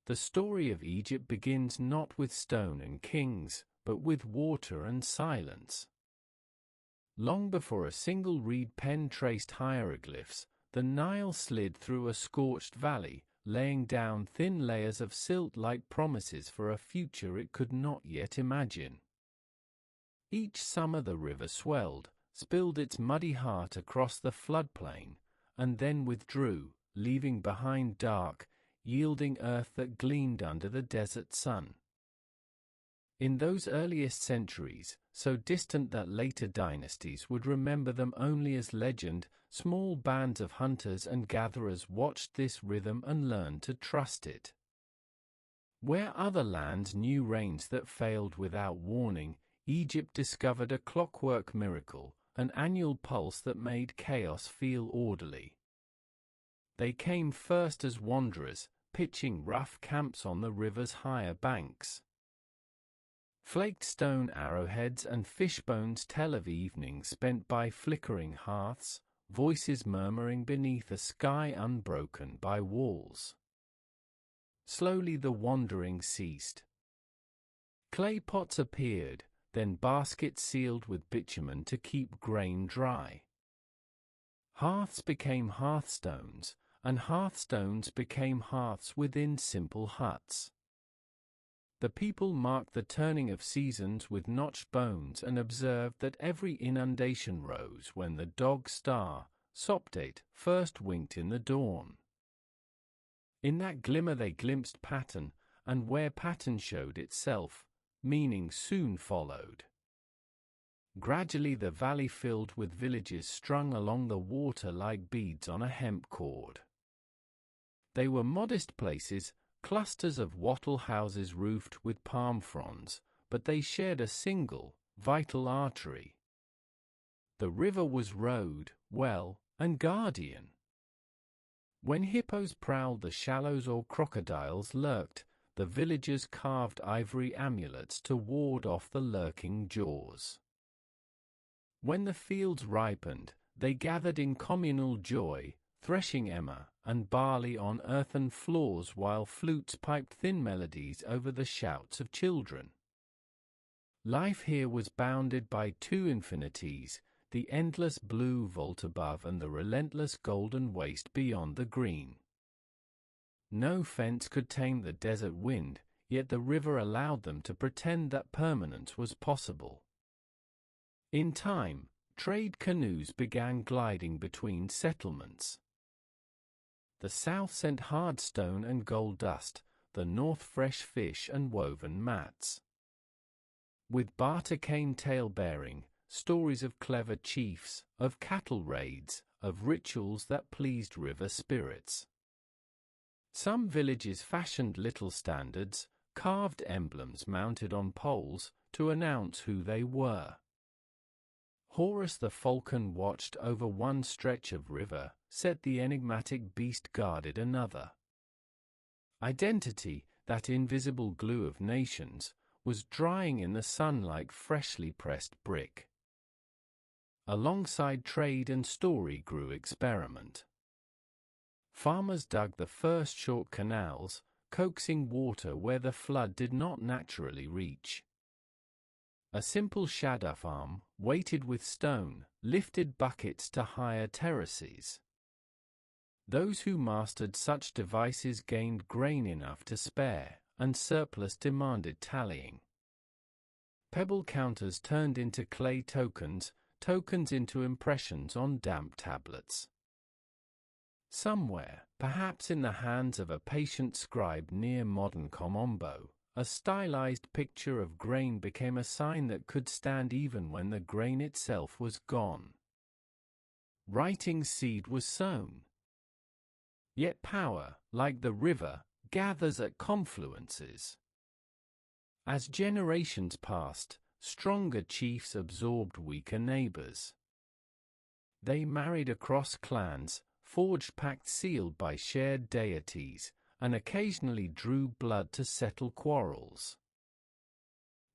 The story of Egypt begins not with stone and kings, but with water and silence. Long before a single reed pen traced hieroglyphs, the Nile slid through a scorched valley, laying down thin layers of silt like promises for a future it could not yet imagine. Each summer the river swelled, spilled its muddy heart across the floodplain, and then withdrew, leaving behind dark, yielding earth that gleamed under the desert sun. In those earliest centuries, so distant that later dynasties would remember them only as legend, small bands of hunters and gatherers watched this rhythm and learned to trust it. Where other lands knew rains that failed without warning, Egypt discovered a clockwork miracle, an annual pulse that made chaos feel orderly. They came first as wanderers, pitching rough camps on the river's higher banks. Flaked stone arrowheads and fishbones tell of evenings spent by flickering hearths, voices murmuring beneath a sky unbroken by walls. Slowly the wandering ceased. Clay pots appeared, then baskets sealed with bitumen to keep grain dry. Hearths became hearthstones, and hearthstones became hearths within simple huts. The people marked the turning of seasons with notched bones and observed that every inundation rose when the dog star, Sopdate, first winked in the dawn. In that glimmer they glimpsed pattern, and where pattern showed itself, meaning soon followed. Gradually the valley filled with villages strung along the water like beads on a hemp cord. They were modest places, clusters of wattle houses roofed with palm fronds, but they shared a single, vital artery. The river was road, well, and guardian. When hippos prowled the shallows or crocodiles lurked, the villagers carved ivory amulets to ward off the lurking jaws. When the fields ripened, they gathered in communal joy, threshing emmer and barley on earthen floors while flutes piped thin melodies over the shouts of children. Life here was bounded by two infinities, the endless blue vault above and the relentless golden waste beyond the green. No fence could tame the desert wind, yet the river allowed them to pretend that permanence was possible. In time, trade canoes began gliding between settlements. The south sent hard stone and gold dust, the north fresh fish and woven mats. With barter came tale-bearing, stories of clever chiefs, of cattle raids, of rituals that pleased river spirits. Some villages fashioned little standards, carved emblems mounted on poles, to announce who they were. Horus the falcon watched over one stretch of river, Set the enigmatic beast guarded another. Identity, that invisible glue of nations, was drying in the sun like freshly pressed brick. Alongside trade and story grew experiment. Farmers dug the first short canals, coaxing water where the flood did not naturally reach. A simple shadda farm, weighted with stone, lifted buckets to higher terraces. Those who mastered such devices gained grain enough to spare, and surplus demanded tallying. Pebble counters turned into clay tokens, tokens into impressions on damp tablets. Somewhere, perhaps in the hands of a patient scribe near modern Komombo, a stylized picture of grain became a sign that could stand even when the grain itself was gone. Writing seed was sown. Yet power, like the river, gathers at confluences. As generations passed, stronger chiefs absorbed weaker neighbors. They married across clans, forged pacts sealed by shared deities, and occasionally drew blood to settle quarrels.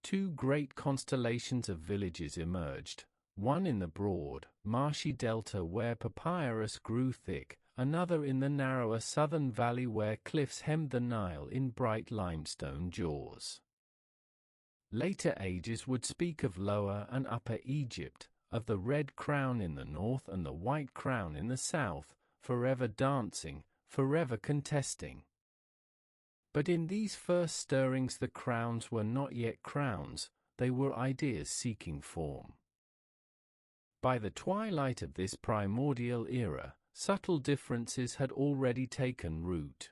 Two great constellations of villages emerged, one in the broad, marshy delta where papyrus grew thick, another in the narrower southern valley where cliffs hemmed the Nile in bright limestone jaws. Later ages would speak of Lower and Upper Egypt, of the red crown in the north and the white crown in the south, forever dancing, forever contesting. But in these first stirrings the crowns were not yet crowns, they were ideas seeking form. By the twilight of this primordial era, subtle differences had already taken root.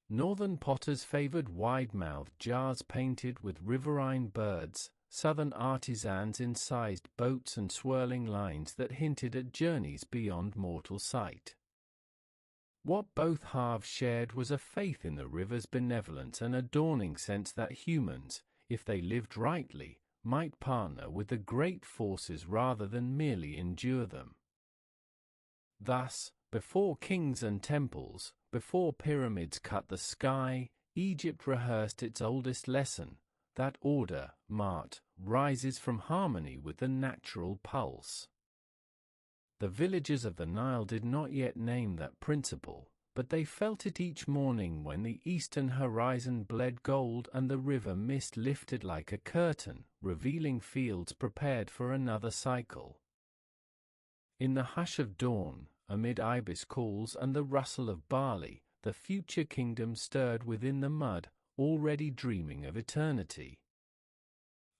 Northern potters favored wide-mouthed jars painted with riverine birds, southern artisans incised boats and swirling lines that hinted at journeys beyond mortal sight. What both halves shared was a faith in the river's benevolence and a dawning sense that humans, if they lived rightly, might partner with the great forces rather than merely endure them. Thus, before kings and temples, before pyramids cut the sky, Egypt rehearsed its oldest lesson, that order, Ma'at, rises from harmony with the natural pulse. The villagers of the Nile did not yet name that principle, but they felt it each morning when the eastern horizon bled gold and the river mist lifted like a curtain, revealing fields prepared for another cycle. In the hush of dawn, amid ibis calls and the rustle of barley, the future kingdom stirred within the mud, already dreaming of eternity.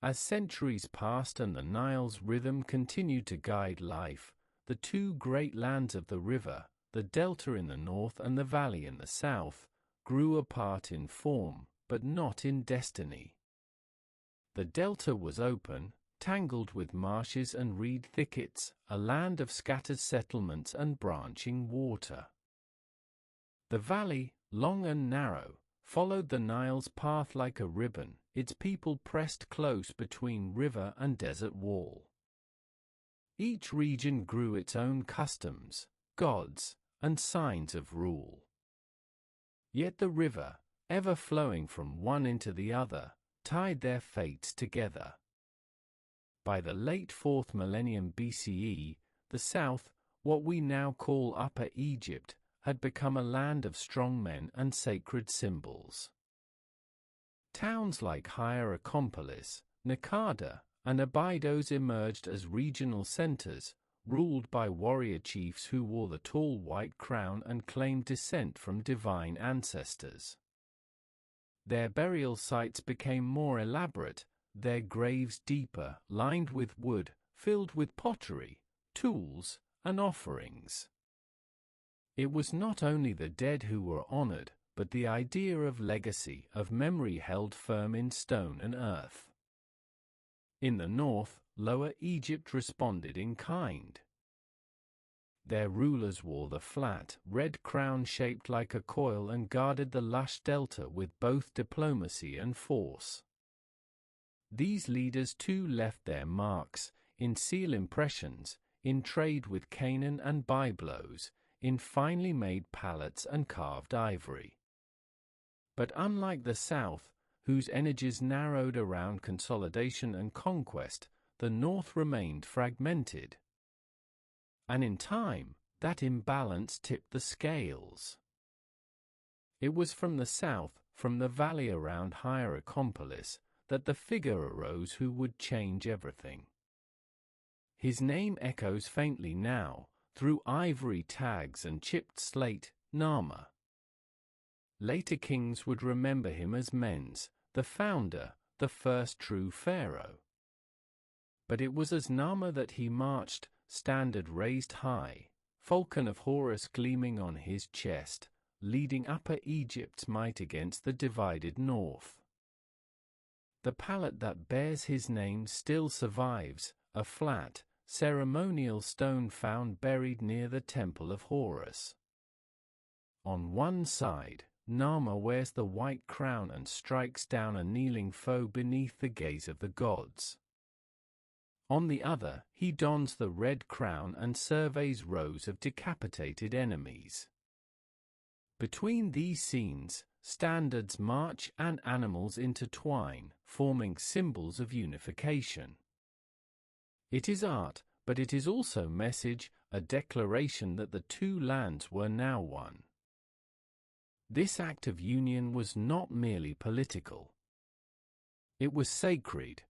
As centuries passed and the Nile's rhythm continued to guide life, the two great lands of the river, the delta in the north and the valley in the south, grew apart in form, but not in destiny. The delta was open, tangled with marshes and reed thickets, a land of scattered settlements and branching water. The valley, long and narrow, followed the Nile's path like a ribbon, its people pressed close between river and desert wall. Each region grew its own customs, gods, and signs of rule. Yet the river, ever flowing from one into the other, tied their fates together. By the late 4th millennium BCE, the south, what we now call Upper Egypt, had become a land of strong men and sacred symbols. Towns like Hierakonpolis, Nicaea, and Abydos emerged as regional centers, ruled by warrior chiefs who wore the tall white crown and claimed descent from divine ancestors. Their burial sites became more elaborate, their graves deeper, lined with wood, filled with pottery, tools, and offerings. It was not only the dead who were honored, but the idea of legacy, of memory held firm in stone and earth. In the north, Lower Egypt responded in kind. Their rulers wore the flat, red crown shaped like a coil and guarded the lush delta with both diplomacy and force. These leaders too left their marks, in seal impressions, in trade with Canaan and Byblos, in finely made palettes and carved ivory. But unlike the south, whose energies narrowed around consolidation and conquest, the north remained fragmented. And in time, that imbalance tipped the scales. It was from the south, from the valley around Hierakonpolis, that the figure arose who would change everything. His name echoes faintly now, through ivory tags and chipped slate, Narmer. Later kings would remember him as Mens, the founder, the first true pharaoh. But it was as Narmer that he marched, standard raised high, falcon of Horus gleaming on his chest, leading Upper Egypt's might against the divided north. The palette that bears his name still survives, a flat, ceremonial stone found buried near the temple of Horus. On one side, Narmer wears the white crown and strikes down a kneeling foe beneath the gaze of the gods. On the other, he dons the red crown and surveys rows of decapitated enemies. Between these scenes, standards march and animals intertwine, forming symbols of unification. It is art, but it is also message, a declaration that the two lands were now one. This act of union was not merely political. It was sacred.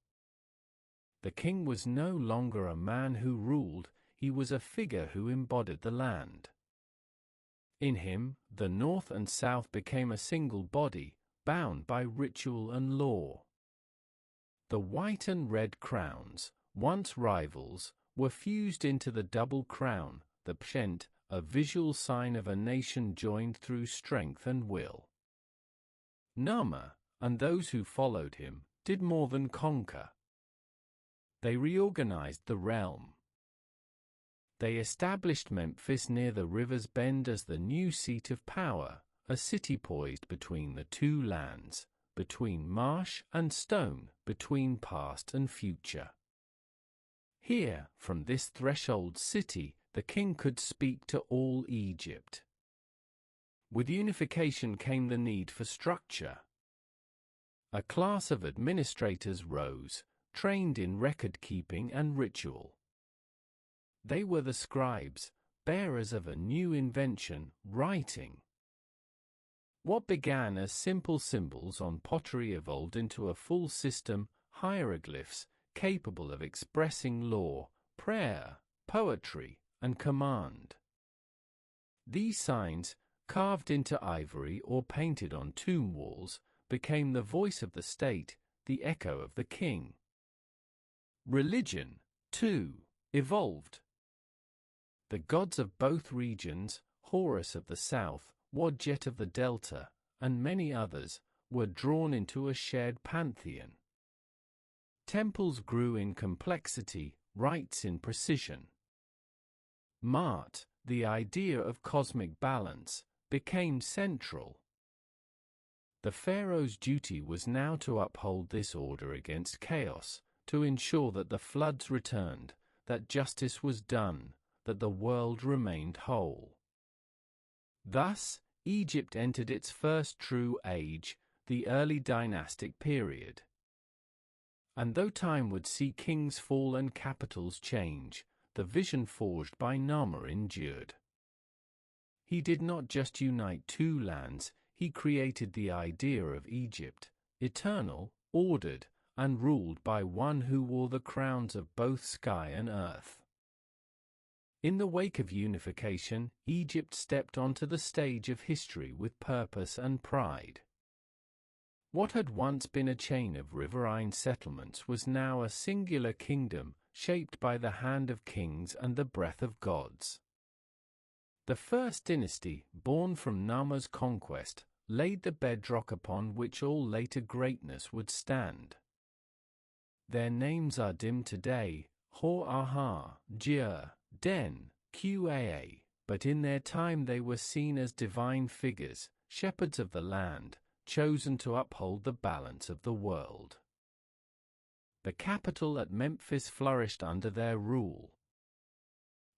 The king was no longer a man who ruled, he was a figure who embodied the land. In him, the North and South became a single body, bound by ritual and law. The white and red crowns, once rivals, were fused into the double crown, the pshent, a visual sign of a nation joined through strength and will. Nama, and those who followed him, did more than conquer. They reorganized the realm. They established Memphis near the river's bend as the new seat of power, a city poised between the two lands, between marsh and stone, between past and future. Here, from this threshold city, the king could speak to all Egypt. With unification came the need for structure. A class of administrators rose, trained in record-keeping and ritual. They were the scribes, bearers of a new invention, writing. What began as simple symbols on pottery evolved into a full system, hieroglyphs, capable of expressing law, prayer, poetry, and command. These signs, carved into ivory or painted on tomb walls, became the voice of the state, the echo of the king. Religion, too, evolved. The gods of both regions, Horus of the south, Wadjet of the delta, and many others, were drawn into a shared pantheon. Temples grew in complexity, rites in precision. Maat, the idea of cosmic balance, became central. The pharaoh's duty was now to uphold this order against chaos, to ensure that the floods returned, that justice was done, that the world remained whole. Thus, Egypt entered its first true age, the early dynastic period. And though time would see kings fall and capitals change, the vision forged by Nama endured. He did not just unite two lands, he created the idea of Egypt, eternal, ordered, and ruled by one who wore the crowns of both sky and earth. In the wake of unification, Egypt stepped onto the stage of history with purpose and pride. What had once been a chain of riverine settlements was now a singular kingdom, shaped by the hand of kings and the breath of gods. The first dynasty, born from Nama's conquest, laid the bedrock upon which all later greatness would stand. Their names are dim today, Hor-Aha, Jir, Den, Qaa, but in their time they were seen as divine figures, shepherds of the land, chosen to uphold the balance of the world. The capital at Memphis flourished under their rule.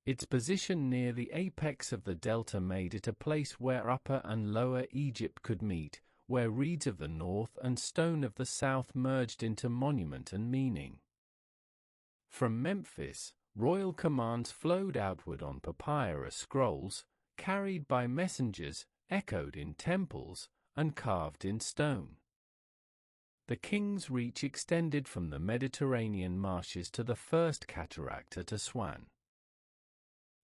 Its position near the apex of the delta made it a place where Upper and Lower Egypt could meet, where reeds of the north and stone of the south merged into monument and meaning. From Memphis, royal commands flowed outward on papyrus scrolls, carried by messengers, echoed in temples, and carved in stone. The king's reach extended from the Mediterranean marshes to the first cataract at Aswan.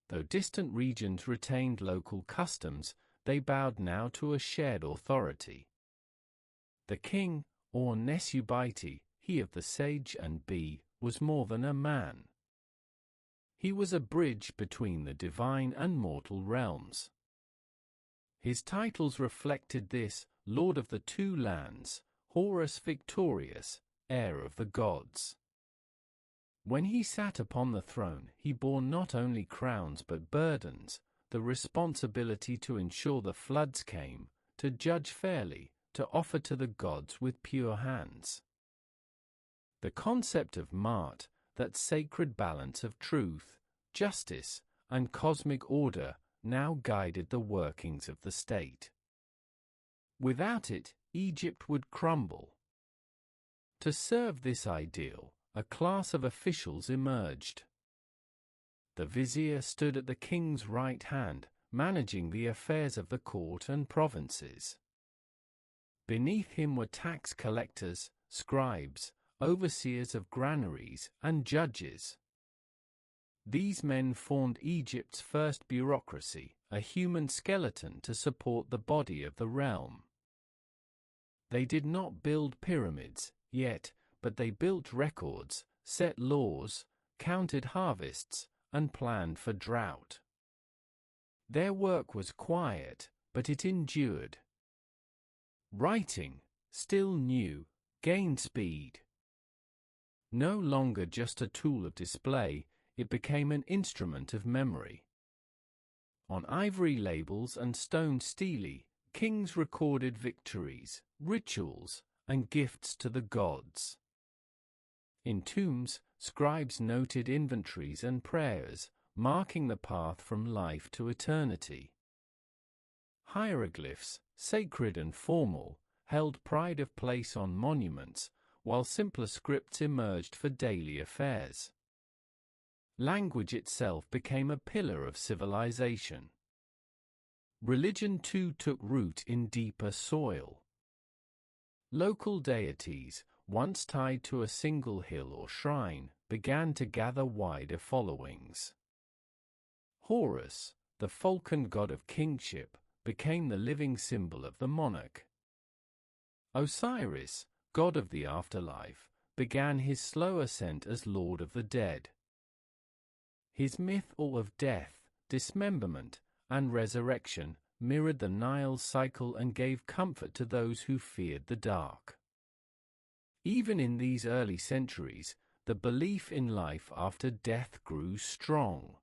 Though distant regions retained local customs, they bowed now to a shared authority. The king, or Nesubite, he of the sage and bee, was more than a man. He was a bridge between the divine and mortal realms. His titles reflected this: Lord of the Two Lands, Horus Victorious, Heir of the Gods. When he sat upon the throne, he bore not only crowns but burdens, the responsibility to ensure the floods came, to judge fairly, to offer to the gods with pure hands. The concept of Maat, that sacred balance of truth, justice, and cosmic order, now guided the workings of the state. Without it, Egypt would crumble. To serve this ideal, a class of officials emerged. The vizier stood at the king's right hand, managing the affairs of the court and provinces. Beneath him were tax collectors, scribes, overseers of granaries, and judges. These men formed Egypt's first bureaucracy, a human skeleton to support the body of the realm. They did not build pyramids, yet, but they built records, set laws, counted harvests, and planned for drought. Their work was quiet, but it endured. Writing, still new, gained speed. No longer just a tool of display, it became an instrument of memory. On ivory labels and stone stelae, kings recorded victories, rituals, and gifts to the gods. In tombs, scribes noted inventories and prayers, marking the path from life to eternity. Hieroglyphs, sacred and formal, held pride of place on monuments, while simpler scripts emerged for daily affairs. Language itself became a pillar of civilization. Religion too took root in deeper soil. Local deities, once tied to a single hill or shrine, began to gather wider followings. Horus, the falcon god of kingship, became the living symbol of the monarch. Osiris, god of the afterlife, began his slow ascent as lord of the dead. His myth of death, dismemberment, and resurrection mirrored the Nile's cycle and gave comfort to those who feared the dark. Even in these early centuries, the belief in life after death grew strong.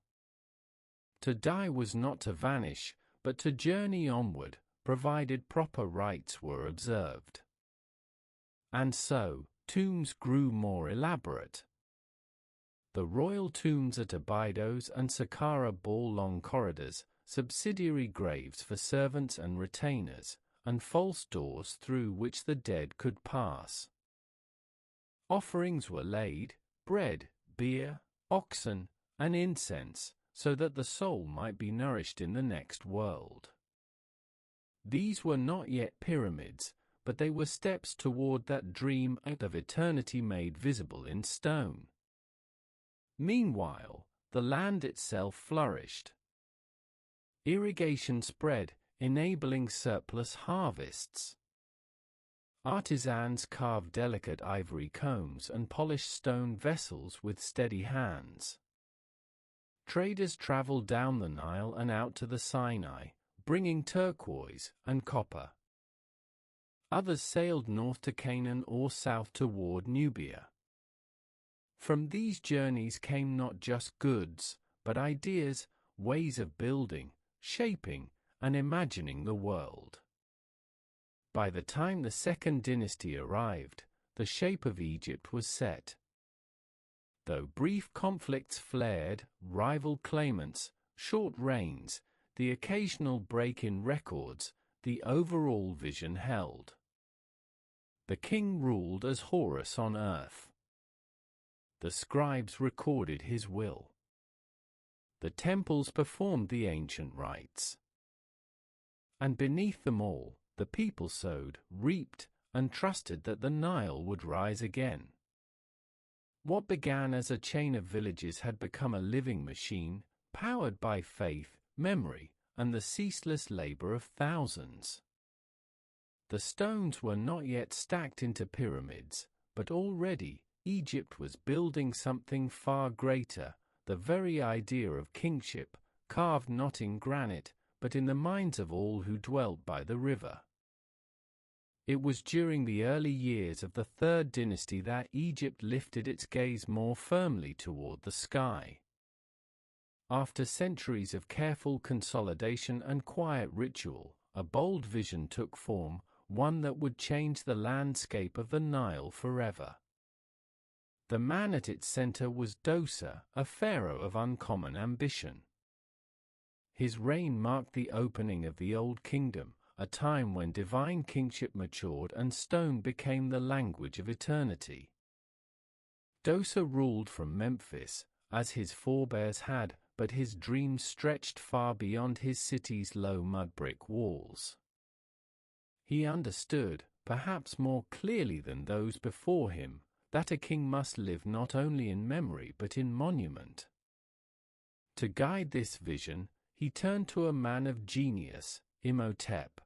To die was not to vanish, but to journey onward, provided proper rites were observed. And so, tombs grew more elaborate. The royal tombs at Abydos and Saqqara bore long corridors, subsidiary graves for servants and retainers, and false doors through which the dead could pass. Offerings were laid, bread, beer, oxen, and incense, so that the soul might be nourished in the next world. These were not yet pyramids, but they were steps toward that dream of eternity made visible in stone. Meanwhile, the land itself flourished. Irrigation spread, enabling surplus harvests. Artisans carved delicate ivory combs and polished stone vessels with steady hands. Traders traveled down the Nile and out to the Sinai, bringing turquoise and copper. Others sailed north to Canaan or south toward Nubia. From these journeys came not just goods, but ideas, ways of building, shaping, and imagining the world. By the time the Second Dynasty arrived, the shape of Egypt was set. Though brief conflicts flared, rival claimants, short reigns, the occasional break in records, the overall vision held. The king ruled as Horus on earth. The scribes recorded his will. The temples performed the ancient rites. And beneath them all, the people sowed, reaped, and trusted that the Nile would rise again. What began as a chain of villages had become a living machine, powered by faith, memory, and the ceaseless labor of thousands. The stones were not yet stacked into pyramids, but already, Egypt was building something far greater, the very idea of kingship, carved not in granite, but in the minds of all who dwelt by the river. It was during the early years of the Third Dynasty that Egypt lifted its gaze more firmly toward the sky. After centuries of careful consolidation and quiet ritual, a bold vision took form, one that would change the landscape of the Nile forever. The man at its center was Dosa, a pharaoh of uncommon ambition. His reign marked the opening of the Old Kingdom, a time when divine kingship matured and stone became the language of eternity. Dosa ruled from Memphis, as his forebears had, but his dreams stretched far beyond his city's low mud brick walls. He understood, perhaps more clearly than those before him, that a king must live not only in memory but in monument. To guide this vision, he turned to a man of genius, Imhotep.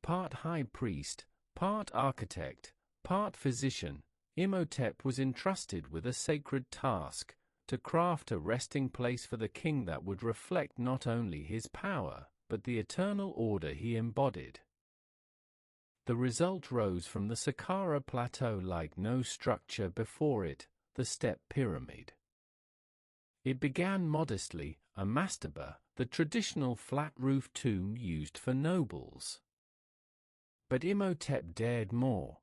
Part high priest, part architect, part physician, Imhotep was entrusted with a sacred task, to craft a resting place for the king that would reflect not only his power, but the eternal order he embodied. The result rose from the Saqqara Plateau like no structure before it, the step pyramid. It began modestly, a mastaba, the traditional flat-roofed tomb used for nobles. But Imhotep dared more.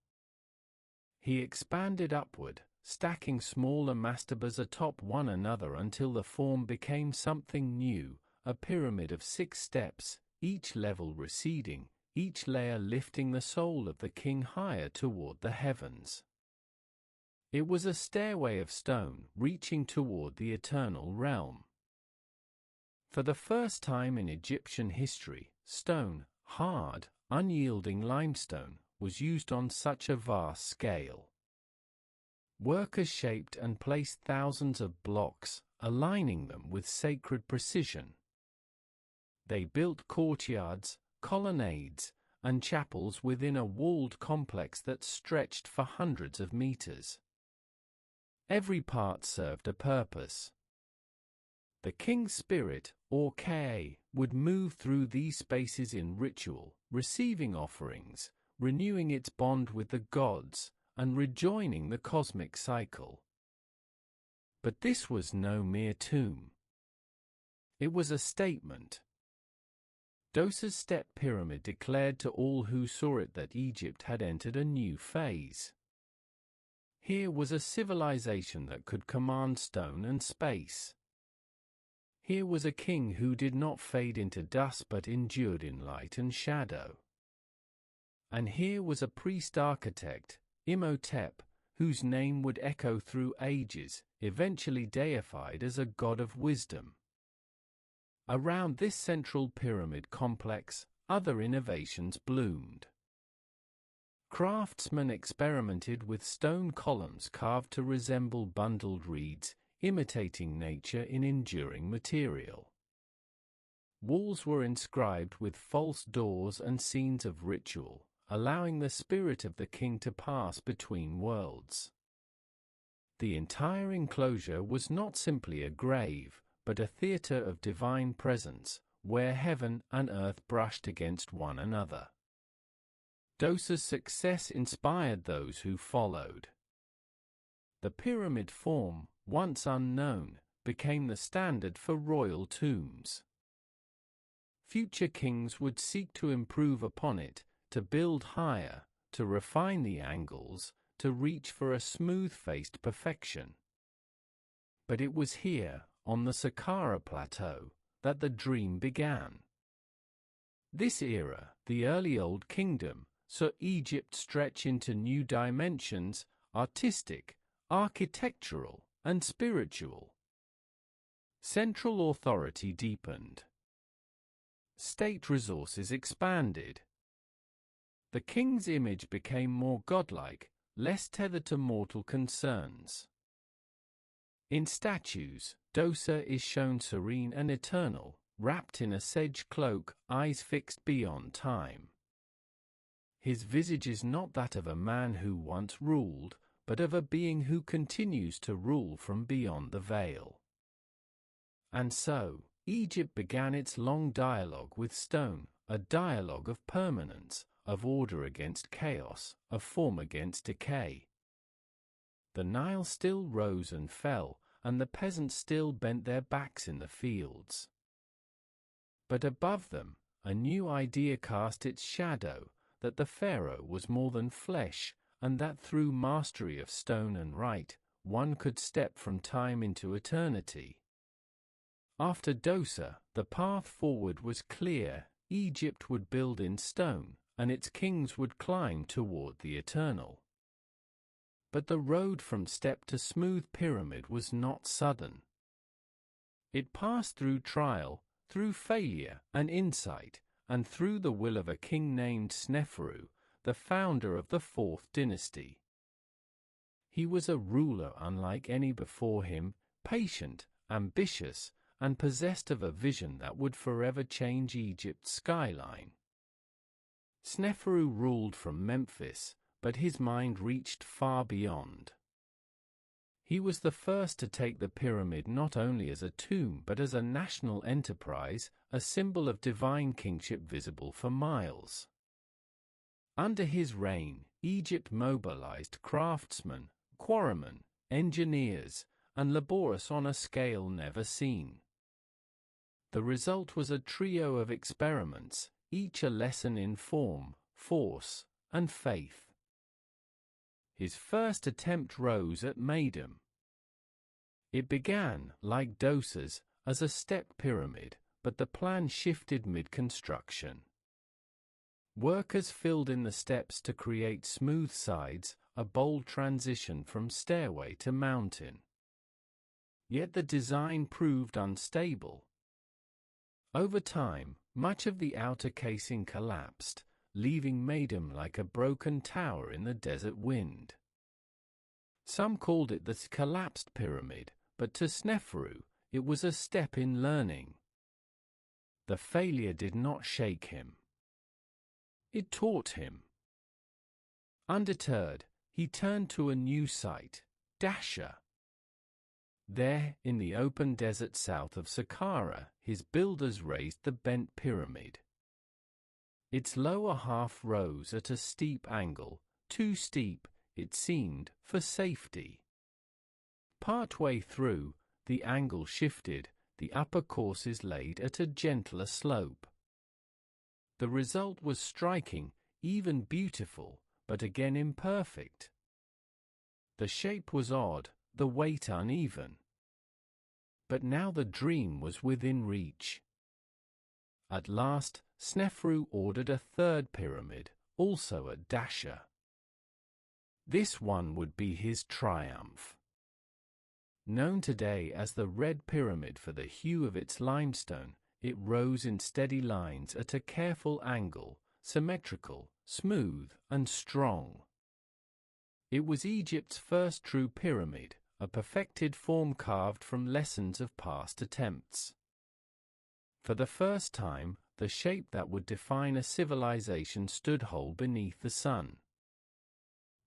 He expanded upward, stacking smaller mastabas atop one another until the form became something new, a pyramid of 6 steps, each level receding, each layer lifting the soul of the king higher toward the heavens. It was a stairway of stone reaching toward the eternal realm. For the first time in Egyptian history, stone, hard, unyielding limestone, was used on such a vast scale. Workers shaped and placed thousands of blocks, aligning them with sacred precision. They built courtyards, colonnades, and chapels within a walled complex that stretched for hundreds of meters. Every part served a purpose. The king's spirit, or Ka, would move through these spaces in ritual, receiving offerings, renewing its bond with the gods, and rejoining the cosmic cycle. But this was no mere tomb. It was a statement. Djoser's step pyramid declared to all who saw it that Egypt had entered a new phase. Here was a civilization that could command stone and space. Here was a king who did not fade into dust but endured in light and shadow. And here was a priest-architect, Imhotep, whose name would echo through ages, eventually deified as a god of wisdom. Around this central pyramid complex, other innovations bloomed. Craftsmen experimented with stone columns carved to resemble bundled reeds, imitating nature in enduring material. Walls were inscribed with false doors and scenes of ritual, allowing the spirit of the king to pass between worlds. The entire enclosure was not simply a grave, but a theater of divine presence, where heaven and earth brushed against one another. Djoser's success inspired those who followed. The pyramid form, once unknown, became the standard for royal tombs. Future kings would seek to improve upon it, to build higher, to refine the angles, to reach for a smooth-faced perfection. But it was here, on the Saqqara Plateau, that the dream began. This era, the early Old Kingdom, saw Egypt stretch into new dimensions, artistic, architectural, and spiritual. Central authority deepened. State resources expanded. The king's image became more godlike, less tethered to mortal concerns. In statues, Djoser is shown serene and eternal, wrapped in a sedge cloak, eyes fixed beyond time. His visage is not that of a man who once ruled, but of a being who continues to rule from beyond the veil. And so, Egypt began its long dialogue with stone, a dialogue of permanence, of order against chaos, of form against decay. The Nile still rose and fell, and the peasants still bent their backs in the fields. But above them, a new idea cast its shadow, that the pharaoh was more than flesh, and that through mastery of stone and rite, one could step from time into eternity. After Djoser, the path forward was clear. Egypt would build in stone, and its kings would climb toward the eternal. But the road from step to smooth pyramid was not sudden. It passed through trial, through failure and insight, and through the will of a king named Sneferu, the founder of the fourth dynasty. He was a ruler unlike any before him, patient, ambitious, and possessed of a vision that would forever change Egypt's skyline. Sneferu ruled from Memphis, but his mind reached far beyond. He was the first to take the pyramid not only as a tomb but as a national enterprise, a symbol of divine kingship visible for miles. Under his reign, Egypt mobilized craftsmen, quarrymen, engineers, and laborers on a scale never seen. The result was a trio of experiments, each a lesson in form, force, and faith. His first attempt rose at Maydam. It began, like Dosas, as a step pyramid, but the plan shifted mid-construction. Workers filled in the steps to create smooth sides, a bold transition from stairway to mountain. Yet the design proved unstable. Over time, much of the outer casing collapsed, leaving Maydam like a broken tower in the desert wind. Some called it the collapsed pyramid, but to Sneferu, it was a step in learning. The failure did not shake him. It taught him. Undeterred, he turned to a new site, Dasha. There, in the open desert south of Saqqara, his builders raised the bent pyramid. Its lower half rose at a steep angle, too steep, it seemed, for safety. Partway through, the angle shifted, the upper courses laid at a gentler slope. The result was striking, even beautiful, but again imperfect. The shape was odd, the weight uneven. But now the dream was within reach. At last, Sneferu ordered a third pyramid, also at Dasha. This one would be his triumph. Known today as the Red Pyramid for the hue of its limestone, it rose in steady lines at a careful angle, symmetrical, smooth, and strong. It was Egypt's first true pyramid, a perfected form carved from lessons of past attempts. For the first time, the shape that would define a civilization stood whole beneath the sun.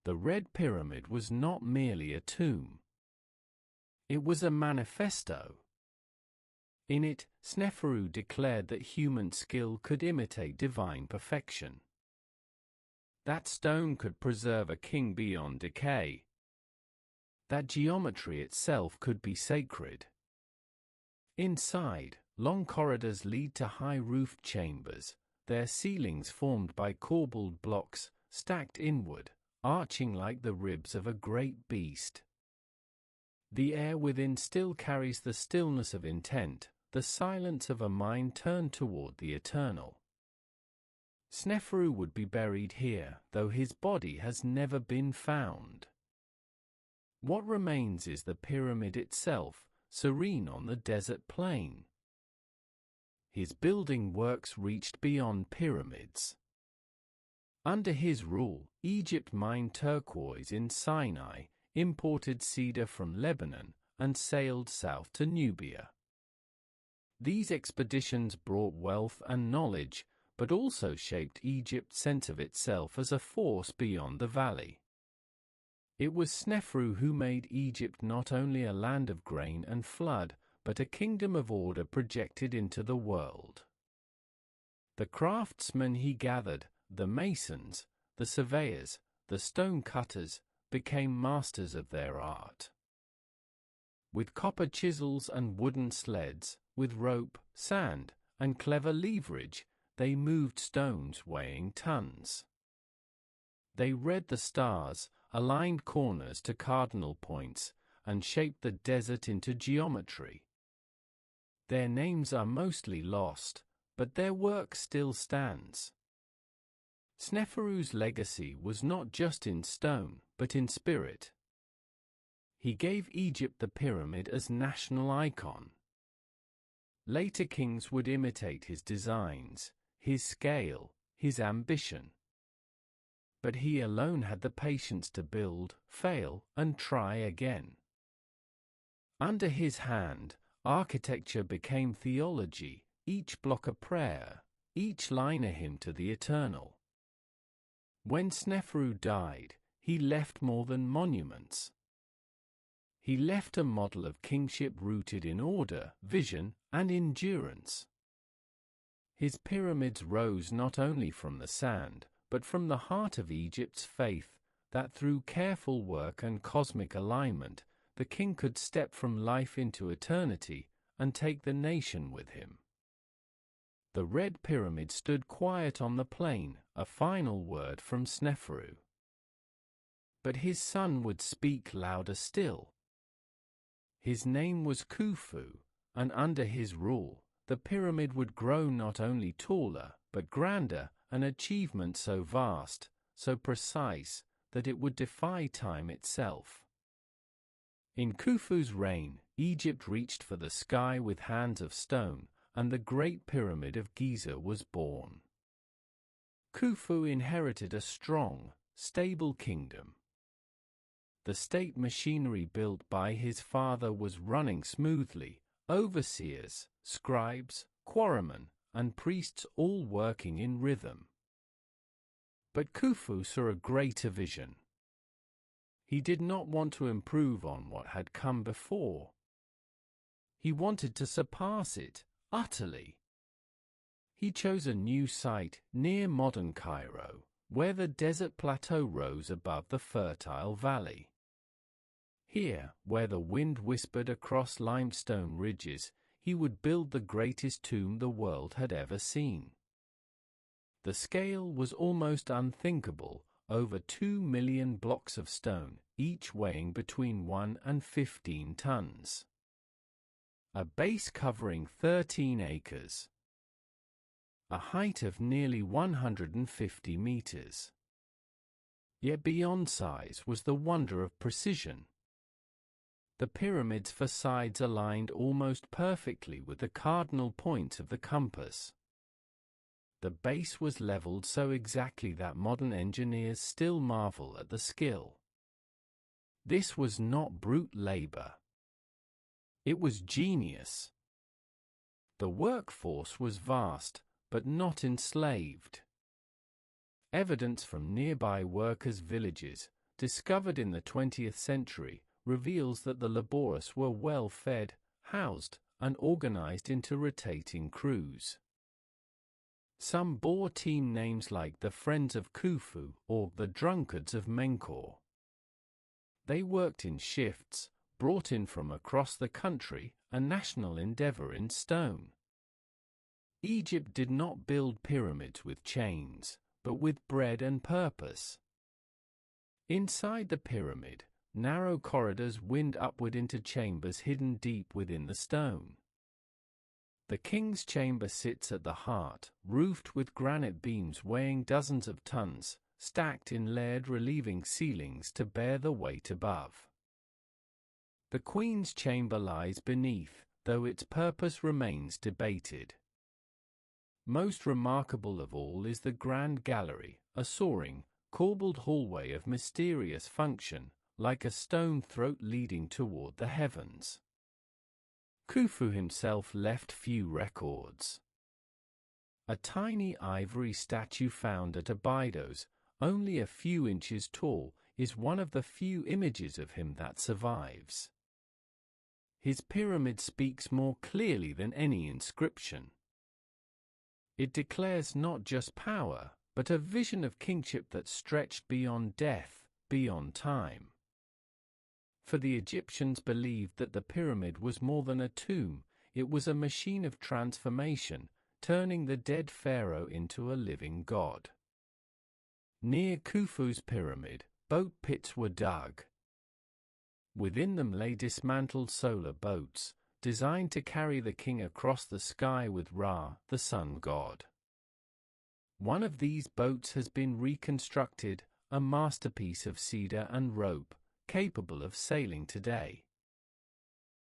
The Red Pyramid was not merely a tomb. It was a manifesto. In it, Sneferu declared that human skill could imitate divine perfection. That stone could preserve a king beyond decay. That geometry itself could be sacred. Inside, long corridors lead to high-roofed chambers, their ceilings formed by corbelled blocks, stacked inward, arching like the ribs of a great beast. The air within still carries the stillness of intent, the silence of a mind turned toward the eternal. Sneferu would be buried here, though his body has never been found. What remains is the pyramid itself, serene on the desert plain. His building works reached beyond pyramids. Under his rule, Egypt mined turquoise in Sinai, imported cedar from Lebanon, and sailed south to Nubia. These expeditions brought wealth and knowledge, but also shaped Egypt's sense of itself as a force beyond the valley. It was Sneferu who made Egypt not only a land of grain and flood, but a kingdom of order projected into the world. The craftsmen he gathered, the masons, the surveyors, the stone cutters, became masters of their art. With copper chisels and wooden sleds, with rope, sand, and clever leverage, they moved stones weighing tons. They read the stars, aligned corners to cardinal points, and shaped the desert into geometry. Their names are mostly lost, but their work still stands. Sneferu's legacy was not just in stone, but in spirit, He gave Egypt the pyramid as national icon. Later kings would imitate his designs, his scale, his ambition. But he alone had the patience to build, fail, and try again. Under his hand, architecture became theology, each block a prayer, each line a hymn to the eternal. When Sneferu died, he left more than monuments. He left a model of kingship rooted in order, vision, and endurance. His pyramids rose not only from the sand, but from the heart of Egypt's faith, that through careful work and cosmic alignment, the king could step from life into eternity, and take the nation with him. The Red Pyramid stood quiet on the plain, a final word from Sneferu. But his son would speak louder still. His name was Khufu, and under his rule, the pyramid would grow not only taller, but grander, an achievement so vast, so precise, that it would defy time itself. In Khufu's reign, Egypt reached for the sky with hands of stone, and the Great Pyramid of Giza was born. Khufu inherited a strong, stable kingdom. The state machinery built by his father was running smoothly, overseers, scribes, quarrymen, and priests all working in rhythm. But Khufu saw a greater vision. He did not want to improve on what had come before. He wanted to surpass it, utterly. He chose a new site near modern Cairo, where the desert plateau rose above the fertile valley. Here, where the wind whispered across limestone ridges, he would build the greatest tomb the world had ever seen. The scale was almost unthinkable, over 2 million blocks of stone, each weighing between 1 and 15 tons. A base covering 13 acres. A height of nearly 150 meters. Yet beyond size was the wonder of precision. The pyramid's facades aligned almost perfectly with the cardinal points of the compass. The base was leveled so exactly that modern engineers still marvel at the skill. This was not brute labor. It was genius. The workforce was vast, but not enslaved. Evidence from nearby workers' villages, discovered in the 20th century, reveals that the laborious were well fed, housed, and organized into rotating crews. Some bore team names like the Friends of Khufu or the Drunkards of Menkaure. They worked in shifts, brought in from across the country, a national endeavor in stone. Egypt did not build pyramids with chains, but with bread and purpose. Inside the pyramid, narrow corridors wind upward into chambers hidden deep within the stone. The king's chamber sits at the heart, roofed with granite beams weighing dozens of tons, stacked in layered relieving ceilings to bear the weight above. The queen's chamber lies beneath, though its purpose remains debated. Most remarkable of all is the Grand Gallery, a soaring, corbelled hallway of mysterious function, like a stone throat leading toward the heavens. Khufu himself left few records. A tiny ivory statue found at Abydos, only a few inches tall, is one of the few images of him that survives. His pyramid speaks more clearly than any inscription. It declares not just power, but a vision of kingship that stretched beyond death, beyond time. For the Egyptians believed that the pyramid was more than a tomb, it was a machine of transformation, turning the dead pharaoh into a living god. Near Khufu's pyramid, boat pits were dug. Within them lay dismantled solar boats, designed to carry the king across the sky with Ra, the sun god. One of these boats has been reconstructed, a masterpiece of cedar and rope, capable of sailing today.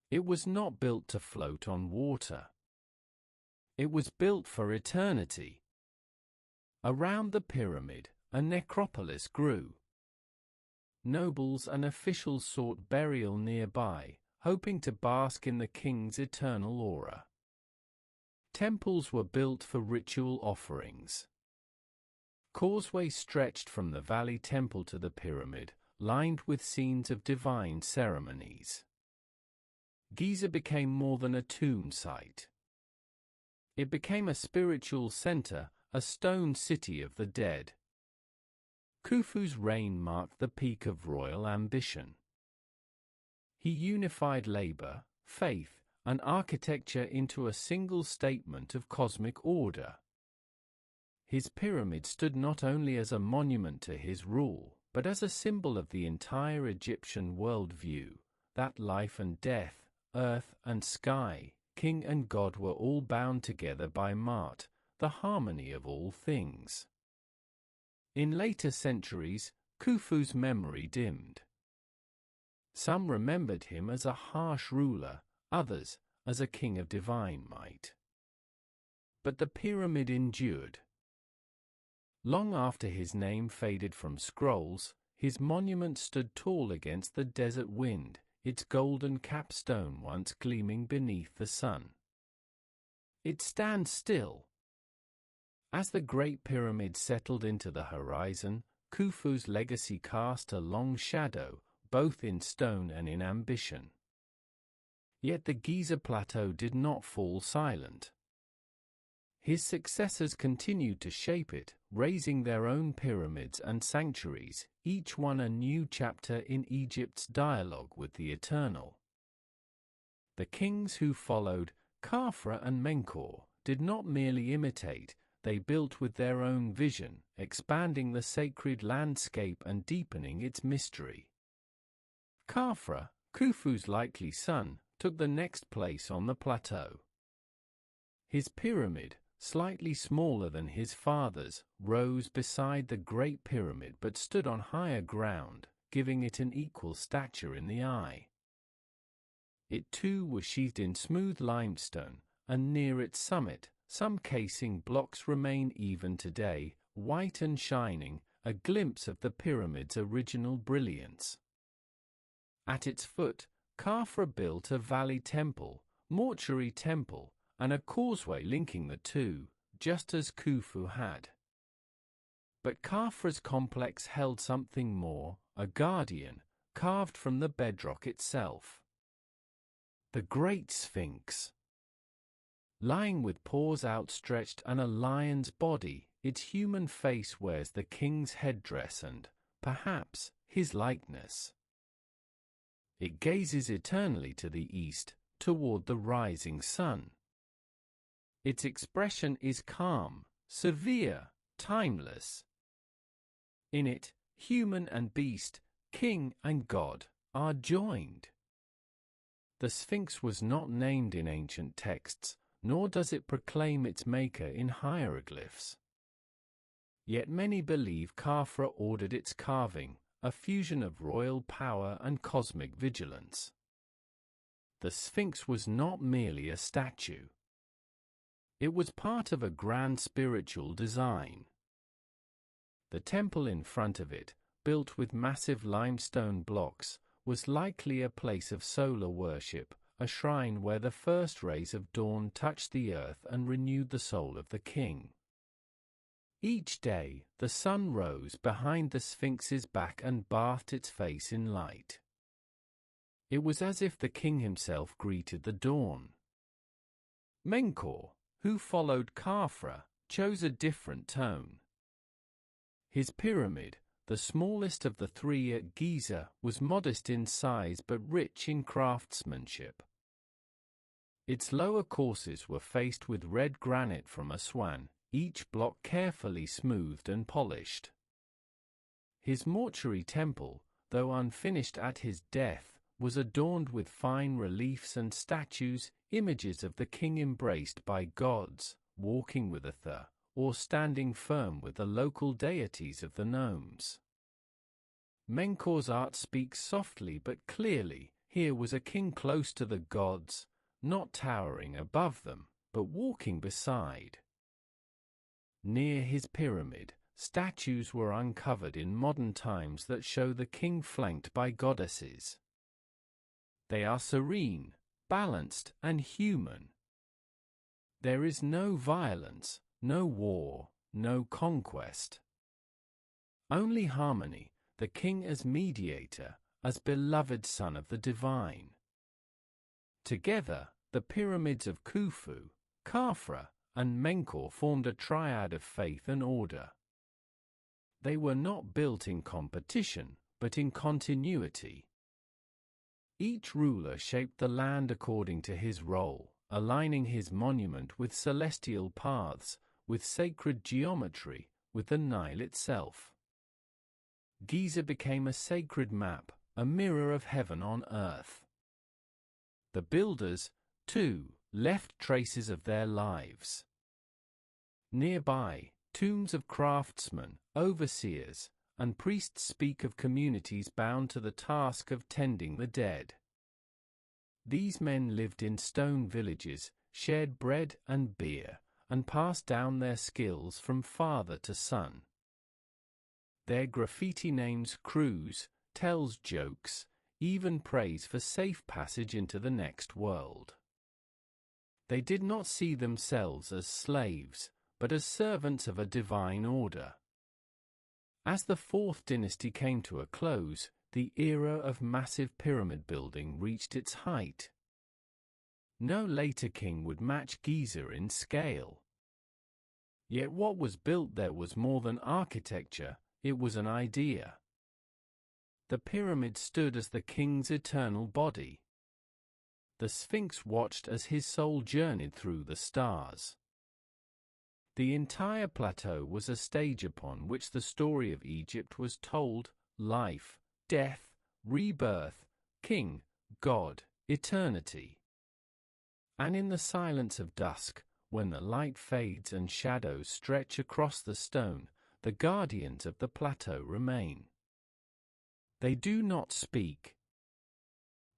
It was not built to float on water. It was built for eternity. Around the pyramid, a necropolis grew. Nobles and officials sought burial nearby, hoping to bask in the king's eternal aura. Temples were built for ritual offerings. Causeways stretched from the valley temple to the pyramid, lined with scenes of divine ceremonies. Giza became more than a tomb site. It became a spiritual center, a stone city of the dead. Khufu's reign marked the peak of royal ambition. He unified labor, faith, and architecture into a single statement of cosmic order. His pyramid stood not only as a monument to his rule, but as a symbol of the entire Egyptian worldview, that life and death, earth and sky, king and god were all bound together by Ma'at, the harmony of all things. In later centuries, Khufu's memory dimmed. Some remembered him as a harsh ruler, others as a king of divine might. But the pyramid endured. Long after his name faded from scrolls, his monument stood tall against the desert wind, its golden capstone once gleaming beneath the sun. It stands still. As the Great Pyramid settled into the horizon, Khufu's legacy cast a long shadow, both in stone and in ambition. Yet the Giza plateau did not fall silent. His successors continued to shape it, raising their own pyramids and sanctuaries, each one a new chapter in Egypt's dialogue with the Eternal. The kings who followed, Khafra and Menkaure, did not merely imitate, they built with their own vision, expanding the sacred landscape and deepening its mystery. Khafra, Khufu's likely son, took the next place on the plateau. His pyramid, slightly smaller than his father's, rose beside the Great Pyramid but stood on higher ground, giving it an equal stature in the eye. It too was sheathed in smooth limestone, and near its summit, some casing blocks remain even today, white and shining, a glimpse of the pyramid's original brilliance. At its foot, Khafra built a valley temple, mortuary temple, and a causeway linking the two, just as Khufu had. But Khafra's complex held something more, a guardian, carved from the bedrock itself. The Great Sphinx. Lying with paws outstretched and a lion's body, its human face wears the king's headdress and, perhaps, his likeness. It gazes eternally to the east, toward the rising sun. Its expression is calm, severe, timeless. In it, human and beast, king and god, are joined. The Sphinx was not named in ancient texts, nor does it proclaim its maker in hieroglyphs. Yet many believe Khafra ordered its carving, a fusion of royal power and cosmic vigilance. The Sphinx was not merely a statue. It was part of a grand spiritual design. The temple in front of it, built with massive limestone blocks, was likely a place of solar worship, a shrine where the first rays of dawn touched the earth and renewed the soul of the king. Each day, the sun rose behind the Sphinx's back and bathed its face in light. It was as if the king himself greeted the dawn. Menkaure, who followed Khafra, chose a different tone. His pyramid, the smallest of the three at Giza, was modest in size but rich in craftsmanship. Its lower courses were faced with red granite from Aswan, each block carefully smoothed and polished. His mortuary temple, though unfinished at his death, was adorned with fine reliefs and statues, images of the king embraced by gods, walking with Atha, or standing firm with the local deities of the nomes. Menkaur's art speaks softly but clearly. Here was a king close to the gods, not towering above them, but walking beside. Near his pyramid, statues were uncovered in modern times that show the king flanked by goddesses. They are serene, balanced, and human. There is no violence, no war, no conquest. Only harmony, the king as mediator, as beloved son of the divine. Together, the pyramids of Khufu, Khafra, and Menkaur formed a triad of faith and order. They were not built in competition, but in continuity. Each ruler shaped the land according to his role, aligning his monument with celestial paths, with sacred geometry, with the Nile itself. Giza became a sacred map, a mirror of heaven on earth. The builders, too, left traces of their lives. Nearby, tombs of craftsmen, overseers, and priests speak of communities bound to the task of tending the dead. These men lived in stone villages, shared bread and beer, and passed down their skills from father to son. Their graffiti names cruise, tells jokes, even prays for safe passage into the next world. They did not see themselves as slaves, but as servants of a divine order. As the Fourth Dynasty came to a close, the era of massive pyramid building reached its height. No later king would match Giza in scale. Yet what was built there was more than architecture, it was an idea. The pyramid stood as the king's eternal body. The Sphinx watched as his soul journeyed through the stars. The entire plateau was a stage upon which the story of Egypt was told: life, death, rebirth, king, god, eternity. And in the silence of dusk, when the light fades and shadows stretch across the stone, the guardians of the plateau remain. They do not speak.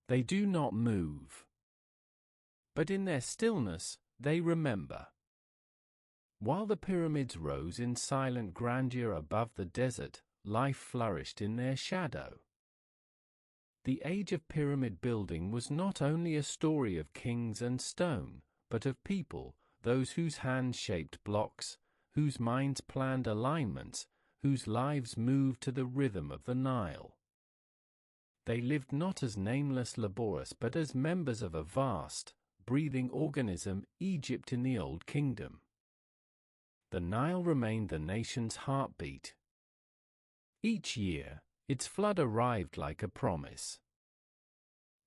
They do not move. But in their stillness, they remember. While the pyramids rose in silent grandeur above the desert, life flourished in their shadow. The age of pyramid building was not only a story of kings and stone, but of people, those whose hands shaped blocks, whose minds planned alignments, whose lives moved to the rhythm of the Nile. They lived not as nameless laborers but as members of a vast, breathing organism, Egypt in the Old Kingdom. The Nile remained the nation's heartbeat. Each year, its flood arrived like a promise.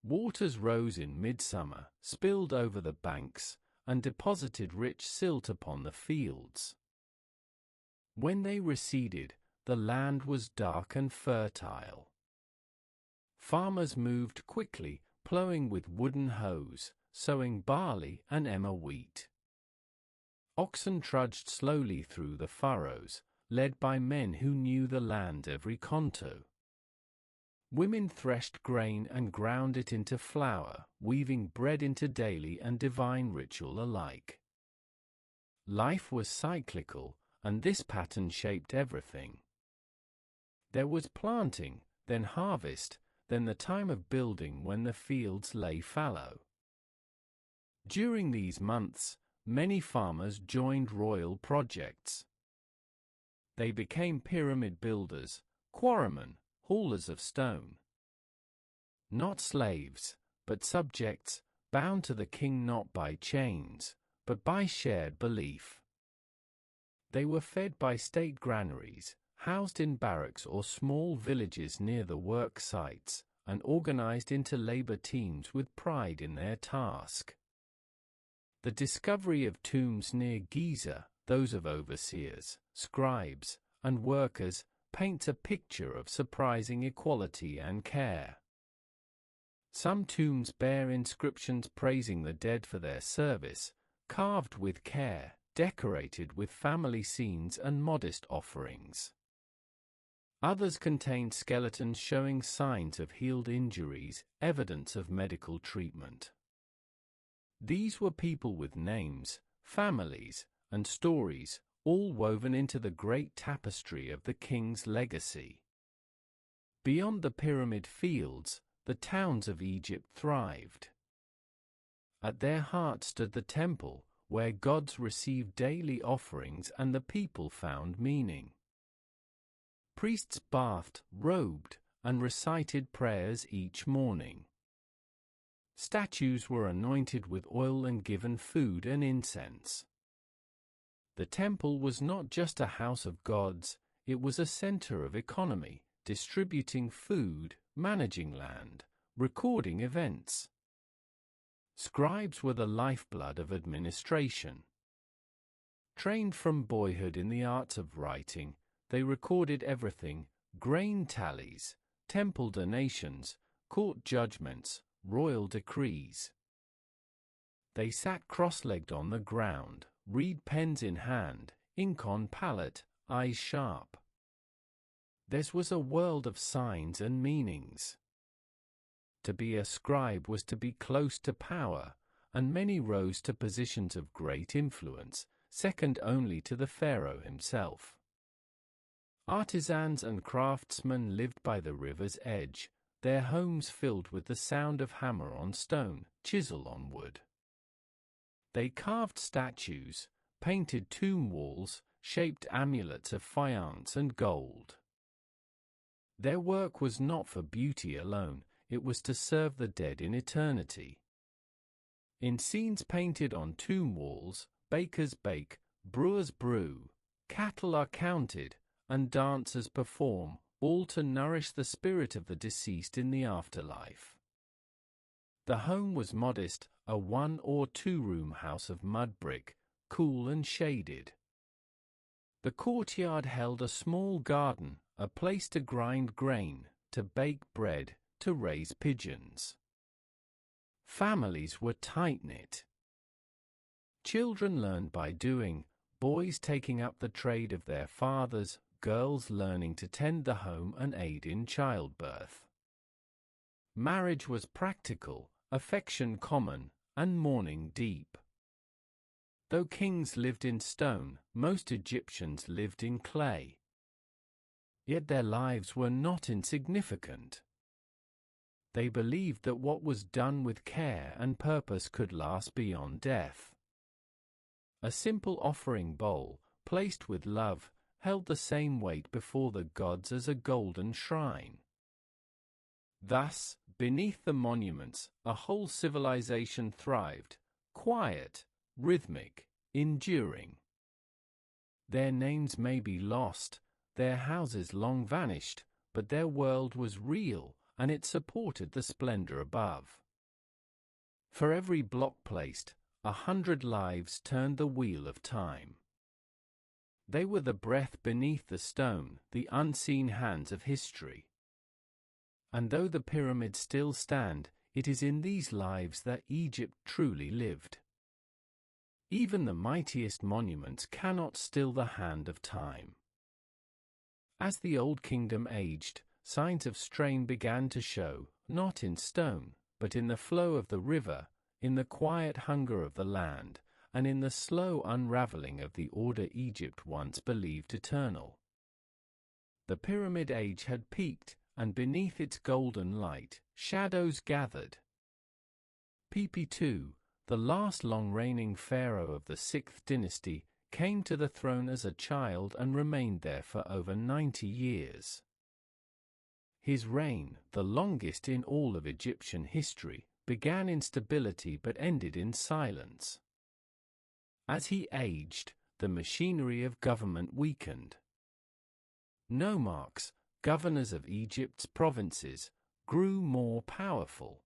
Waters rose in midsummer, spilled over the banks, and deposited rich silt upon the fields. When they receded, the land was dark and fertile. Farmers moved quickly, plowing with wooden hoes, sowing barley and emmer wheat. Oxen trudged slowly through the furrows, led by men who knew the land every contour. Women threshed grain and ground it into flour, weaving bread into daily and divine ritual alike. Life was cyclical, and this pattern shaped everything. There was planting, then harvest, then the time of building when the fields lay fallow. During these months, many farmers joined royal projects. They became pyramid builders, quarrymen, haulers of stone. Not slaves, but subjects, bound to the king not by chains, but by shared belief. They were fed by state granaries, housed in barracks or small villages near the work sites, and organized into labor teams with pride in their task. The discovery of tombs near Giza, those of overseers, scribes, and workers, paints a picture of surprising equality and care. Some tombs bear inscriptions praising the dead for their service, carved with care, decorated with family scenes and modest offerings. Others contained skeletons showing signs of healed injuries, evidence of medical treatment. These were people with names, families, and stories, all woven into the great tapestry of the king's legacy. Beyond the pyramid fields, the towns of Egypt thrived. At their heart stood the temple, where gods received daily offerings and the people found meaning. Priests bathed, robed, and recited prayers each morning. Statues were anointed with oil and given food and incense. The temple was not just a house of gods, it was a center of economy, distributing food, managing land, recording events. Scribes were the lifeblood of administration. Trained from boyhood in the arts of writing, they recorded everything: grain tallies, temple donations, court judgments, royal decrees. They sat cross-legged on the ground, reed pens in hand, ink on palette, eyes sharp. Theirs was a world of signs and meanings. To be a scribe was to be close to power, and many rose to positions of great influence, second only to the pharaoh himself. Artisans and craftsmen lived by the river's edge, their homes filled with the sound of hammer on stone, chisel on wood. They carved statues, painted tomb walls, shaped amulets of faience and gold. Their work was not for beauty alone, it was to serve the dead in eternity. In scenes painted on tomb walls, bakers bake, brewers brew, cattle are counted, and dancers perform, all to nourish the spirit of the deceased in the afterlife. The home was modest, a 1- or 2-room house of mud brick, cool and shaded. The courtyard held a small garden, a place to grind grain, to bake bread, to raise pigeons. Families were tight-knit. Children learned by doing, boys taking up the trade of their fathers, girls learning to tend the home and aid in childbirth. Marriage was practical, affection common, and mourning deep. Though kings lived in stone, most Egyptians lived in clay. Yet their lives were not insignificant. They believed that what was done with care and purpose could last beyond death. A simple offering bowl, placed with love, held the same weight before the gods as a golden shrine. Thus, beneath the monuments, a whole civilization thrived, quiet, rhythmic, enduring. Their names may be lost, their houses long vanished, but their world was real, and it supported the splendor above. For every block placed, 100 lives turned the wheel of time. They were the breath beneath the stone, the unseen hands of history. And though the pyramids still stand, it is in these lives that Egypt truly lived. Even the mightiest monuments cannot still the hand of time. As the old kingdom aged, signs of strain began to show, not in stone, but in the flow of the river, in the quiet hunger of the land, and in the slow unraveling of the order Egypt once believed eternal. The Pyramid Age had peaked, and beneath its golden light, shadows gathered. pp2, the last long-reigning pharaoh of the 6th dynasty, came to the throne as a child and remained there for over 90 years. His reign, the longest in all of Egyptian history, began in stability but ended in silence. As he aged, the machinery of government weakened. Nomarchs, governors of Egypt's provinces, grew more powerful.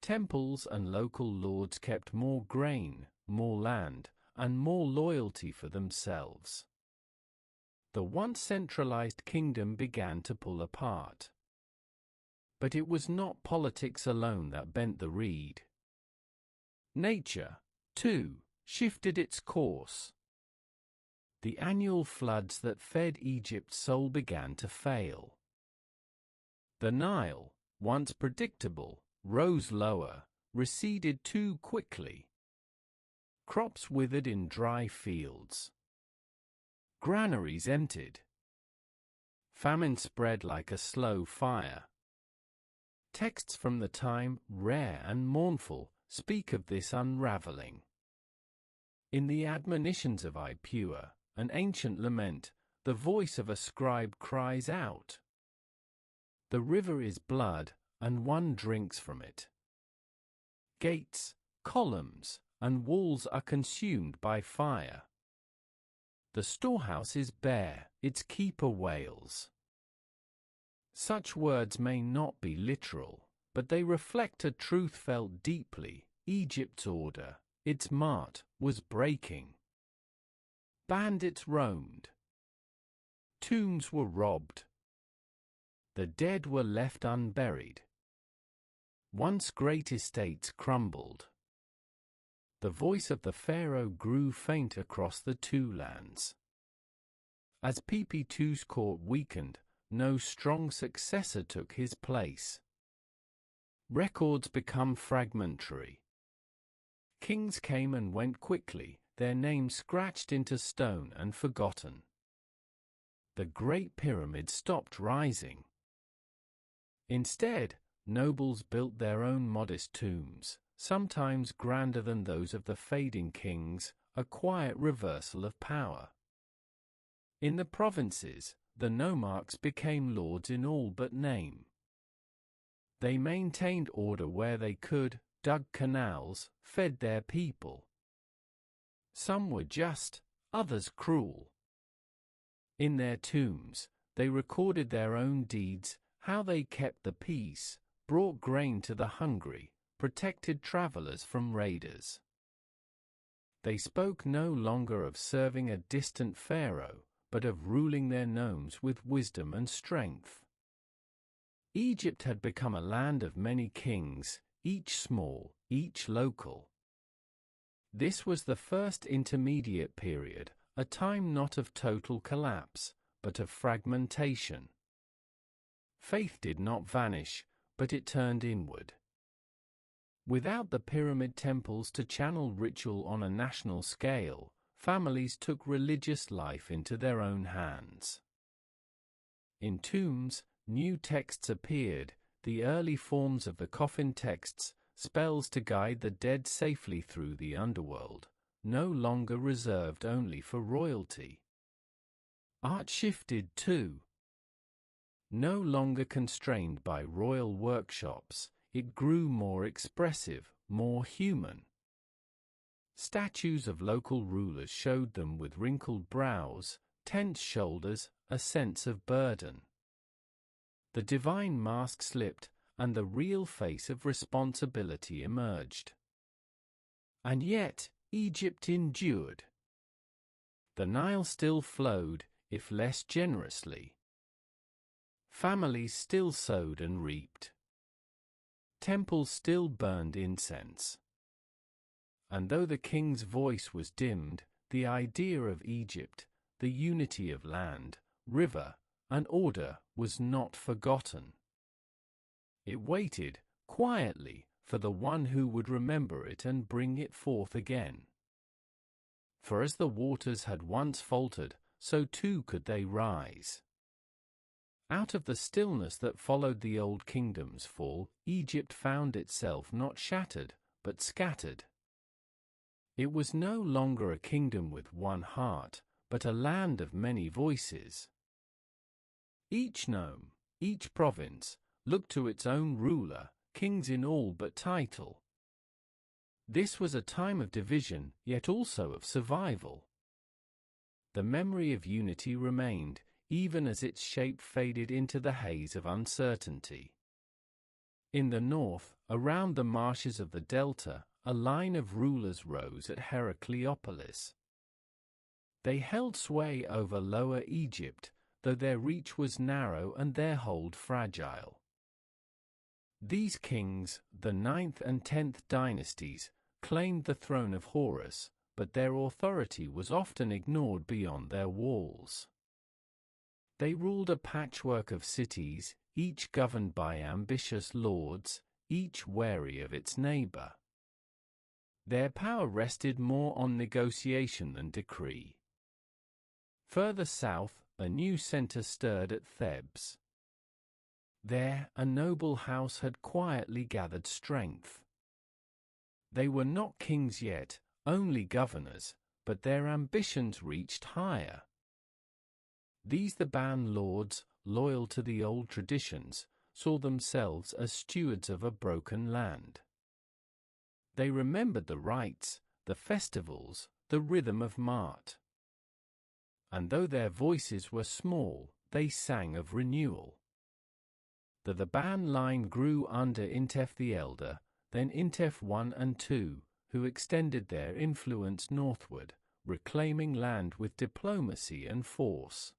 Temples and local lords kept more grain, more land, and more loyalty for themselves. The once centralized kingdom began to pull apart. But it was not politics alone that bent the reed. Nature, too, shifted its course. The annual floods that fed Egypt's soul began to fail. The Nile, once predictable, rose lower, receded too quickly. Crops withered in dry fields. Granaries emptied. Famine spread like a slow fire. Texts from the time, rare and mournful, speak of this unraveling. In the admonitions of Ipua, an ancient lament, the voice of a scribe cries out. The river is blood, and one drinks from it. Gates, columns, and walls are consumed by fire. The storehouse is bare, its keeper wails. Such words may not be literal, but they reflect a truth felt deeply. Egypt's order, its mart, was breaking. Bandits roamed. Tombs were robbed. The dead were left unburied. Once great estates crumbled. The voice of the pharaoh grew faint across the two lands. As PP2's court weakened, no strong successor took his place. Records become fragmentary. Kings came and went quickly, their names scratched into stone and forgotten. The Great Pyramid stopped rising. Instead, nobles built their own modest tombs, sometimes grander than those of the fading kings, a quiet reversal of power. In the provinces, the nomarchs became lords in all but name. They maintained order where they could, dug canals, fed their people. Some were just, others cruel. In their tombs, they recorded their own deeds, how they kept the peace, brought grain to the hungry, protected travelers from raiders. They spoke no longer of serving a distant pharaoh, but of ruling their nomes with wisdom and strength. Egypt had become a land of many kings, each small, each local. This was the first intermediate period, a time not of total collapse, but of fragmentation. Faith did not vanish, but it turned inward. Without the pyramid temples to channel ritual on a national scale, families took religious life into their own hands. In tombs, new texts appeared, the early forms of the coffin texts, spells to guide the dead safely through the underworld, no longer reserved only for royalty. Art shifted too. No longer constrained by royal workshops, it grew more expressive, more human. Statues of local rulers showed them with wrinkled brows, tense shoulders, a sense of burden. The divine mask slipped, and the real face of responsibility emerged. And yet, Egypt endured. The Nile still flowed, if less generously. Families still sowed and reaped. Temples still burned incense. And though the king's voice was dimmed, the idea of Egypt, the unity of land, river, and order, was not forgotten. It waited, quietly, for the one who would remember it and bring it forth again. For as the waters had once faltered, so too could they rise. Out of the stillness that followed the old kingdom's fall, Egypt found itself not shattered, but scattered. It was no longer a kingdom with one heart, but a land of many voices. Each nome, each province, looked to its own ruler, kings in all but title. This was a time of division, yet also of survival. The memory of unity remained, even as its shape faded into the haze of uncertainty. In the north, around the marshes of the delta, a line of rulers rose at Heracleopolis. They held sway over Lower Egypt, though their reach was narrow and their hold fragile. These kings, the 9th and 10th dynasties, claimed the throne of Horus, but their authority was often ignored beyond their walls. They ruled a patchwork of cities, each governed by ambitious lords, each wary of its neighbor. Their power rested more on negotiation than decree. Further south, a new center stirred at Thebes. There, a noble house had quietly gathered strength. They were not kings yet, only governors, but their ambitions reached higher. These Theban lords, loyal to the old traditions, saw themselves as stewards of a broken land. They remembered the rites, the festivals, the rhythm of Mart. And though their voices were small, they sang of renewal. The Theban line grew under Intef the Elder, then Intef I and II, who extended their influence northward, reclaiming land with diplomacy and force.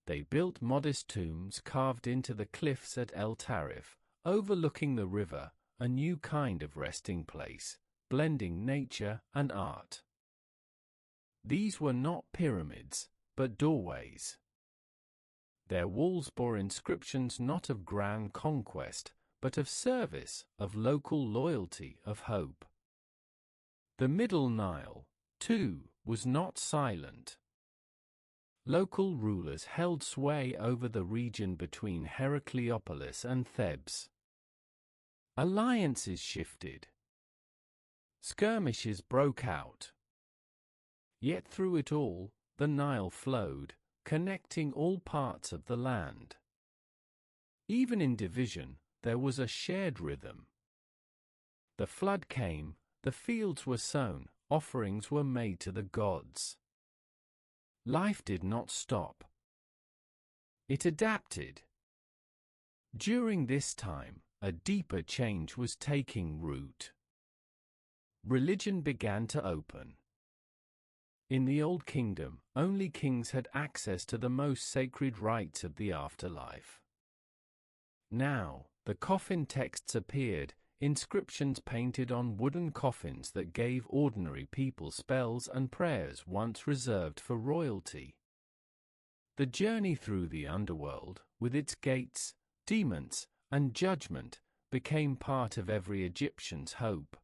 They built modest tombs carved into the cliffs at El Tarif, overlooking the river, a new kind of resting place, blending nature and art. These were not pyramids, but doorways. Their walls bore inscriptions not of grand conquest, but of service, of local loyalty, of hope. The Middle Nile, too, was not silent. Local rulers held sway over the region between Heracleopolis and Thebes. Alliances shifted. Skirmishes broke out. Yet through it all, the Nile flowed, connecting all parts of the land. Even in division, there was a shared rhythm. The flood came, the fields were sown, offerings were made to the gods. Life did not stop. It adapted. During this time, a deeper change was taking root. Religion began to open. In the Old Kingdom, only kings had access to the most sacred rites of the afterlife. Now, the coffin texts appeared, inscriptions painted on wooden coffins that gave ordinary people spells and prayers once reserved for royalty. The journey through the underworld, with its gates, demons, and judgment, became part of every Egyptian's hope.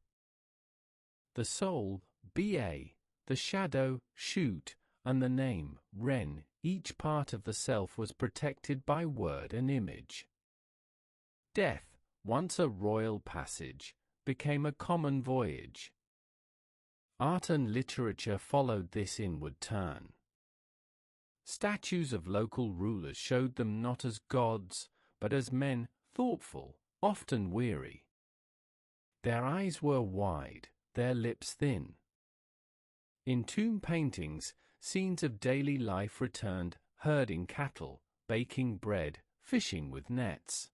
The soul, Ba, the shadow, Shut, and the name, Ren, each part of the self was protected by word and image. Death, once a royal passage, became a common voyage. Art and literature followed this inward turn. Statues of local rulers showed them not as gods, but as men, thoughtful, often weary. Their eyes were wide, their lips thin. In tomb paintings, scenes of daily life returned, herding cattle, baking bread, fishing with nets.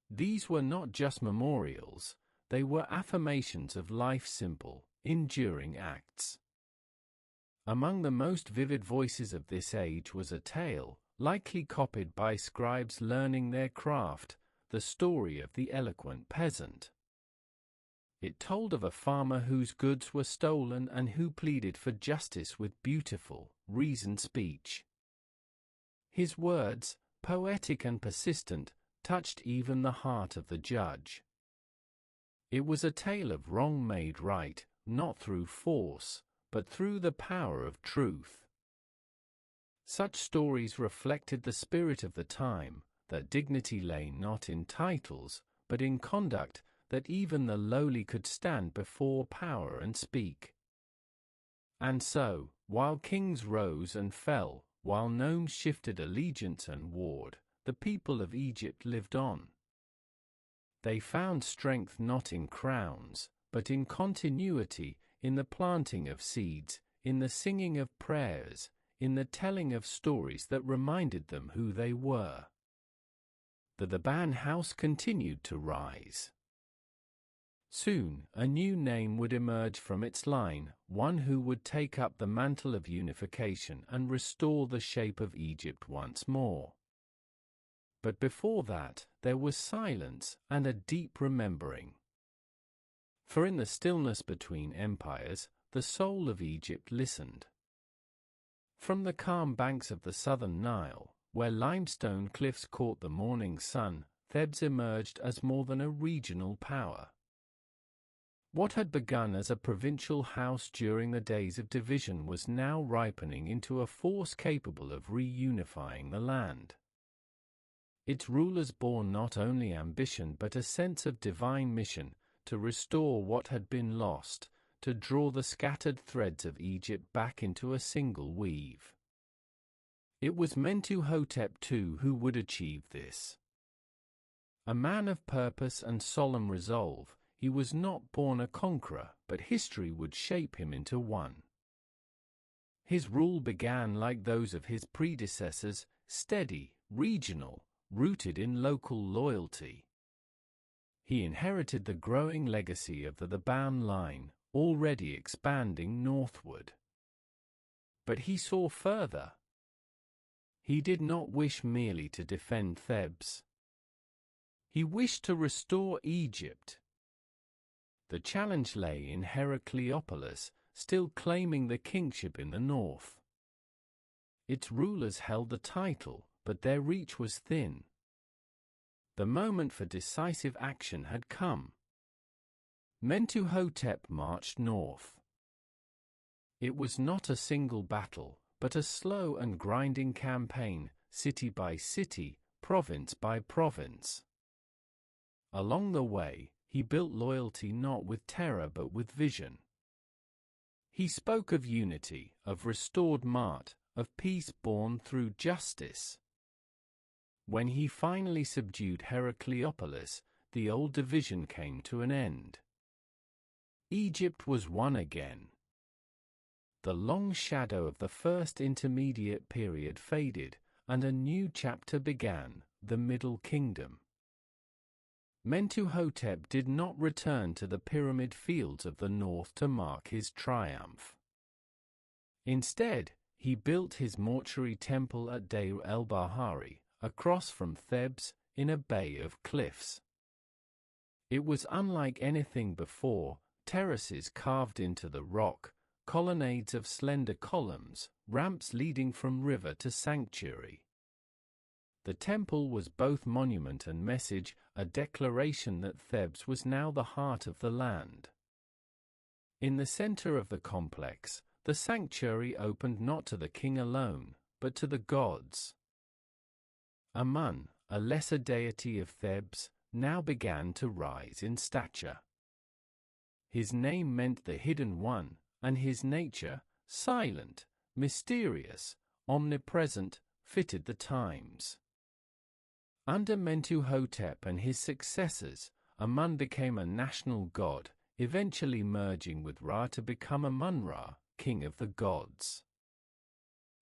These were not just memorials, they were affirmations of life's simple, enduring acts. Among the most vivid voices of this age was a tale, likely copied by scribes learning their craft, the story of the eloquent peasant. It told of a farmer whose goods were stolen and who pleaded for justice with beautiful, reasoned speech. His words, poetic and persistent, touched even the heart of the judge. It was a tale of wrong made right, not through force, but through the power of truth. Such stories reflected the spirit of the time, that dignity lay not in titles, but in conduct, that even the lowly could stand before power and speak. And so, while kings rose and fell, while nomes shifted allegiance and warred, the people of Egypt lived on. They found strength not in crowns, but in continuity, in the planting of seeds, in the singing of prayers, in the telling of stories that reminded them who they were. The Theban house continued to rise. Soon, a new name would emerge from its line, one who would take up the mantle of unification and restore the shape of Egypt once more. But before that, there was silence and a deep remembering. For in the stillness between empires, the soul of Egypt listened. From the calm banks of the southern Nile, where limestone cliffs caught the morning sun, Thebes emerged as more than a regional power. What had begun as a provincial house during the days of division was now ripening into a force capable of reunifying the land. Its rulers bore not only ambition but a sense of divine mission, to restore what had been lost, to draw the scattered threads of Egypt back into a single weave. It was Mentuhotep II who would achieve this. A man of purpose and solemn resolve, he was not born a conqueror, but history would shape him into one. His rule began like those of his predecessors, steady, regional, rooted in local loyalty. He inherited the growing legacy of the Theban line, already expanding northward. But he saw further. He did not wish merely to defend Thebes. He wished to restore Egypt. The challenge lay in Heracleopolis, still claiming the kingship in the north. Its rulers held the title, but their reach was thin. The moment for decisive action had come. Mentuhotep marched north. It was not a single battle, but a slow and grinding campaign, city by city, province by province. Along the way, he built loyalty not with terror but with vision. He spoke of unity, of restored Mart, of peace born through justice. When he finally subdued Heracleopolis, the old division came to an end. Egypt was one again. The long shadow of the first intermediate period faded, and a new chapter began, the Middle Kingdom. Mentuhotep did not return to the pyramid fields of the north to mark his triumph. Instead, he built his mortuary temple at Deir el-Bahari, across from Thebes, in a bay of cliffs. It was unlike anything before, terraces carved into the rock, colonnades of slender columns, ramps leading from river to sanctuary. The temple was both monument and message, a declaration that Thebes was now the heart of the land. In the center of the complex, the sanctuary opened not to the king alone, but to the gods. Amun, a lesser deity of Thebes, now began to rise in stature. His name meant the Hidden One, and his nature, silent, mysterious, omnipresent, fitted the times. Under Mentuhotep and his successors, Amun became a national god, eventually merging with Ra to become Amun-Ra, king of the gods.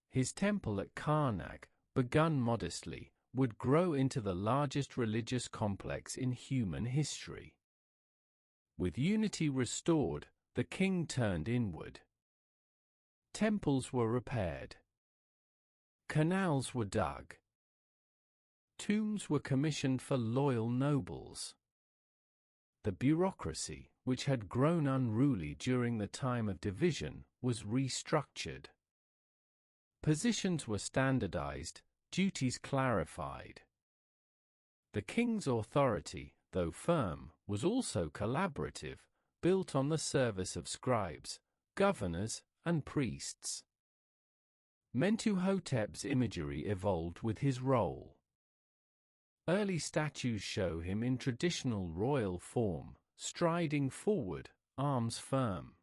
His temple at Karnak, begun modestly, would grow into the largest religious complex in human history. With unity restored, the king turned inward. Temples were repaired. Canals were dug. Tombs were commissioned for loyal nobles. The bureaucracy, which had grown unruly during the time of division, was restructured. Positions were standardized, duties clarified. The king's authority, though firm, was also collaborative, built on the service of scribes, governors, and priests. Mentuhotep's imagery evolved with his role. Early statues show him in traditional royal form, striding forward, arms firm.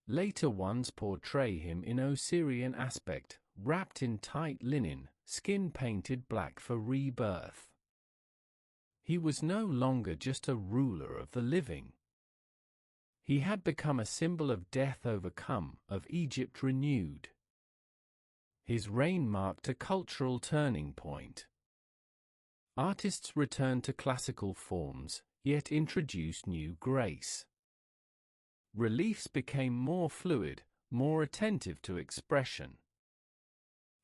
Later ones portray him in Osirian aspect, wrapped in tight linen, skin painted black for rebirth. He was no longer just a ruler of the living. He had become a symbol of death overcome, of Egypt renewed. His reign marked a cultural turning point. Artists returned to classical forms, yet introduced new grace. Reliefs became more fluid, more attentive to expression.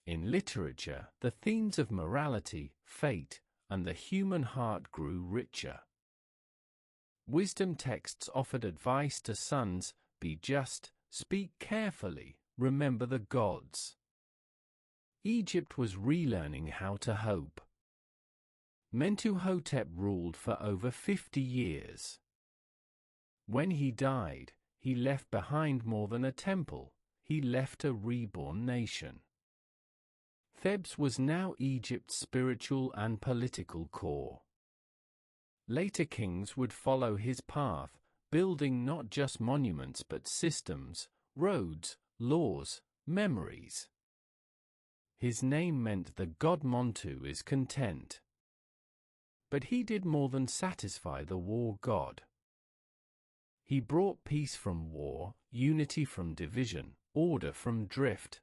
In literature, the themes of morality, fate, and the human heart grew richer. Wisdom texts offered advice to sons: be just, speak carefully, remember the gods. Egypt was relearning how to hope. Mentuhotep ruled for over 50 years. When he died, he left behind more than a temple, he left a reborn nation. Thebes was now Egypt's spiritual and political core. Later kings would follow his path, building not just monuments but systems, roads, laws, memories. His name meant the god Montu is content. But he did more than satisfy the war god. He brought peace from war, unity from division, order from drift.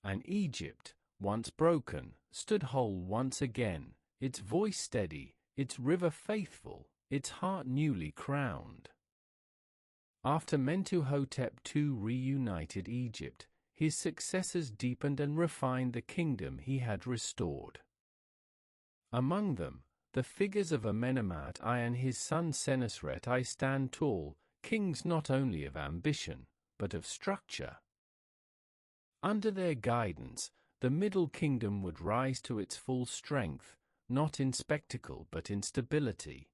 And Egypt, once broken, stood whole once again, its voice steady, its river faithful, its heart newly crowned. After Mentuhotep II reunited Egypt, his successors deepened and refined the kingdom he had restored. Among them, the figures of Amenemhat I and his son Senusret I stand tall, kings not only of ambition, but of structure. Under their guidance, the Middle Kingdom would rise to its full strength, not in spectacle but in stability.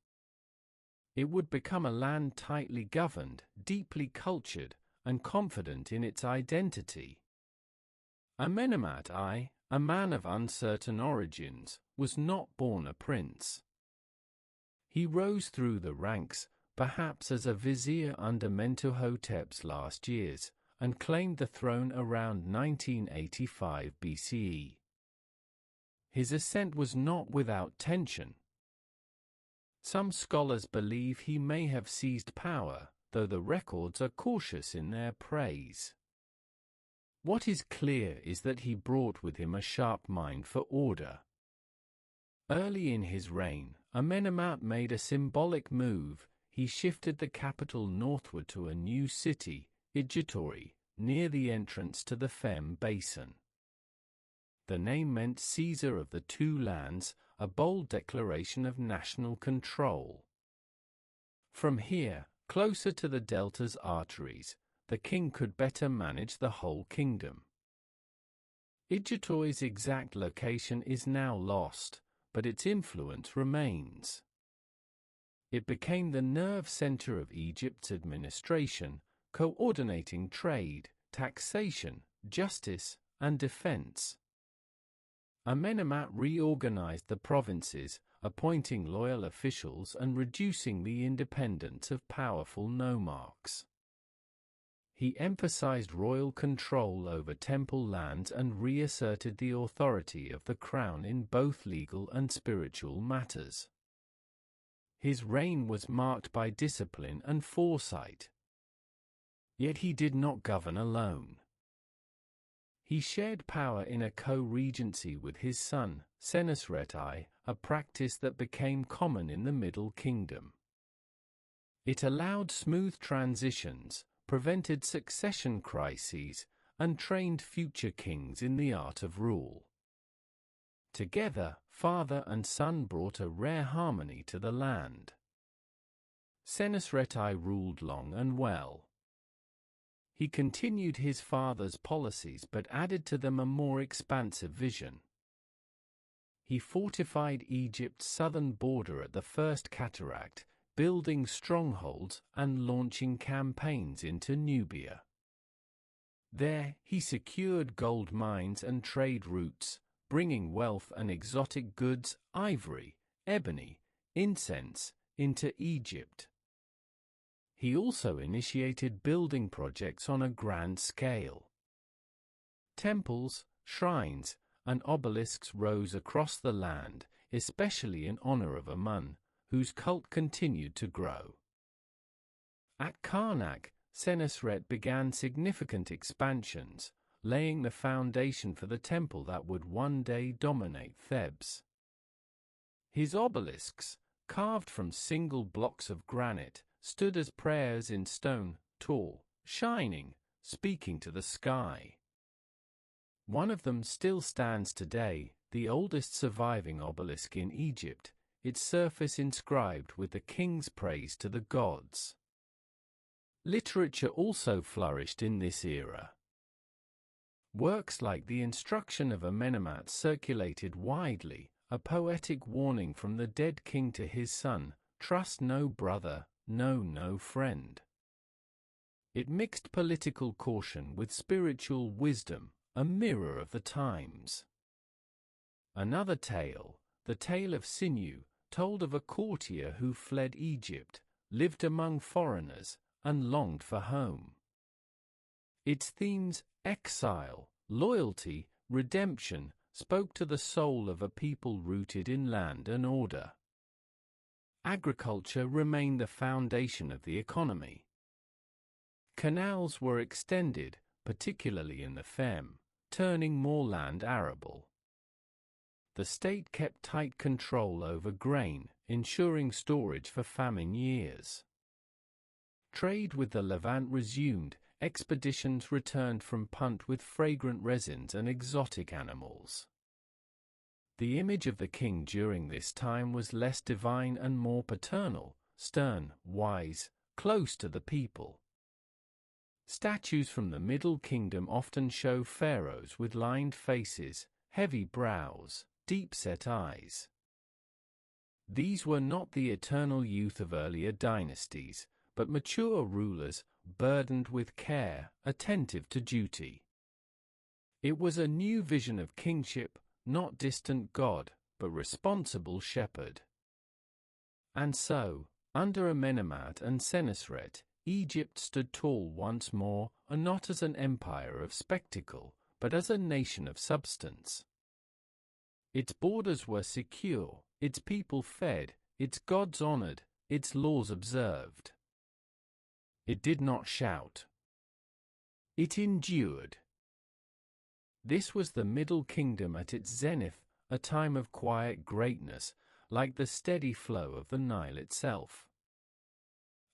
It would become a land tightly governed, deeply cultured, and confident in its identity. Amenemhat I, a man of uncertain origins, was not born a prince. He rose through the ranks, perhaps as a vizier under Mentuhotep's last years, and claimed the throne around 1985 BCE. His ascent was not without tension. Some scholars believe he may have seized power, though the records are cautious in their praise. What is clear is that he brought with him a sharp mind for order. Early in his reign, Amenemhat made a symbolic move. He shifted the capital northward to a new city, Idjituri, near the entrance to the Fem Basin. The name meant Caesar of the two lands, a bold declaration of national control. From here, closer to the delta's arteries, the king could better manage the whole kingdom. Idjituri's exact location is now lost, but its influence remains. It became the nerve center of Egypt's administration, coordinating trade, taxation, justice, and defense. Amenemhat reorganized the provinces, appointing loyal officials and reducing the independence of powerful nomarchs. He emphasized royal control over temple lands and reasserted the authority of the crown in both legal and spiritual matters. His reign was marked by discipline and foresight. Yet he did not govern alone. He shared power in a co-regency with his son, Senusret I, a practice that became common in the Middle Kingdom. It allowed smooth transitions, prevented succession crises, and trained future kings in the art of rule. Together, father and son brought a rare harmony to the land. Senusret I ruled long and well. He continued his father's policies but added to them a more expansive vision. He fortified Egypt's southern border at the First Cataract, building strongholds and launching campaigns into Nubia. There, he secured gold mines and trade routes, bringing wealth and exotic goods, ivory, ebony, incense, into Egypt. He also initiated building projects on a grand scale. Temples, shrines, and obelisks rose across the land, especially in honor of Amun, whose cult continued to grow. At Karnak, Senusret began significant expansions, laying the foundation for the temple that would one day dominate Thebes. His obelisks, carved from single blocks of granite, stood as prayers in stone, tall, shining, speaking to the sky. One of them still stands today, the oldest surviving obelisk in Egypt. its surface inscribed with the king's praise to the gods. Literature also flourished in this era. Works like the Instruction of Amenemhat circulated widely, a poetic warning from the dead king to his son, "Trust no brother, know no friend." It mixed political caution with spiritual wisdom, a mirror of the times. Another tale, the tale of Sinew, told of a courtier who fled Egypt, lived among foreigners, and longed for home. Its themes, exile, loyalty, redemption, spoke to the soul of a people rooted in land and order. Agriculture remained the foundation of the economy. Canals were extended, particularly in the Femme, turning more land arable. The state kept tight control over grain, ensuring storage for famine years. Trade with the Levant resumed, expeditions returned from Punt with fragrant resins and exotic animals. The image of the king during this time was less divine and more paternal, stern, wise, close to the people. Statues from the Middle Kingdom often show pharaohs with lined faces, heavy brows, deep-set eyes. These were not the eternal youth of earlier dynasties, but mature rulers, burdened with care, attentive to duty. It was a new vision of kingship, not distant god, but responsible shepherd. And so, under Amenemhat and Senusret, Egypt stood tall once more, and not as an empire of spectacle, but as a nation of substance. Its borders were secure, its people fed, its gods honored, its laws observed. It did not shout. It endured. This was the Middle Kingdom at its zenith, a time of quiet greatness, like the steady flow of the Nile itself.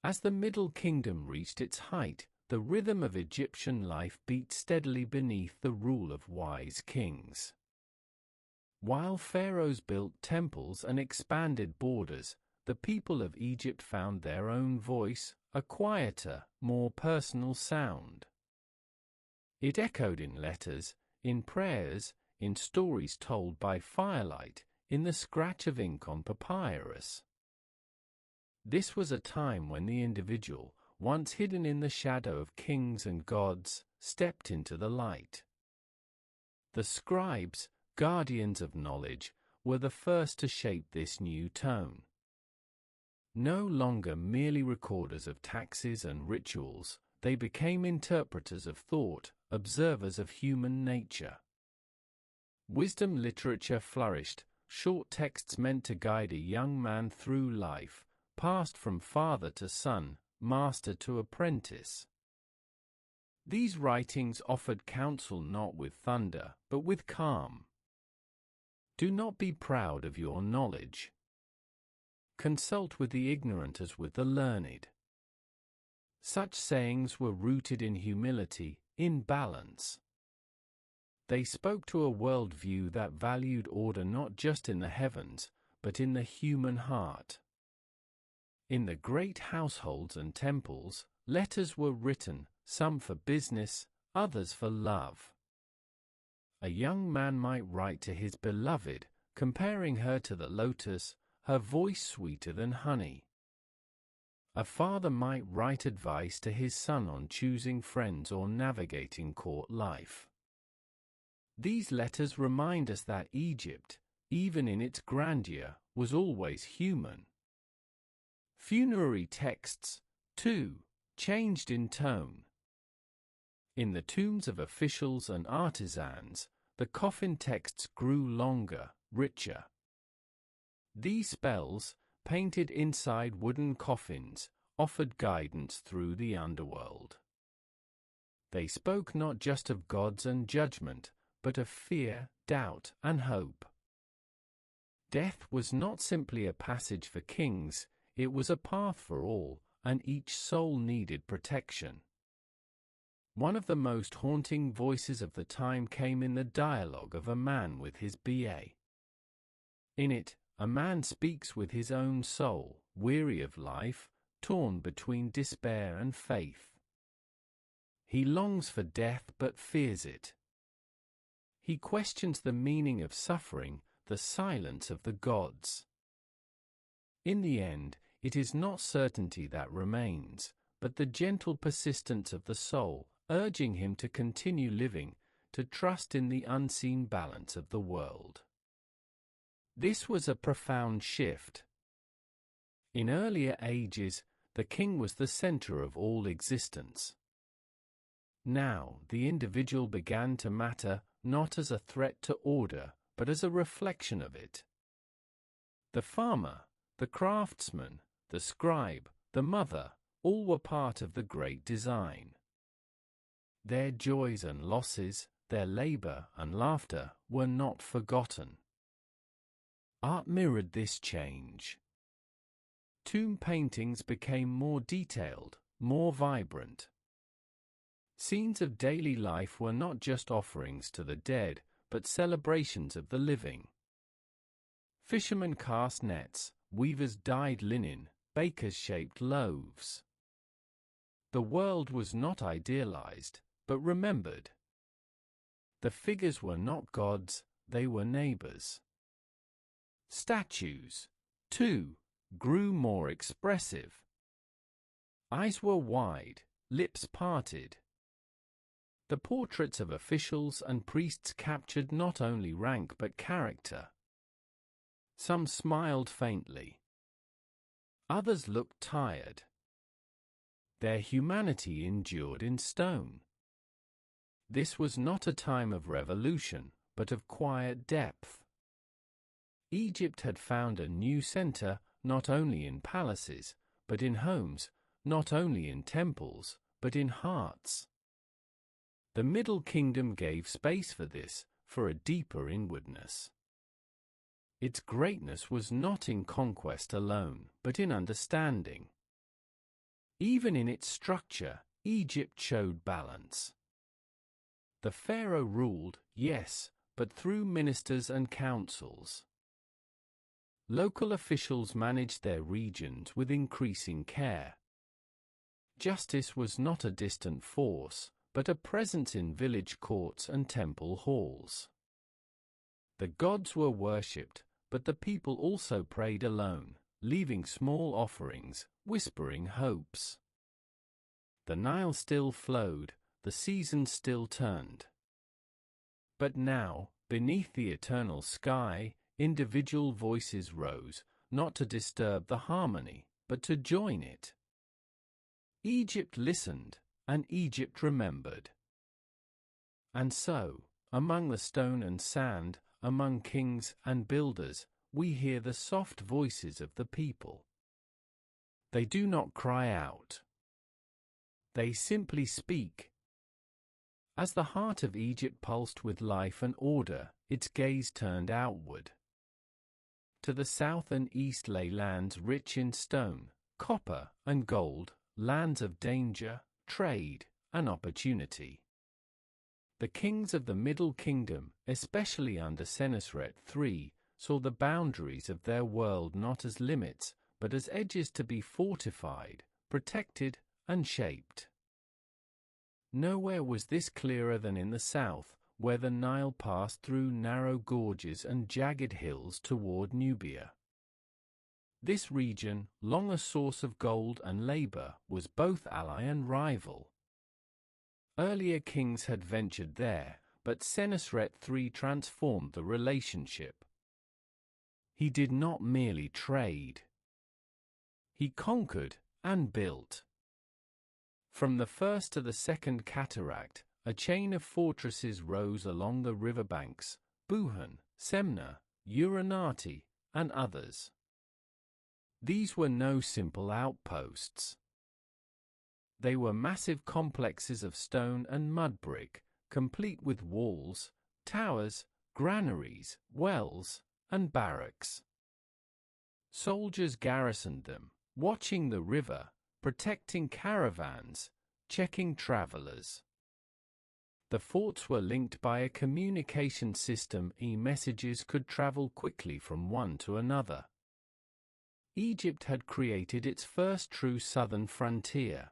As the Middle Kingdom reached its height, the rhythm of Egyptian life beat steadily beneath the rule of wise kings. While pharaohs built temples and expanded borders, the people of Egypt found their own voice, a quieter, more personal sound. It echoed in letters, in prayers, in stories told by firelight, in the scratch of ink on papyrus. This was a time when the individual, once hidden in the shadow of kings and gods, stepped into the light. The scribes, guardians of knowledge, were the first to shape this new tone. No longer merely recorders of taxes and rituals, they became interpreters of thought, observers of human nature. Wisdom literature flourished, short texts meant to guide a young man through life, passed from father to son, master to apprentice. These writings offered counsel not with thunder, but with calm. Do not be proud of your knowledge. Consult with the ignorant as with the learned. Such sayings were rooted in humility, in balance. They spoke to a worldview that valued order not just in the heavens, but in the human heart. In the great households and temples, letters were written, some for business, others for love. A young man might write to his beloved, comparing her to the lotus, her voice sweeter than honey. A father might write advice to his son on choosing friends or navigating court life. These letters remind us that Egypt, even in its grandeur, was always human. Funerary texts, too, changed in tone. In the tombs of officials and artisans, the coffin texts grew longer, richer. These spells, painted inside wooden coffins, offered guidance through the underworld. They spoke not just of gods and judgment, but of fear, doubt, and hope. Death was not simply a passage for kings, it was a path for all, and each soul needed protection. One of the most haunting voices of the time came in the dialogue of a man with his BA. In it, a man speaks with his own soul, weary of life, torn between despair and faith. He longs for death but fears it. He questions the meaning of suffering, the silence of the gods. In the end, it is not certainty that remains, but the gentle persistence of the soul, urging him to continue living, to trust in the unseen balance of the world. This was a profound shift. In earlier ages, the king was the center of all existence. Now, the individual began to matter, not as a threat to order, but as a reflection of it. The farmer, the craftsman, the scribe, the mother, all were part of the great design. Their joys and losses, their labor and laughter were not forgotten. Art mirrored this change. Tomb paintings became more detailed, more vibrant. Scenes of daily life were not just offerings to the dead, but celebrations of the living. Fishermen cast nets, weavers dyed linen, bakers shaped loaves. The world was not idealized, but remembered. The figures were not gods, they were neighbors. Statues, too, grew more expressive. Eyes were wide, lips parted. The portraits of officials and priests captured not only rank but character. Some smiled faintly. Others looked tired. Their humanity endured in stone. This was not a time of revolution, but of quiet depth. Egypt had found a new center, not only in palaces, but in homes, not only in temples, but in hearts. The Middle Kingdom gave space for this, for a deeper inwardness. Its greatness was not in conquest alone, but in understanding. Even in its structure, Egypt showed balance. The pharaoh ruled, yes, but through ministers and councils. Local officials managed their regions with increasing care. Justice was not a distant force, but a presence in village courts and temple halls. The gods were worshipped, but the people also prayed alone, leaving small offerings, whispering hopes. The Nile still flowed, the seasons still turned. But now, beneath the eternal sky, individual voices rose, not to disturb the harmony, but to join it. Egypt listened, and Egypt remembered. And so, among the stone and sand, among kings and builders, we hear the soft voices of the people. They do not cry out. They simply speak. As the heart of Egypt pulsed with life and order, its gaze turned outward. To the south and east lay lands rich in stone, copper, and gold, lands of danger, trade, and opportunity. The kings of the Middle Kingdom, especially under Senusret III, saw the boundaries of their world not as limits, but as edges to be fortified, protected, and shaped. Nowhere was this clearer than in the south, where the Nile passed through narrow gorges and jagged hills toward Nubia. This region, long a source of gold and labor, was both ally and rival. Earlier kings had ventured there, but Senusret III transformed the relationship. He did not merely trade. He conquered and built. From the first to the second cataract, a chain of fortresses rose along the riverbanks, Buhan, Semna, Uranati, and others. These were no simple outposts. They were massive complexes of stone and mud brick, complete with walls, towers, granaries, wells, and barracks. Soldiers garrisoned them, watching the river, protecting caravans, checking travelers. The forts were linked by a communication system. Messages could travel quickly from one to another. Egypt had created its first true southern frontier.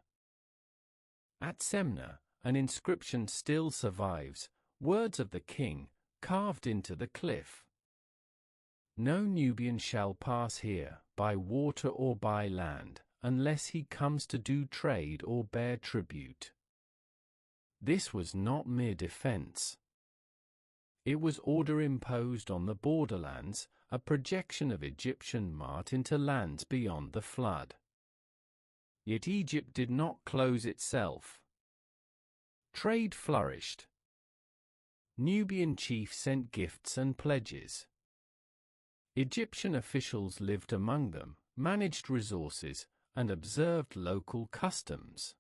At Semneh, an inscription still survives, words of the king, carved into the cliff. No Nubian shall pass here, by water or by land, unless he comes to do trade or bear tribute. This was not mere defense. It was order imposed on the borderlands, a projection of Egyptian might into lands beyond the flood. Yet Egypt did not close itself. Trade flourished. Nubian chiefs sent gifts and pledges. Egyptian officials lived among them, managed resources, and observed local customs.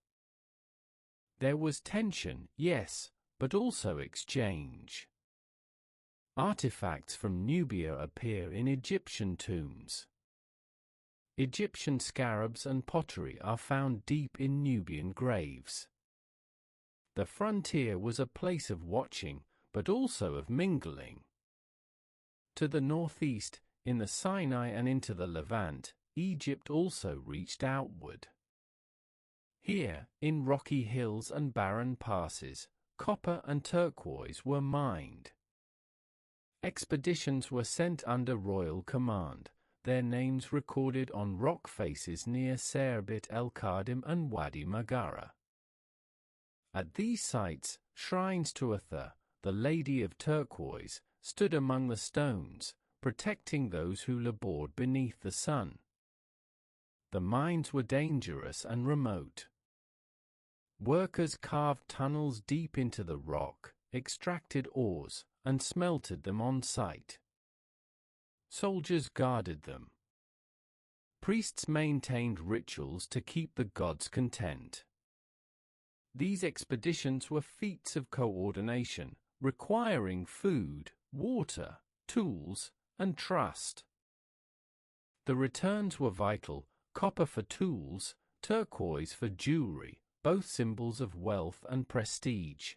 There was tension, yes, but also exchange. Artifacts from Nubia appear in Egyptian tombs. Egyptian scarabs and pottery are found deep in Nubian graves. The frontier was a place of watching, but also of mingling. To the northeast, in the Sinai and into the Levant, Egypt also reached outward. Here, in rocky hills and barren passes, copper and turquoise were mined. Expeditions were sent under royal command, their names recorded on rock faces near Serbit el-Khadim and Wadi Magara. At these sites, shrines to Atha, the Lady of Turquoise, stood among the stones, protecting those who labored beneath the sun. The mines were dangerous and remote. Workers carved tunnels deep into the rock, extracted ores, and smelted them on site. Soldiers guarded them. Priests maintained rituals to keep the gods content. These expeditions were feats of coordination, requiring food, water, tools, and trust. The returns were vital: copper for tools, turquoise for jewelry, both symbols of wealth and prestige.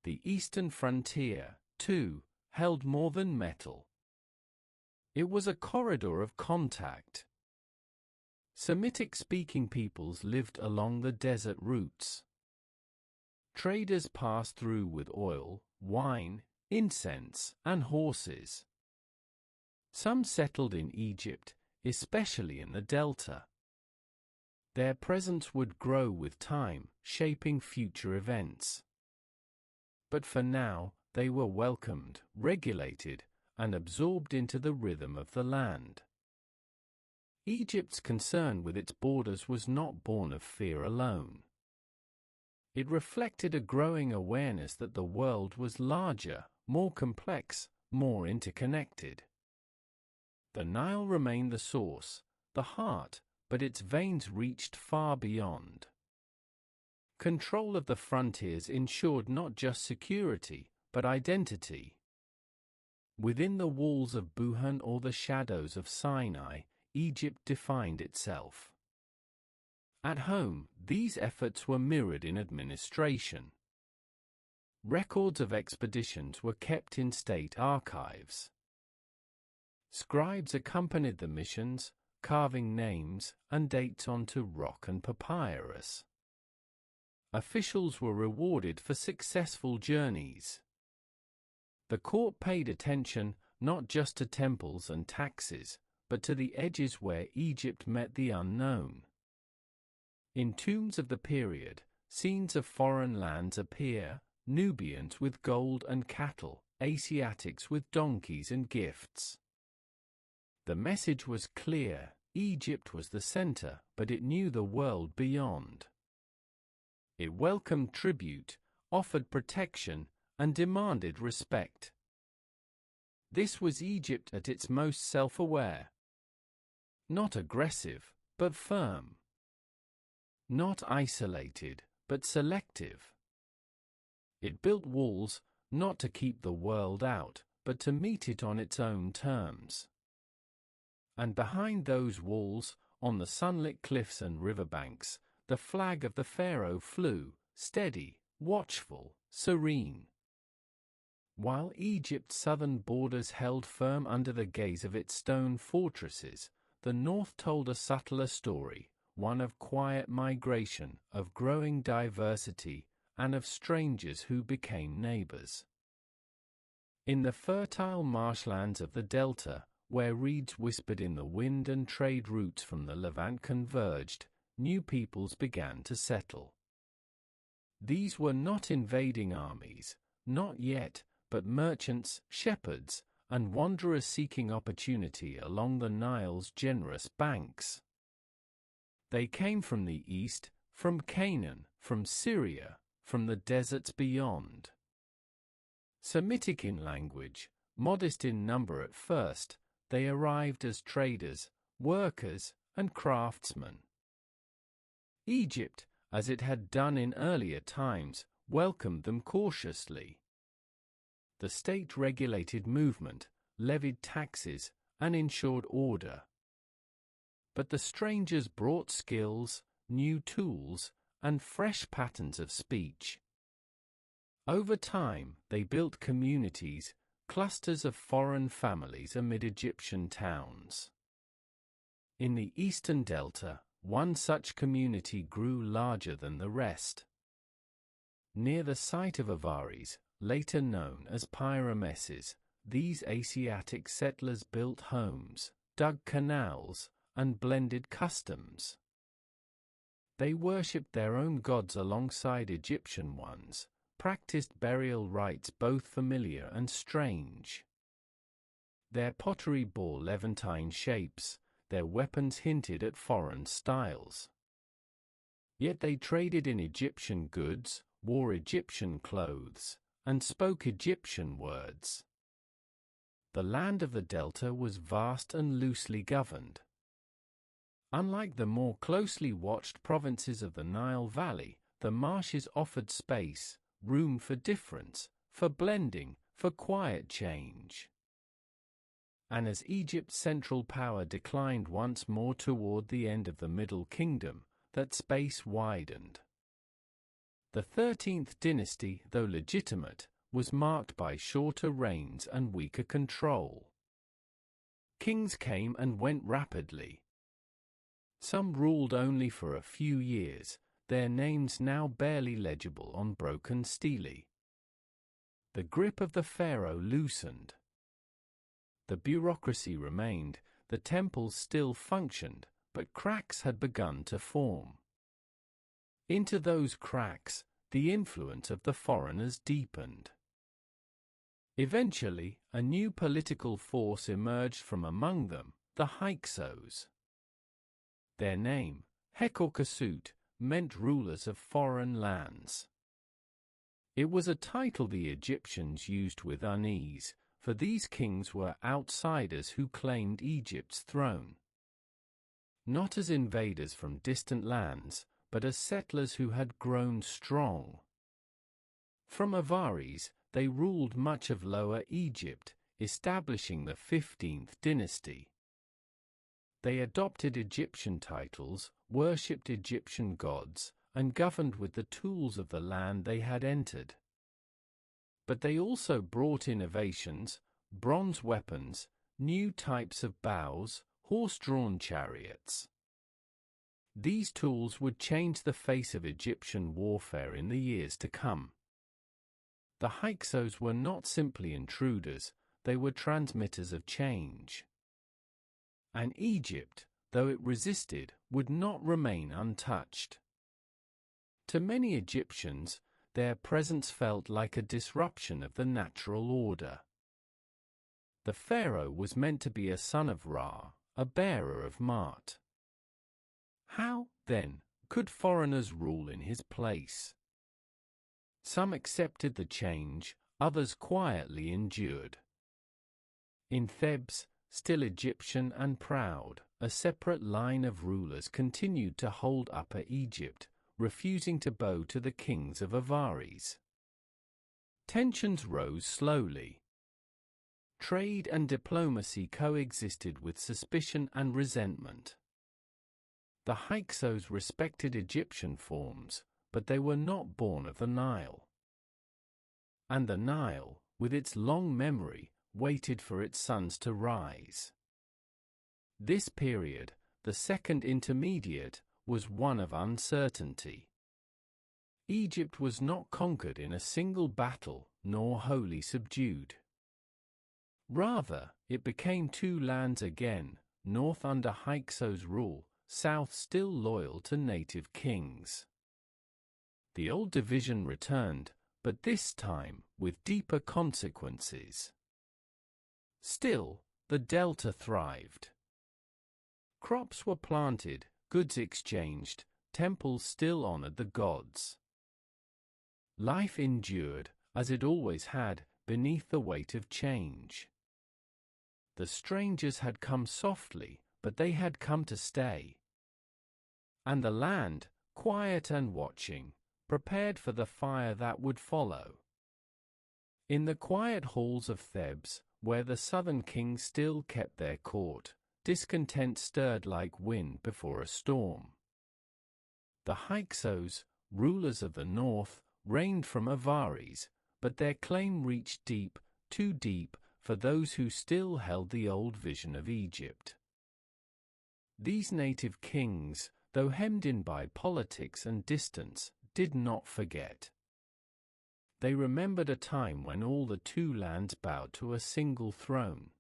The eastern frontier, too, held more than metal. It was a corridor of contact. Semitic-speaking peoples lived along the desert routes. Traders passed through with oil, wine, incense, and horses. Some settled in Egypt, especially in the delta. Their presence would grow with time, shaping future events. But for now, they were welcomed, regulated, and absorbed into the rhythm of the land. Egypt's concern with its borders was not born of fear alone. It reflected a growing awareness that the world was larger, more complex, more interconnected. The Nile remained the source, the heart, but its veins reached far beyond. Control of the frontiers ensured not just security, but identity. Within the walls of Buhan or the shadows of Sinai, Egypt defined itself. At home, these efforts were mirrored in administration. Records of expeditions were kept in state archives. Scribes accompanied the missions, carving names and dates onto rock and papyrus. Officials were rewarded for successful journeys. The court paid attention not just to temples and taxes, but to the edges where Egypt met the unknown. In tombs of the period, scenes of foreign lands appear: Nubians with gold and cattle, Asiatics with donkeys and gifts. The message was clear: Egypt was the center, but it knew the world beyond. It welcomed tribute, offered protection, and demanded respect. This was Egypt at its most self-aware. Not aggressive, but firm. Not isolated, but selective. It built walls, not to keep the world out, but to meet it on its own terms. And behind those walls, on the sunlit cliffs and riverbanks, the flag of the pharaoh flew, steady, watchful, serene. While Egypt's southern borders held firm under the gaze of its stone fortresses, the north told a subtler story, one of quiet migration, of growing diversity, and of strangers who became neighbors. In the fertile marshlands of the delta, where reeds whispered in the wind and trade routes from the Levant converged, new peoples began to settle. These were not invading armies, not yet, but merchants, shepherds, and wanderers seeking opportunity along the Nile's generous banks. They came from the east, from Canaan, from Syria, from the deserts beyond. Semitic in language, modest in number at first, they arrived as traders, workers, and craftsmen. Egypt, as it had done in earlier times, welcomed them cautiously. The state regulated movement, levied taxes, and ensured order. But the strangers brought skills, new tools, and fresh patterns of speech. Over time, they built communities, clusters of foreign families amid Egyptian towns. In the eastern delta, one such community grew larger than the rest. Near the site of Avaris, later known as Pyrameses, these Asiatic settlers built homes, dug canals, and blended customs. They worshipped their own gods alongside Egyptian ones, practiced burial rites both familiar and strange. Their pottery bore Levantine shapes, their weapons hinted at foreign styles. Yet they traded in Egyptian goods, wore Egyptian clothes, and spoke Egyptian words. The land of the delta was vast and loosely governed. Unlike the more closely watched provinces of the Nile Valley, the marshes offered space, room for difference, for blending, for quiet change. And as Egypt's central power declined once more toward the end of the Middle Kingdom, that space widened. The 13th dynasty, though legitimate, was marked by shorter reigns and weaker control. Kings came and went rapidly. Some ruled only for a few years, their names now barely legible on broken stelae. The grip of the pharaoh loosened. The bureaucracy remained, the temples still functioned, but cracks had begun to form. Into those cracks, the influence of the foreigners deepened. Eventually, a new political force emerged from among them, the Hyksos. Their name, Hekorkasut, meant rulers of foreign lands. It was a title the Egyptians used with unease, for these kings were outsiders who claimed Egypt's throne. Not as invaders from distant lands, but as settlers who had grown strong. From Avaris, they ruled much of Lower Egypt, establishing the 15th dynasty. They adopted Egyptian titles, worshipped Egyptian gods, and governed with the tools of the land they had entered. But they also brought innovations, bronze weapons, new types of bows, horse-drawn chariots. These tools would change the face of Egyptian warfare in the years to come. The Hyksos were not simply intruders, they were transmitters of change. And Egypt, though it resisted, would not remain untouched. To many Egyptians, their presence felt like a disruption of the natural order. The pharaoh was meant to be a son of Ra, a bearer of Ma'at. How, then, could foreigners rule in his place? Some accepted the change, others quietly endured. In Thebes, still Egyptian and proud, a separate line of rulers continued to hold Upper Egypt, refusing to bow to the kings of Avaris. Tensions rose slowly. Trade and diplomacy coexisted with suspicion and resentment. The Hyksos respected Egyptian forms, but they were not born of the Nile. and the Nile, with its long memory, waited for its sons to rise. This period, the Second Intermediate, was one of uncertainty. Egypt was not conquered in a single battle, nor wholly subdued. Rather, it became two lands again, north under Hyksos' rule, south still loyal to native kings. The old division returned, but this time with deeper consequences. Still, the delta thrived. Crops were planted, goods exchanged, temples still honored the gods. Life endured, as it always had, beneath the weight of change. The strangers had come softly, but they had come to stay. And the land, quiet and watching, prepared for the fire that would follow. In the quiet halls of Thebes, where the southern kings still kept their court, discontent stirred like wind before a storm. The Hyksos, rulers of the north, reigned from Avaris, but their claim reached deep, too deep, for those who still held the old vision of Egypt. These native kings, though hemmed in by politics and distance, did not forget. They remembered a time when all the two lands bowed to a single throne.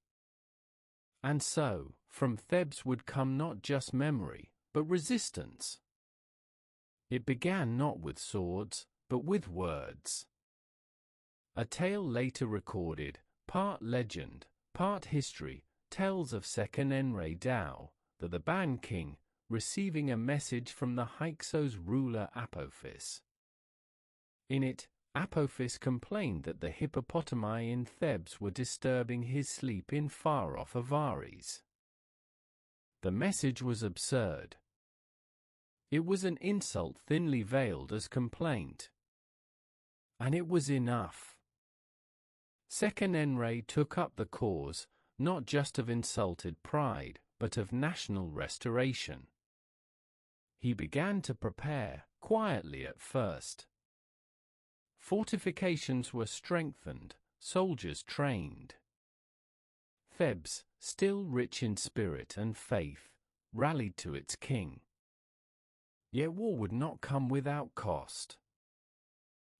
And so, from Thebes would come not just memory, but resistance. It began not with swords, but with words. A tale later recorded, part legend, part history, tells of Sekenenre Dao, the Theban king, receiving a message from the Hyksos ruler Apophis. In it, Apophis complained that the hippopotami in Thebes were disturbing his sleep in far-off Avaris. The message was absurd. It was an insult thinly veiled as complaint. And it was enough. Sekenenre took up the cause, not just of insulted pride, but of national restoration. He began to prepare, quietly at first. Fortifications were strengthened, soldiers trained. Thebes, still rich in spirit and faith, rallied to its king. Yet war would not come without cost.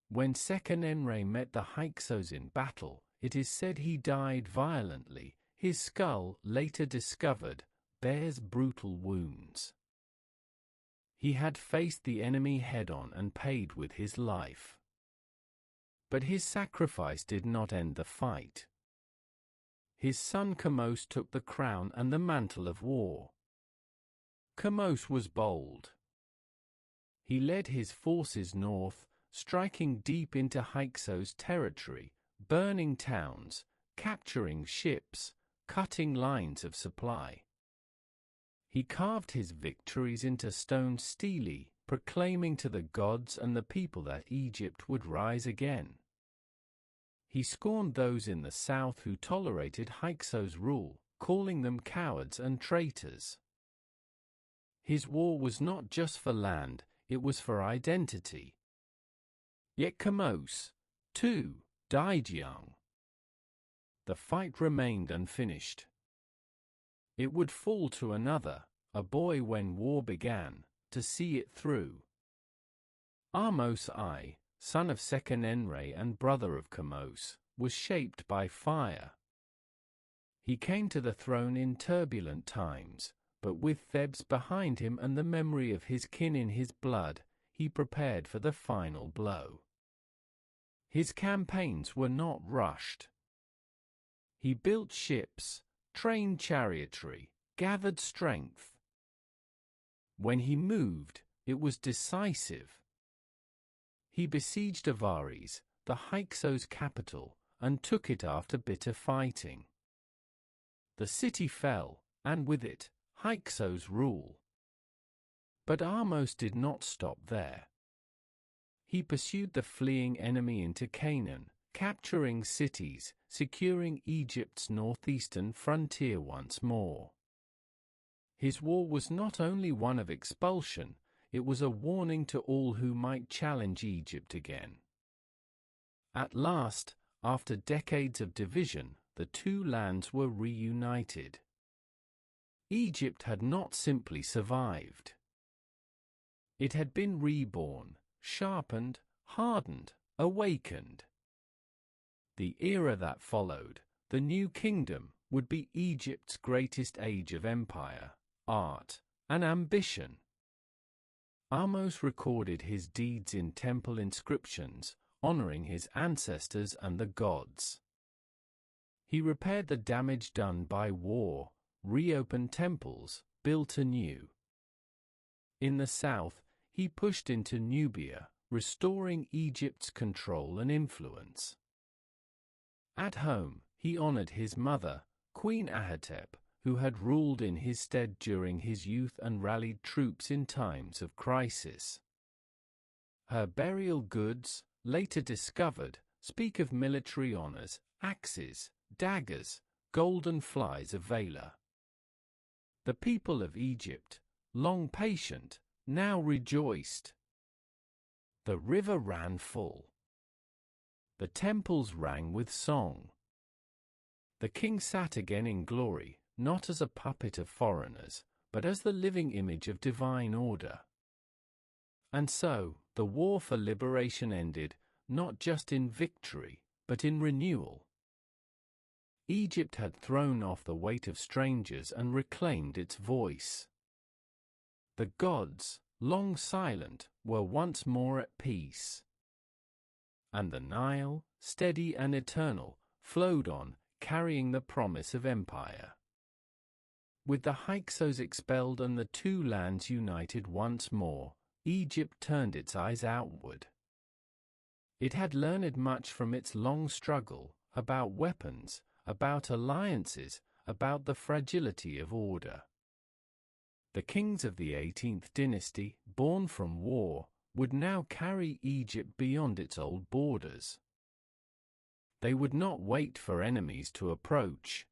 When Sekenenre met the Hyksos in battle, it is said he died violently. His skull, later discovered, bears brutal wounds. He had faced the enemy head-on and paid with his life. But his sacrifice did not end the fight. His son Kamos took the crown and the mantle of war. Kamos was bold. He led his forces north, striking deep into Hyksos territory, burning towns, capturing ships, cutting lines of supply. He carved his victories into stone stelae, proclaiming to the gods and the people that Egypt would rise again. He scorned those in the south who tolerated Hyksos' rule, calling them cowards and traitors. His war was not just for land, it was for identity. Yet Kamos, too, died young. The fight remained unfinished. It would fall to another, a boy when war began, to see it through. Ahmose I, son of Sekenenre and brother of Kamos, was shaped by fire. He came to the throne in turbulent times, but with Thebes behind him and the memory of his kin in his blood, he prepared for the final blow. His campaigns were not rushed. He built ships, trained chariotry, gathered strength. When he moved, it was decisive. He besieged Avaris, the Hyksos capital, and took it after bitter fighting. The city fell, and with it, Hyksos' rule. But Ahmose did not stop there. He pursued the fleeing enemy into Canaan, capturing cities, securing Egypt's northeastern frontier once more. His war was not only one of expulsion, it was a warning to all who might challenge Egypt again. At last, after decades of division, the two lands were reunited. Egypt had not simply survived. It had been reborn, sharpened, hardened, awakened. The era that followed, the New Kingdom, would be Egypt's greatest age of empire, art, and ambition. Ahmose recorded his deeds in temple inscriptions, honoring his ancestors and the gods. He repaired the damage done by war, reopened temples, built anew. In the south, he pushed into Nubia, restoring Egypt's control and influence. At home, he honored his mother, Queen Ahetep, who had ruled in his stead during his youth and rallied troops in times of crisis. Her burial goods, later discovered, speak of military honors, axes, daggers, golden flies of valor. The people of Egypt, long patient, now rejoiced. The river ran full. The temples rang with song. The king sat again in glory, not as a puppet of foreigners, but as the living image of divine order. And so, the war for liberation ended, not just in victory, but in renewal. Egypt had thrown off the weight of strangers and reclaimed its voice. The gods, long silent, were once more at peace. And the Nile, steady and eternal, flowed on, carrying the promise of empire. With the Hyksos expelled and the two lands united once more, Egypt turned its eyes outward. It had learned much from its long struggle, about weapons, about alliances, about the fragility of order. The kings of the 18th dynasty, born from war, would now carry Egypt beyond its old borders. They would not wait for enemies to approach.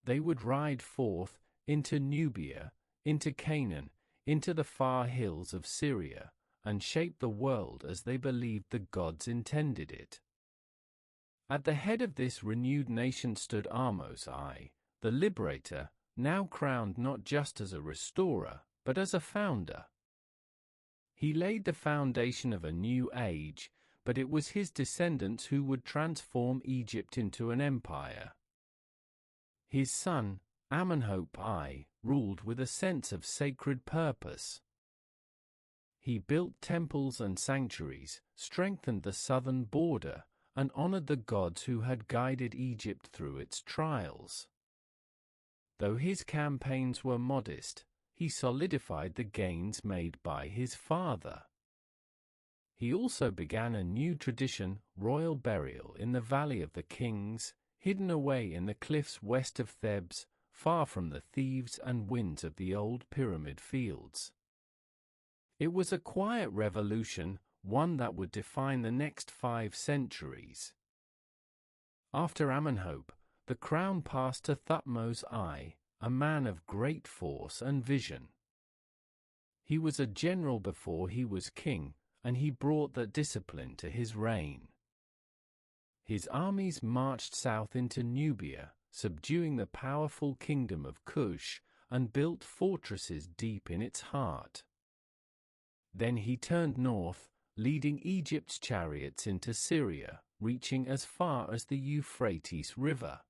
They would ride forth, into Nubia, into Canaan, into the far hills of Syria, and shape the world as they believed the gods intended it. At the head of this renewed nation stood Ahmose I, the liberator, now crowned not just as a restorer, but as a founder. He laid the foundation of a new age, but it was his descendants who would transform Egypt into an empire. His son, Amenhotep I, ruled with a sense of sacred purpose. He built temples and sanctuaries, strengthened the southern border, and honored the gods who had guided Egypt through its trials. Though his campaigns were modest, he solidified the gains made by his father. He also began a new tradition, royal burial in the Valley of the Kings, hidden away in the cliffs west of Thebes, far from the thieves and winds of the old pyramid fields. It was a quiet revolution, one that would define the next 5 centuries. After Amenhotep, the crown passed to Thutmose I, a man of great force and vision. He was a general before he was king, and he brought that discipline to his reign. His armies marched south into Nubia, subduing the powerful kingdom of Kush, and built fortresses deep in its heart. Then he turned north, leading Egypt's chariots into Syria, reaching as far as the Euphrates River.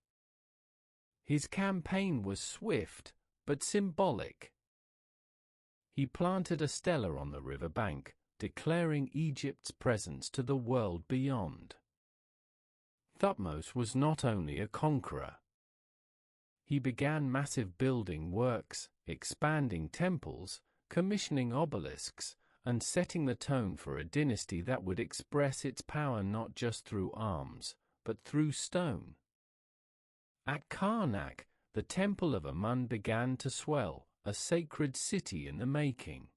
His campaign was swift, but symbolic. He planted a stela on the riverbank, declaring Egypt's presence to the world beyond. Thutmose was not only a conqueror. He began massive building works, expanding temples, commissioning obelisks, and setting the tone for a dynasty that would express its power not just through arms, but through stone. At Karnak, the temple of Amun began to swell, a sacred city in the making.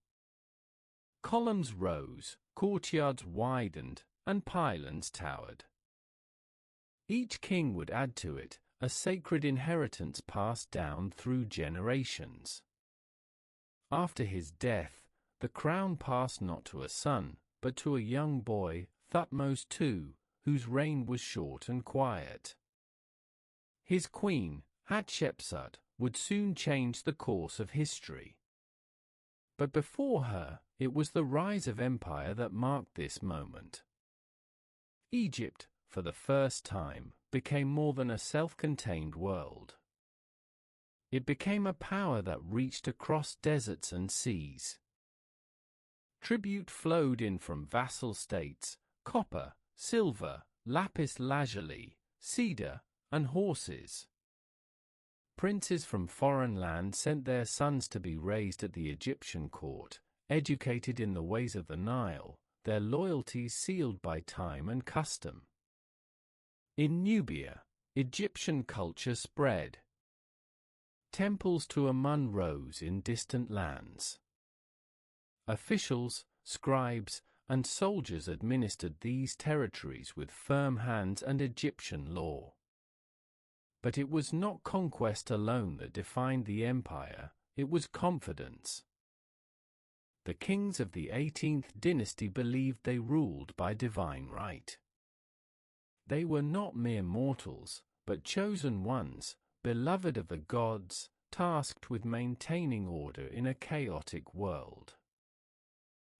Columns rose, courtyards widened, and pylons towered. Each king would add to it, a sacred inheritance passed down through generations. After his death, the crown passed not to a son, but to a young boy, Thutmose II, whose reign was short and quiet. His queen, Hatshepsut, would soon change the course of history. But before her, it was the rise of empire that marked this moment. Egypt, for the first time, became more than a self-contained world. It became a power that reached across deserts and seas. Tribute flowed in from vassal states: copper, silver, lapis lazuli, cedar, and horses. Princes from foreign lands sent their sons to be raised at the Egyptian court, educated in the ways of the Nile, their loyalties sealed by time and custom. In Nubia, Egyptian culture spread. Temples to Amun rose in distant lands. Officials, scribes, and soldiers administered these territories with firm hands and Egyptian law. But it was not conquest alone that defined the empire, it was confidence. The kings of the 18th dynasty believed they ruled by divine right. They were not mere mortals, but chosen ones, beloved of the gods, tasked with maintaining order in a chaotic world.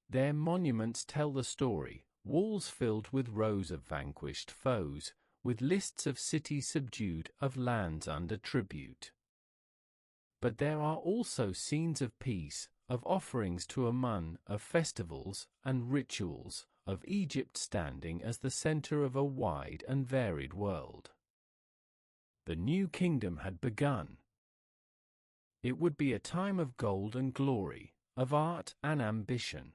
Their monuments tell the story, walls filled with rows of vanquished foes, with lists of cities subdued, of lands under tribute. But there are also scenes of peace, of offerings to Amun, of festivals and rituals, of Egypt standing as the center of a wide and varied world. The new kingdom had begun. It would be a time of gold and glory, of art and ambition.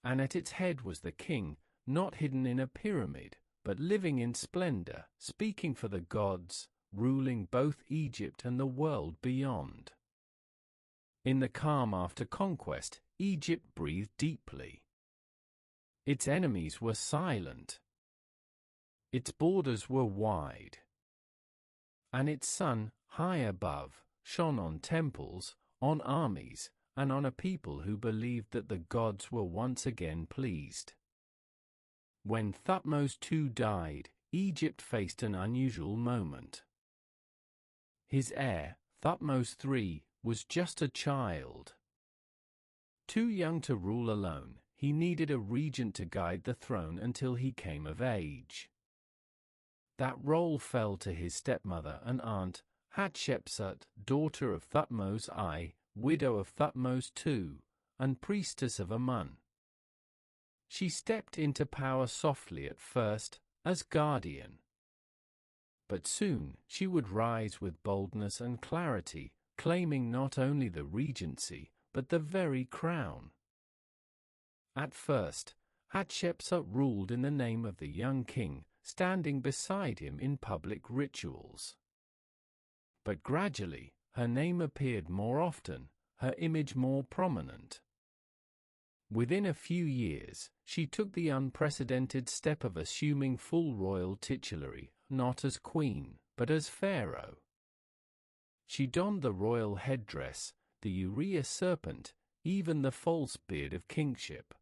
And at its head was the king, not hidden in a pyramid, but living in splendor, speaking for the gods, ruling both Egypt and the world beyond. In the calm after conquest, Egypt breathed deeply. Its enemies were silent. Its borders were wide. And its sun, high above, shone on temples, on armies, and on a people who believed that the gods were once again pleased. When Thutmose II died, Egypt faced an unusual moment. His heir, Thutmose III, was just a child. Too young to rule alone, he needed a regent to guide the throne until he came of age. That role fell to his stepmother and aunt, Hatshepsut, daughter of Thutmose I, widow of Thutmose II, and priestess of Amun. She stepped into power softly at first, as guardian. But soon she would rise with boldness and clarity, claiming not only the regency, but the very crown. At first, Hatshepsut ruled in the name of the young king, standing beside him in public rituals. But gradually, her name appeared more often, her image more prominent. Within a few years, she took the unprecedented step of assuming full royal titulary, not as queen, but as pharaoh. She donned the royal headdress, the urea serpent, even the false beard of kingship.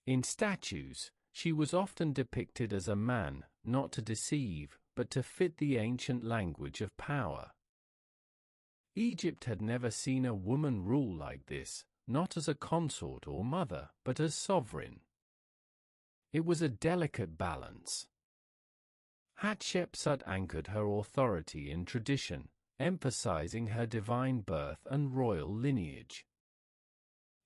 In statues, she was often depicted as a man, not to deceive, but to fit the ancient language of power. Egypt had never seen a woman rule like this, not as a consort or mother, but as sovereign. It was a delicate balance. Hatshepsut anchored her authority in tradition, emphasizing her divine birth and royal lineage.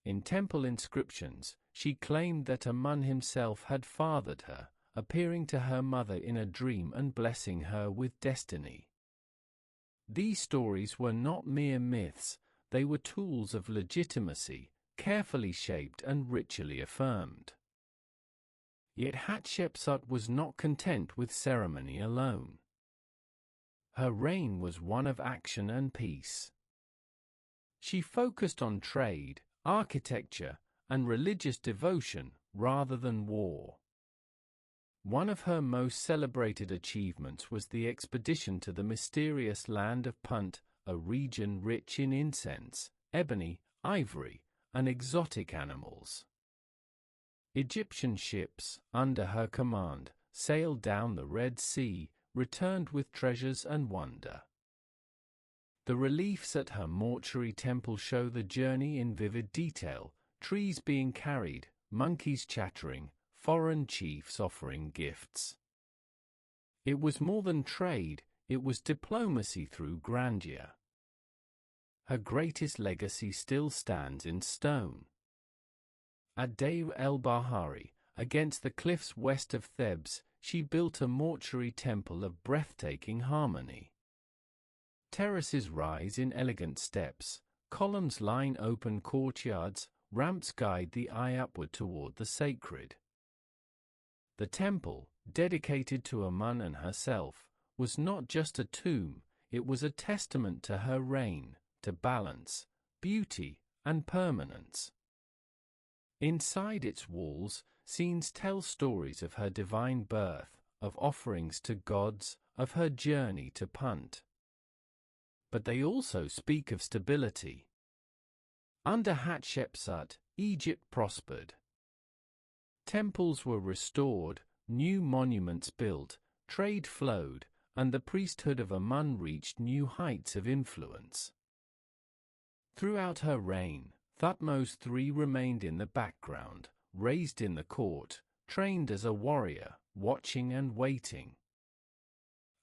In temple inscriptions, she claimed that Amun himself had fathered her, appearing to her mother in a dream and blessing her with destiny. These stories were not mere myths, they were tools of legitimacy, carefully shaped and ritually affirmed. Yet Hatshepsut was not content with ceremony alone. Her reign was one of action and peace. She focused on trade, architecture, and religious devotion rather than war. One of her most celebrated achievements was the expedition to the mysterious land of Punt, a region rich in incense, ebony, ivory, and exotic animals. Egyptian ships, under her command, sailed down the Red Sea, returned with treasures and wonder. The reliefs at her mortuary temple show the journey in vivid detail, trees being carried, monkeys chattering, foreign chiefs offering gifts. It was more than trade, it was diplomacy through grandeur. Her greatest legacy still stands in stone. At Deir el-Bahari, against the cliffs west of Thebes, she built a mortuary temple of breathtaking harmony. Terraces rise in elegant steps, columns line open courtyards, ramps guide the eye upward toward the sacred. The temple, dedicated to Amun and herself, was not just a tomb, it was a testament to her reign, to balance, beauty, and permanence. Inside its walls, scenes tell stories of her divine birth, of offerings to gods, of her journey to Punt. But they also speak of stability. Under Hatshepsut, Egypt prospered. Temples were restored, new monuments built, trade flowed, and the priesthood of Amun reached new heights of influence. Throughout her reign, Thutmose III remained in the background, raised in the court, trained as a warrior, watching and waiting.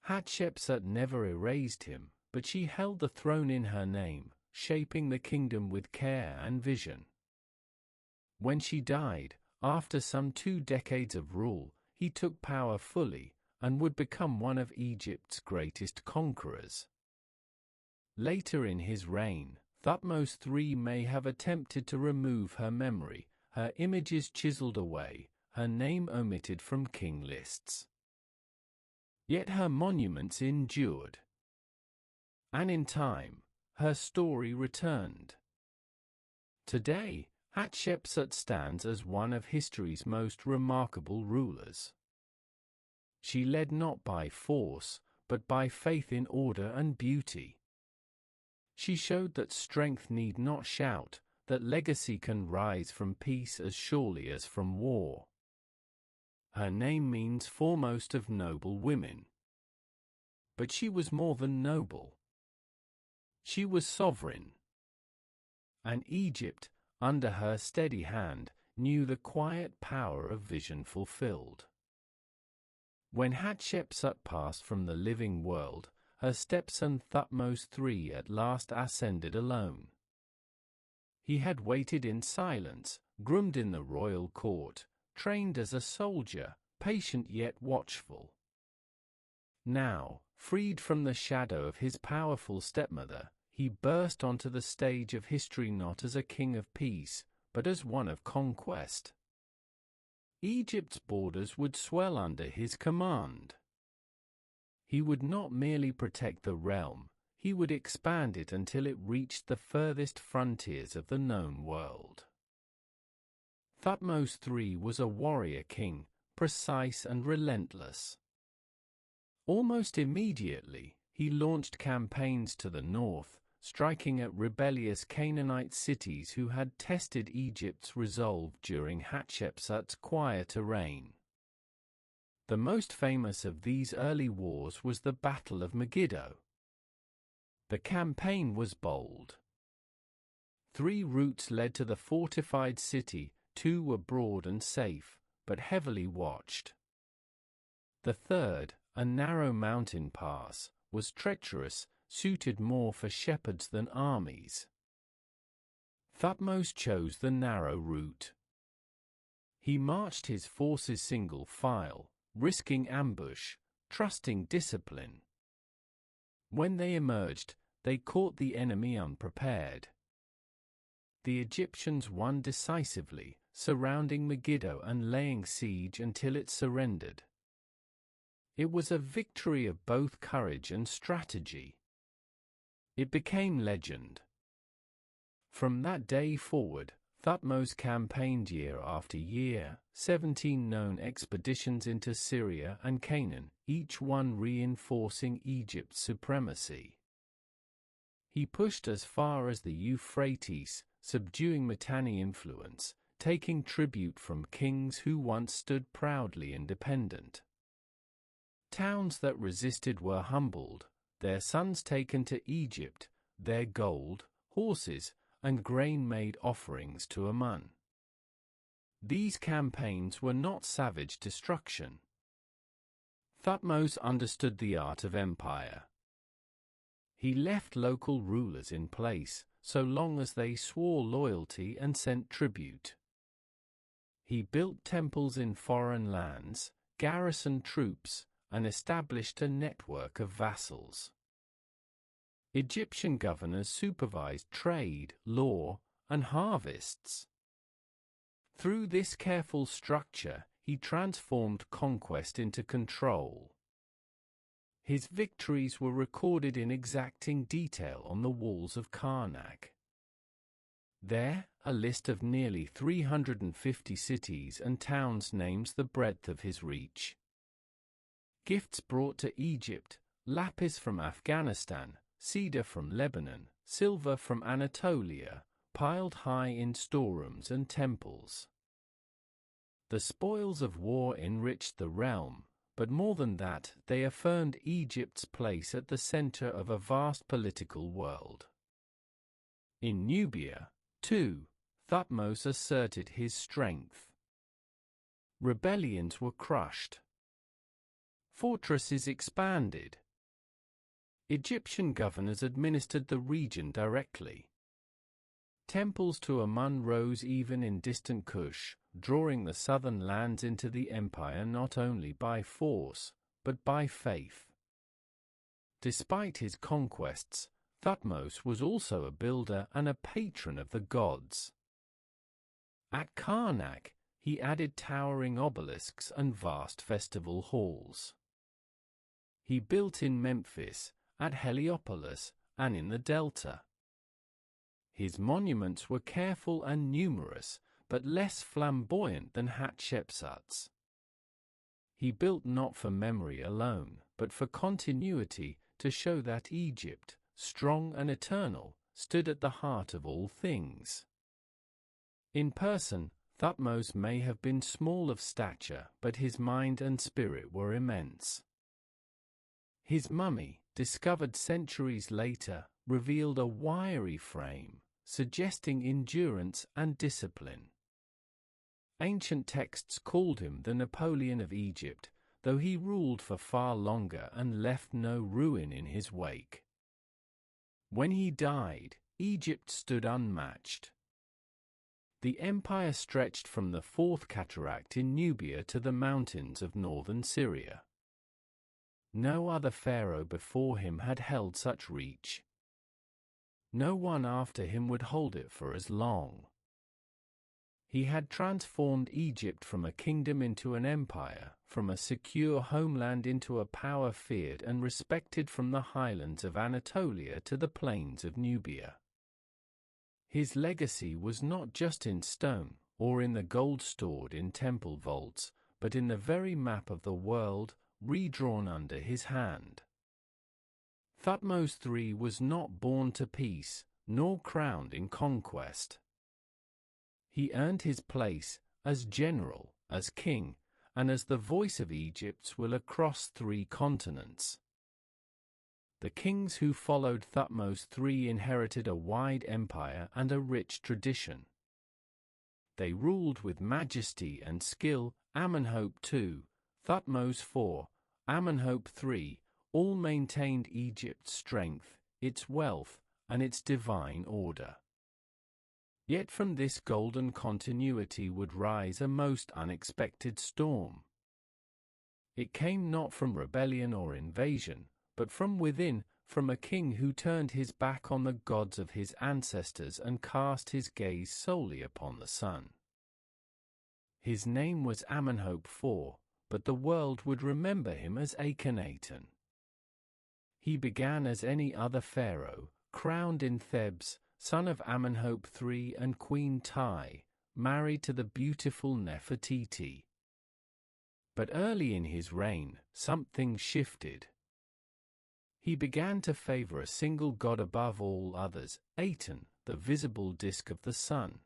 Hatshepsut never erased him, but she held the throne in her name, shaping the kingdom with care and vision. When she died, after some 2 decades of rule, he took power fully, and would become one of Egypt's greatest conquerors. Later in his reign, Thutmose III may have attempted to remove her memory, her images chiseled away, her name omitted from king lists. Yet her monuments endured. And in time, her story returned. Today, Hatshepsut stands as one of history's most remarkable rulers. She led not by force, but by faith in order and beauty. She showed that strength need not shout, that legacy can rise from peace as surely as from war. Her name means foremost of noble women. But she was more than noble. She was sovereign. And Egypt, under her steady hand, knew the quiet power of vision fulfilled. When Hatshepsut passed from the living world, her stepson Thutmose III at last ascended alone. He had waited in silence, groomed in the royal court, trained as a soldier, patient yet watchful. Now, freed from the shadow of his powerful stepmother, he burst onto the stage of history not as a king of peace, but as one of conquest. Egypt's borders would swell under his command. He would not merely protect the realm, he would expand it until it reached the furthest frontiers of the known world. Thutmose III was a warrior king, precise and relentless. Almost immediately, he launched campaigns to the north, striking at rebellious Canaanite cities who had tested Egypt's resolve during Hatshepsut's quieter reign. The most famous of these early wars was the Battle of Megiddo. The campaign was bold. 3 routes led to the fortified city, 2 were broad and safe, but heavily watched. The third, a narrow mountain pass, was treacherous, suited more for shepherds than armies. Thutmose chose the narrow route. He marched his forces single file, risking ambush, trusting discipline. When they emerged, they caught the enemy unprepared. The Egyptians won decisively, surrounding Megiddo and laying siege until it surrendered. It was a victory of both courage and strategy. It became legend. From that day forward, Thutmose campaigned year after year, 17 known expeditions into Syria and Canaan, each one reinforcing Egypt's supremacy. He pushed as far as the Euphrates, subduing Mitanni influence, taking tribute from kings who once stood proudly independent. Towns that resisted were humbled, their sons taken to Egypt, their gold, horses, and grain made offerings to Amun. These campaigns were not savage destruction. Thutmose understood the art of empire. He left local rulers in place, so long as they swore loyalty and sent tribute. He built temples in foreign lands, garrisoned troops, and established a network of vassals. Egyptian governors supervised trade, law, and harvests. Through this careful structure, he transformed conquest into control. His victories were recorded in exacting detail on the walls of Karnak. There, a list of nearly 350 cities and towns names the breadth of his reach. Gifts brought to Egypt, lapis from Afghanistan, cedar from Lebanon, silver from Anatolia, piled high in storerooms and temples. The spoils of war enriched the realm, but more than that, they affirmed Egypt's place at the center of a vast political world. In Nubia, too, Thutmose asserted his strength. Rebellions were crushed. Fortresses expanded. Egyptian governors administered the region directly. Temples to Amun rose even in distant Kush, drawing the southern lands into the empire not only by force, but by faith. Despite his conquests, Thutmose was also a builder and a patron of the gods. At Karnak, he added towering obelisks and vast festival halls. He built in Memphis, at Heliopolis, and in the Delta. His monuments were careful and numerous, but less flamboyant than Hatshepsut's. He built not for memory alone, but for continuity, to show that Egypt, strong and eternal, stood at the heart of all things. In person, Thutmose may have been small of stature, but his mind and spirit were immense. His mummy, discovered centuries later, revealed a wiry frame, suggesting endurance and discipline. Ancient texts called him the Napoleon of Egypt, though he ruled for far longer and left no ruin in his wake. When he died, Egypt stood unmatched. The empire stretched from the Fourth Cataract in Nubia to the mountains of northern Syria. No other pharaoh before him had held such reach. No one after him would hold it for as long. He had transformed Egypt from a kingdom into an empire, from a secure homeland into a power feared and respected from the highlands of Anatolia to the plains of Nubia. His legacy was not just in stone, or in the gold stored in temple vaults, but in the very map of the world, redrawn under his hand. Thutmose III was not born to peace, nor crowned in conquest. He earned his place, as general, as king, and as the voice of Egypt's will across 3 continents. The kings who followed Thutmose III inherited a wide empire and a rich tradition. They ruled with majesty and skill. Amenhotep II, Thutmose IV, Amenhotep III, all maintained Egypt's strength, its wealth, and its divine order. Yet from this golden continuity would rise a most unexpected storm. It came not from rebellion or invasion, but from within, from a king who turned his back on the gods of his ancestors and cast his gaze solely upon the sun. His name was Amenhotep IV, but the world would remember him as Akhenaten. He began as any other pharaoh, crowned in Thebes, son of Amenhotep III and Queen Tai, married to the beautiful Nefertiti. But early in his reign, something shifted. He began to favor a single god above all others, Aten, the visible disk of the sun.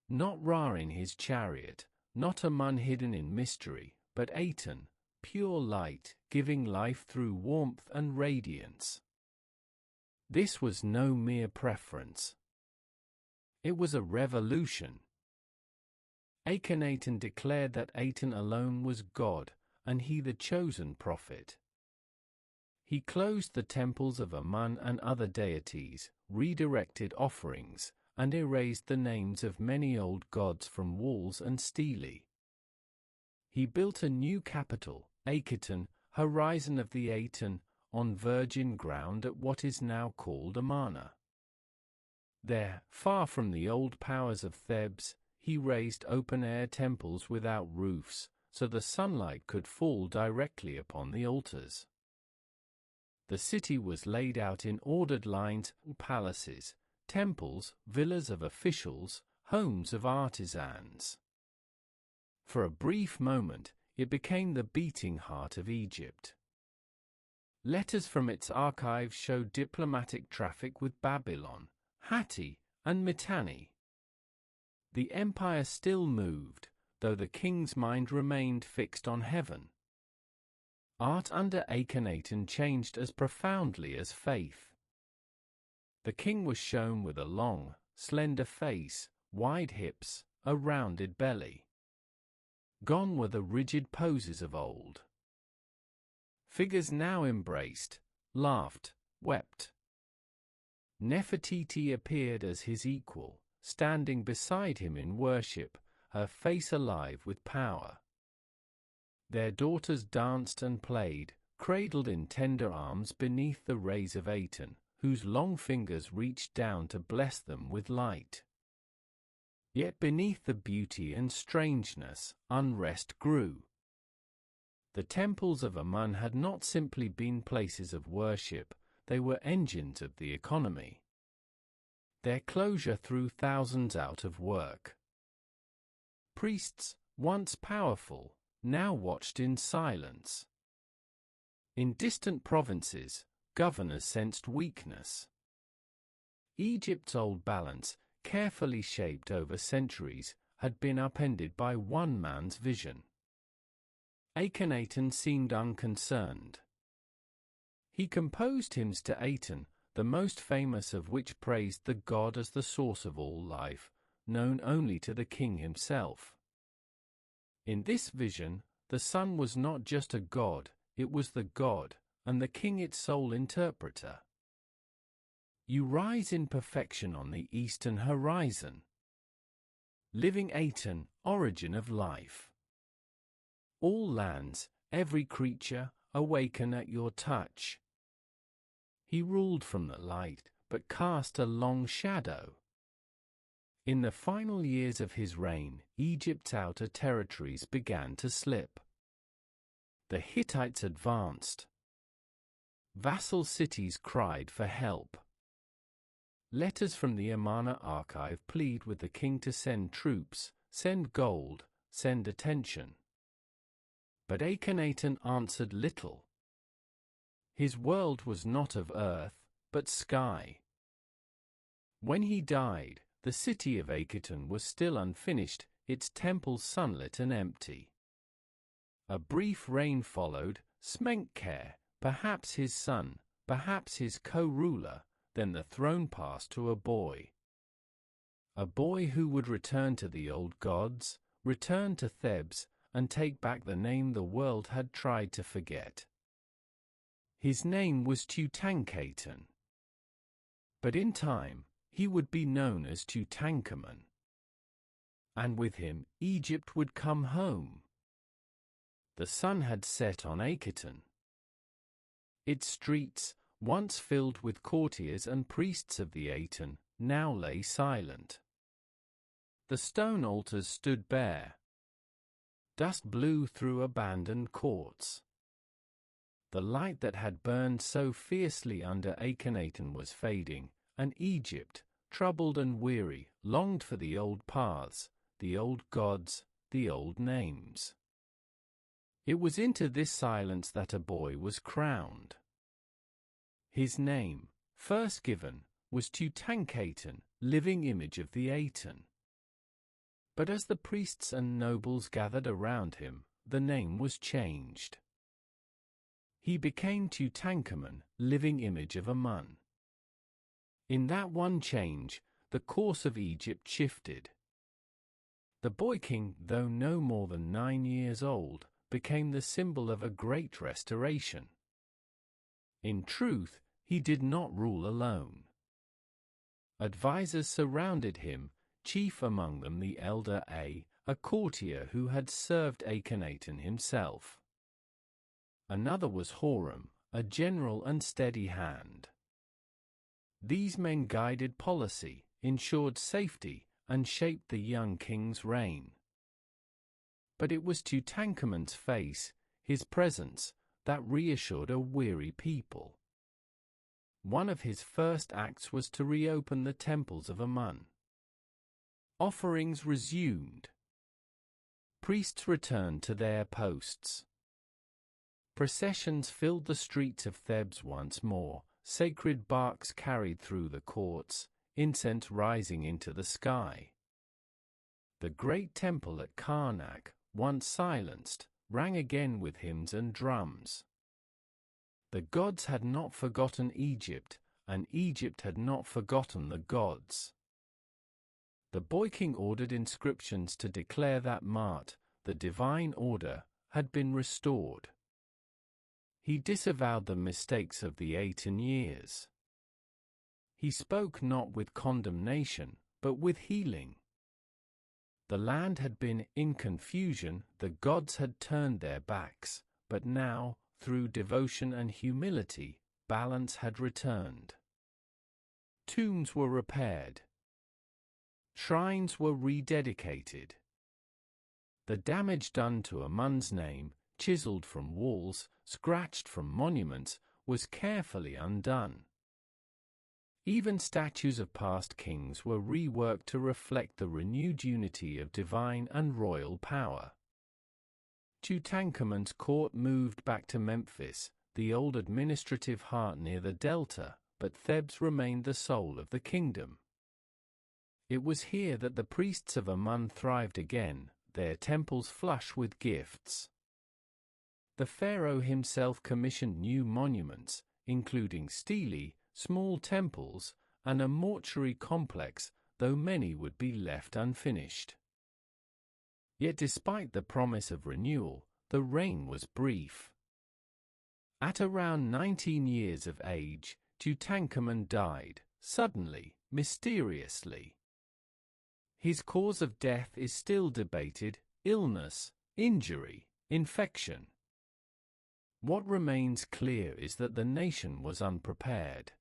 Not Ra in his chariot, not a Mun hidden in mystery, but Aten, pure light, giving life through warmth and radiance. This was no mere preference. It was a revolution. Akhenaten declared that Aten alone was God, and he the chosen prophet. He closed the temples of Amun and other deities, redirected offerings, and erased the names of many old gods from walls and stelae. He built a new capital, Akheton, horizon of the Aten, on virgin ground at what is now called Amarna. There, far from the old powers of Thebes, he raised open-air temples without roofs, so the sunlight could fall directly upon the altars. The city was laid out in ordered lines, palaces, temples, villas of officials, homes of artisans. For a brief moment, it became the beating heart of Egypt. Letters from its archives show diplomatic traffic with Babylon, Hatti, and Mitanni. The empire still moved, though the king's mind remained fixed on heaven. Art under Akhenaten changed as profoundly as faith. The king was shown with a long, slender face, wide hips, a rounded belly. Gone were the rigid poses of old. Figures now embraced, laughed, wept. Nefertiti appeared as his equal, standing beside him in worship, her face alive with power. Their daughters danced and played, cradled in tender arms beneath the rays of Aten, whose long fingers reached down to bless them with light. Yet beneath the beauty and strangeness, unrest grew. The temples of Amun had not simply been places of worship, they were engines of the economy. Their closure threw thousands out of work. Priests, once powerful, now watched in silence. In distant provinces, governors sensed weakness. Egypt's old balance, carefully shaped over centuries, had been upended by one man's vision. Akhenaten seemed unconcerned. He composed hymns to Aten, the most famous of which praised the god as the source of all life, known only to the king himself. In this vision, the sun was not just a god, it was the god, and the king its sole interpreter. You rise in perfection on the eastern horizon. Living Aten, origin of life. All lands, every creature, awaken at your touch. He ruled from the light, but cast a long shadow. In the final years of his reign, Egypt's outer territories began to slip. The Hittites advanced. Vassal cities cried for help. Letters from the Amarna archive plead with the king to send troops, send gold, send attention. But Akhenaten answered little. His world was not of earth, but sky. When he died, the city of Akheton was still unfinished, its temples sunlit and empty. A brief reign followed, Smenkhkare, perhaps his son, perhaps his co-ruler, then the throne passed to a boy. A boy who would return to the old gods, return to Thebes, and take back the name the world had tried to forget. His name was Tutankhaten. But in time, he would be known as Tutankhamun. And with him, Egypt would come home. The sun had set on Akheton. Its streets, once filled with courtiers and priests of the Aten, now lay silent. The stone altars stood bare. Dust blew through abandoned courts. The light that had burned so fiercely under Akhenaten was fading, and Egypt, troubled and weary, longed for the old paths, the old gods, the old names. It was into this silence that a boy was crowned. His name, first given, was Tutankhaten, living image of the Aten. But as the priests and nobles gathered around him, the name was changed. He became Tutankhamun, living image of Amun. In that one change, the course of Egypt shifted. The boy king, though no more than 9 years old, became the symbol of a great restoration. In truth, he did not rule alone. Advisors surrounded him, chief among them the elder A, a courtier who had served Akhenaten himself. Another was Horam, a general and steady hand. These men guided policy, ensured safety, and shaped the young king's reign. But it was Tutankhamun's face, his presence, that reassured a weary people. One of his first acts was to reopen the temples of Amun. Offerings resumed. Priests returned to their posts. Processions filled the streets of Thebes once more, sacred barks carried through the courts, incense rising into the sky. The great temple at Karnak, once silenced, rang again with hymns and drums. The gods had not forgotten Egypt, and Egypt had not forgotten the gods. The boy king ordered inscriptions to declare that Ma'at, the divine order, had been restored. He disavowed the mistakes of the 18 years. He spoke not with condemnation, but with healing. The land had been in confusion, the gods had turned their backs, but now, through devotion and humility, balance had returned. Tombs were repaired. Shrines were rededicated. The damage done to Amun's name, chiseled from walls, scratched from monuments, was carefully undone. Even statues of past kings were reworked to reflect the renewed unity of divine and royal power. Tutankhamun's court moved back to Memphis, the old administrative heart near the Delta, but Thebes remained the soul of the kingdom. It was here that the priests of Amun thrived again, their temples flush with gifts. The pharaoh himself commissioned new monuments, including stelae, small temples, and a mortuary complex, though many would be left unfinished. Yet despite the promise of renewal, the reign was brief. At around 19 years of age, Tutankhamun died, suddenly, mysteriously. His cause of death is still debated: illness, injury, infection. What remains clear is that the nation was unprepared.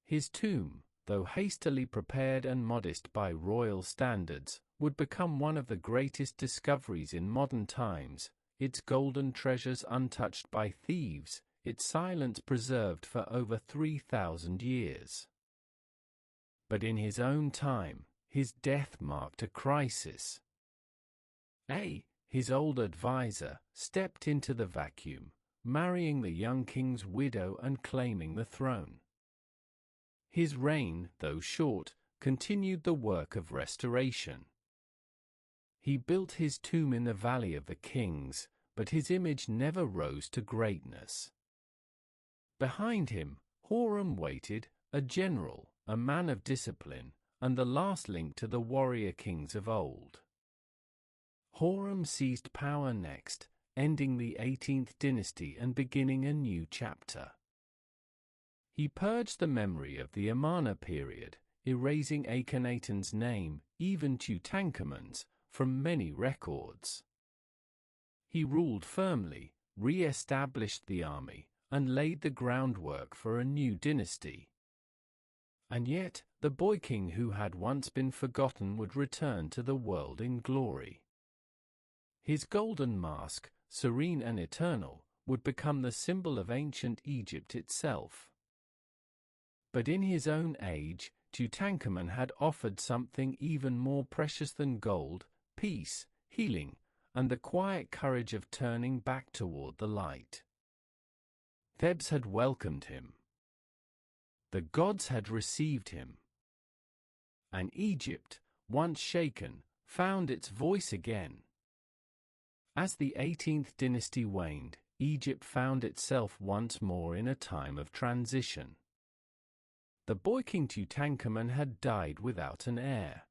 His tomb, though hastily prepared and modest by royal standards, would become one of the greatest discoveries in modern times, its golden treasures untouched by thieves, its silence preserved for over 3,000 years. But in his own time, his death marked a crisis. His old advisor, stepped into the vacuum, marrying the young king's widow and claiming the throne. His reign, though short, continued the work of restoration. He built his tomb in the Valley of the Kings, but his image never rose to greatness. Behind him, Horam waited, a general, a man of discipline, and the last link to the warrior kings of old. Horam seized power next, ending the 18th dynasty and beginning a new chapter. He purged the memory of the Amarna period, erasing Akhenaten's name, even Tutankhamun's, from many records. He ruled firmly, re-established the army, and laid the groundwork for a new dynasty. And yet, the boy king who had once been forgotten would return to the world in glory. His golden mask, serene and eternal, would become the symbol of ancient Egypt itself. But in his own age, Tutankhamun had offered something even more precious than gold: peace, healing, and the quiet courage of turning back toward the light. Thebes had welcomed him. The gods had received him. And Egypt, once shaken, found its voice again. As the 18th dynasty waned, Egypt found itself once more in a time of transition. The boy King Tutankhamun had died without an heir.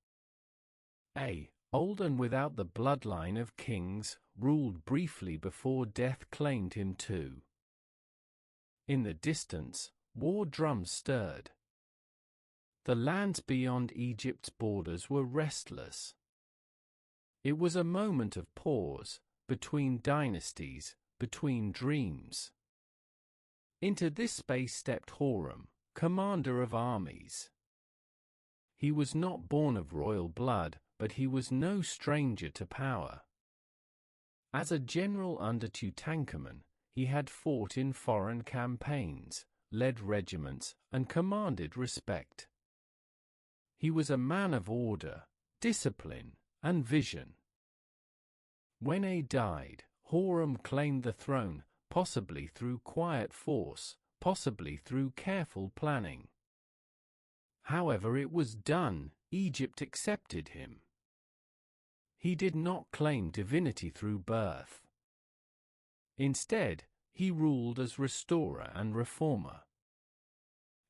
Old and without the bloodline of kings, ruled briefly before death claimed him too. In the distance, war drums stirred. The lands beyond Egypt's borders were restless. It was a moment of pause, between dynasties, between dreams. Into this space stepped Horem, commander of armies. He was not born of royal blood, but he was no stranger to power. As a general under Tutankhamun, he had fought in foreign campaigns, led regiments, and commanded respect. He was a man of order, discipline, and vision. When A died, Horem claimed the throne, possibly through quiet force, possibly through careful planning. However it was done, Egypt accepted him. He did not claim divinity through birth. Instead, he ruled as restorer and reformer.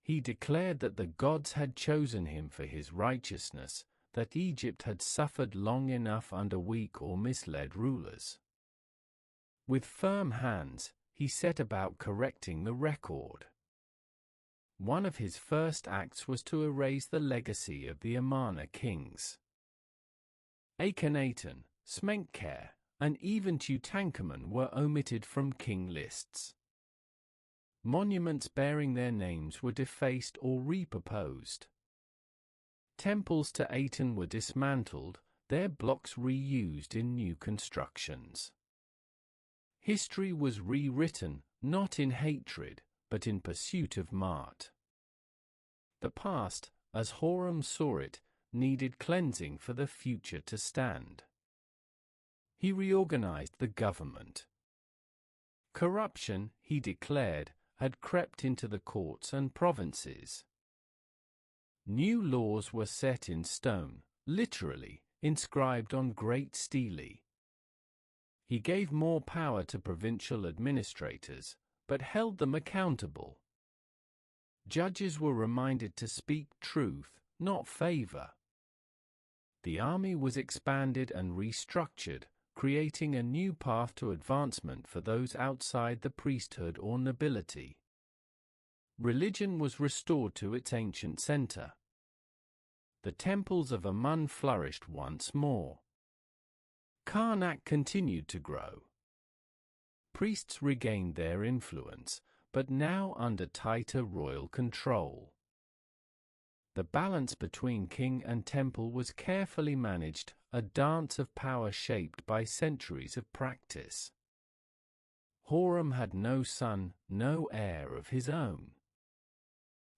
He declared that the gods had chosen him for his righteousness, that Egypt had suffered long enough under weak or misled rulers. With firm hands, he set about correcting the record. One of his first acts was to erase the legacy of the Amarna kings. Akhenaten, Smenkhkare, and even Tutankhamun were omitted from king lists. Monuments bearing their names were defaced or repurposed. Temples to Aten were dismantled, their blocks reused in new constructions. History was rewritten, not in hatred, but in pursuit of Ma'at. The past, as Horem saw it, needed cleansing for the future to stand. He reorganized the government. Corruption, he declared, had crept into the courts and provinces. New laws were set in stone, literally, inscribed on great stelae. He gave more power to provincial administrators, but held them accountable. Judges were reminded to speak truth, not favor. The army was expanded and restructured, creating a new path to advancement for those outside the priesthood or nobility. Religion was restored to its ancient center. The temples of Amun flourished once more. Karnak continued to grow. Priests regained their influence, but now under tighter royal control. The balance between king and temple was carefully managed, a dance of power shaped by centuries of practice. Horem had no son, no heir of his own.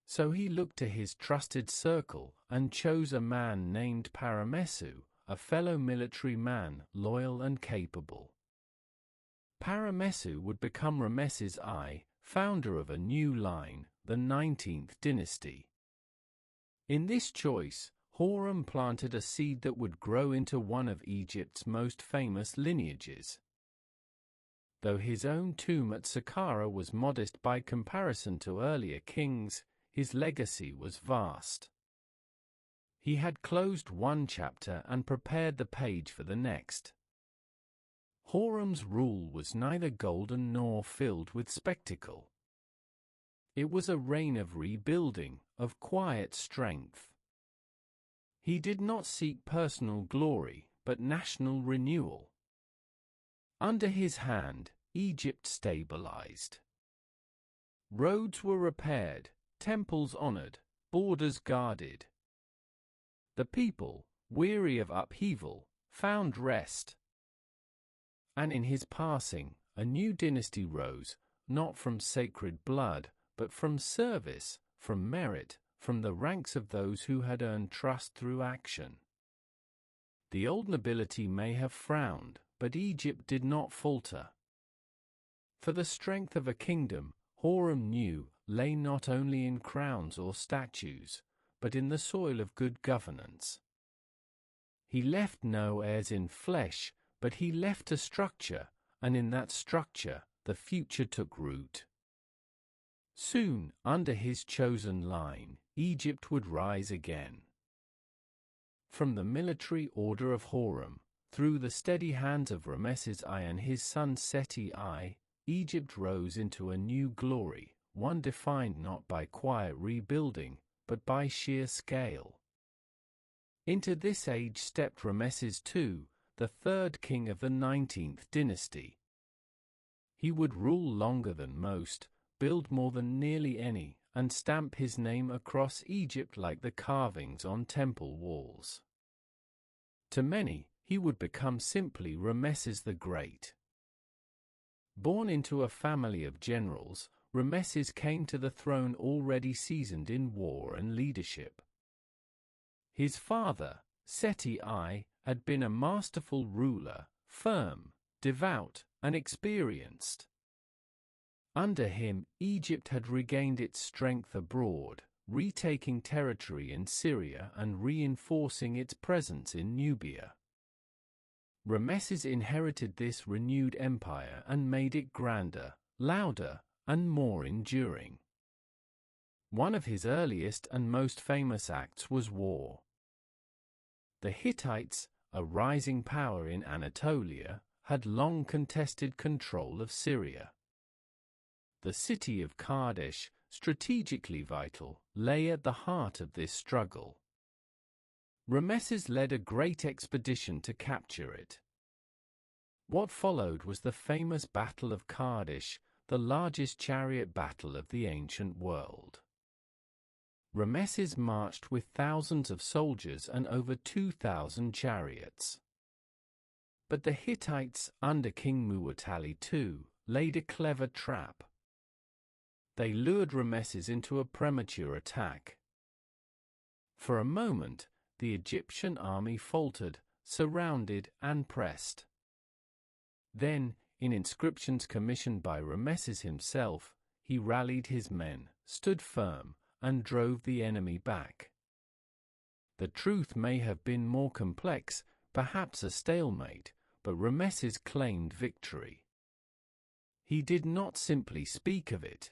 So he looked to his trusted circle and chose a man named Paramesu, a fellow military man, loyal and capable. Paramesu would become Ramesses I, founder of a new line, the 19th dynasty. In this choice, Horem planted a seed that would grow into one of Egypt's most famous lineages. Though his own tomb at Saqqara was modest by comparison to earlier kings, his legacy was vast. He had closed one chapter and prepared the page for the next. Horem's rule was neither golden nor filled with spectacle. It was a reign of rebuilding, of quiet strength. He did not seek personal glory, but national renewal. Under his hand, Egypt stabilized. Roads were repaired, temples honored, borders guarded. The people, weary of upheaval, found rest. And in his passing, a new dynasty rose, not from sacred blood, but from service, from merit, from the ranks of those who had earned trust through action. The old nobility may have frowned, but Egypt did not falter. For the strength of a kingdom, Horem knew, lay not only in crowns or statues, but in the soil of good governance. He left no heirs in flesh, but he left a structure, and in that structure, the future took root. Soon, under his chosen line, Egypt would rise again. From the military order of Horem, through the steady hands of Ramesses I and his son Seti I, Egypt rose into a new glory, one defined not by quiet rebuilding, but by sheer scale. Into this age stepped Ramesses II, the third king of the 19th dynasty. He would rule longer than most, build more than nearly any, and stamp his name across Egypt like the carvings on temple walls. To many, he would become simply Ramesses the Great. Born into a family of generals, Ramesses came to the throne already seasoned in war and leadership. His father, Seti I, had been a masterful ruler, firm, devout, and experienced. Under him, Egypt had regained its strength abroad, retaking territory in Syria and reinforcing its presence in Nubia. Ramesses inherited this renewed empire and made it grander, louder, and more enduring. One of his earliest and most famous acts was war. The Hittites, a rising power in Anatolia, had long contested control of Syria. The city of Kadesh, strategically vital, lay at the heart of this struggle. Ramesses led a great expedition to capture it. What followed was the famous Battle of Kadesh, the largest chariot battle of the ancient world. Ramesses marched with thousands of soldiers and over 2,000 chariots. But the Hittites, under King Muwatalli II, laid a clever trap. They lured Ramesses into a premature attack. For a moment, the Egyptian army faltered, surrounded, and pressed. Then, in inscriptions commissioned by Ramesses himself, he rallied his men, stood firm, and drove the enemy back. The truth may have been more complex, perhaps a stalemate, but Ramesses claimed victory. He did not simply speak of it.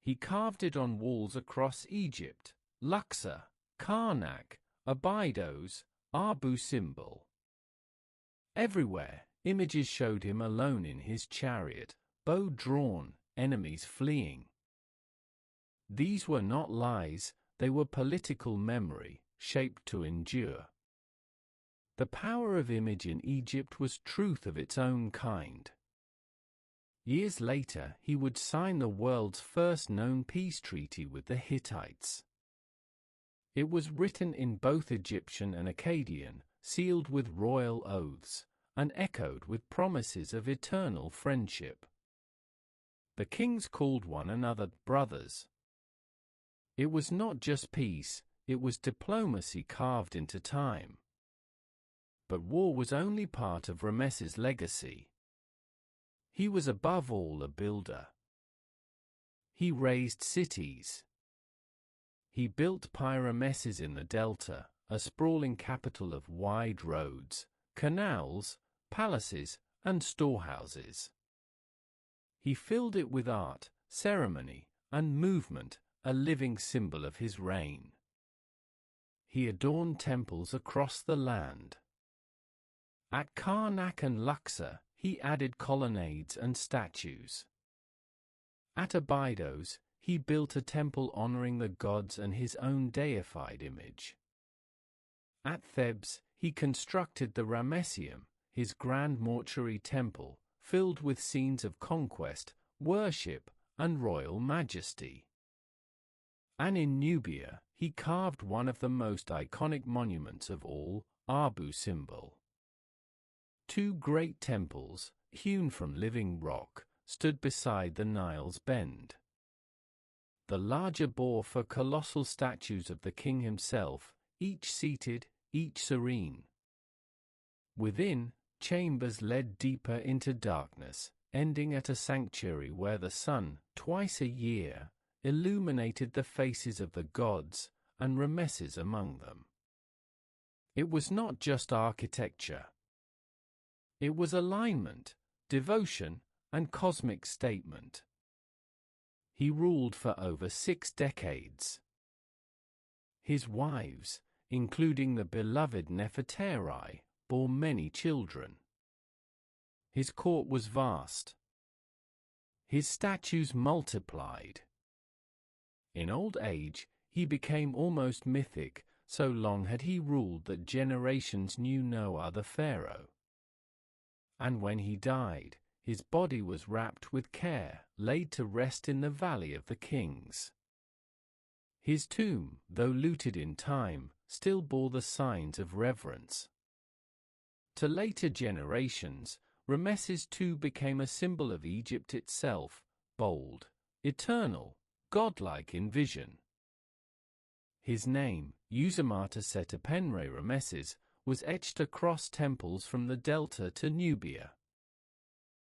He carved it on walls across Egypt, Luxor, Karnak, Abydos, Abu Simbel. Everywhere, images showed him alone in his chariot, bow drawn, enemies fleeing. These were not lies, they were political memory, shaped to endure. The power of image in Egypt was truth of its own kind. Years later, he would sign the world's first known peace treaty with the Hittites. It was written in both Egyptian and Akkadian, sealed with royal oaths, and echoed with promises of eternal friendship. The kings called one another brothers. It was not just peace, it was diplomacy carved into time. But war was only part of Ramesses' legacy. He was above all a builder. He raised cities. He built Pi-Ramesses in the Delta, a sprawling capital of wide roads, canals, palaces, and storehouses. He filled it with art, ceremony, and movement, a living symbol of his reign. He adorned temples across the land. At Karnak and Luxor, he added colonnades and statues. At Abydos, he built a temple honoring the gods and his own deified image. At Thebes, he constructed the Ramesseum, his grand mortuary temple, filled with scenes of conquest, worship, and royal majesty. And in Nubia, he carved one of the most iconic monuments of all, Abu Simbel. Two great temples, hewn from living rock, stood beside the Nile's bend. The larger bore for colossal statues of the king himself, each seated, each serene. Within, chambers led deeper into darkness, ending at a sanctuary where the sun, twice a year, illuminated the faces of the gods, and Ramesses among them. It was not just architecture. It was alignment, devotion, and cosmic statement. He ruled for over 6 decades. His wives, including the beloved Nefertari, bore many children. His court was vast. His statues multiplied. In old age, he became almost mythic, so long had he ruled that generations knew no other pharaoh. And when he died, his body was wrapped with care, laid to rest in the Valley of the Kings. His tomb, though looted in time, still bore the signs of reverence. To later generations, Ramesses II became a symbol of Egypt itself, bold, eternal, godlike in vision. His name, Usermata-Setepenre Ramesses, was etched across temples from the Delta to Nubia.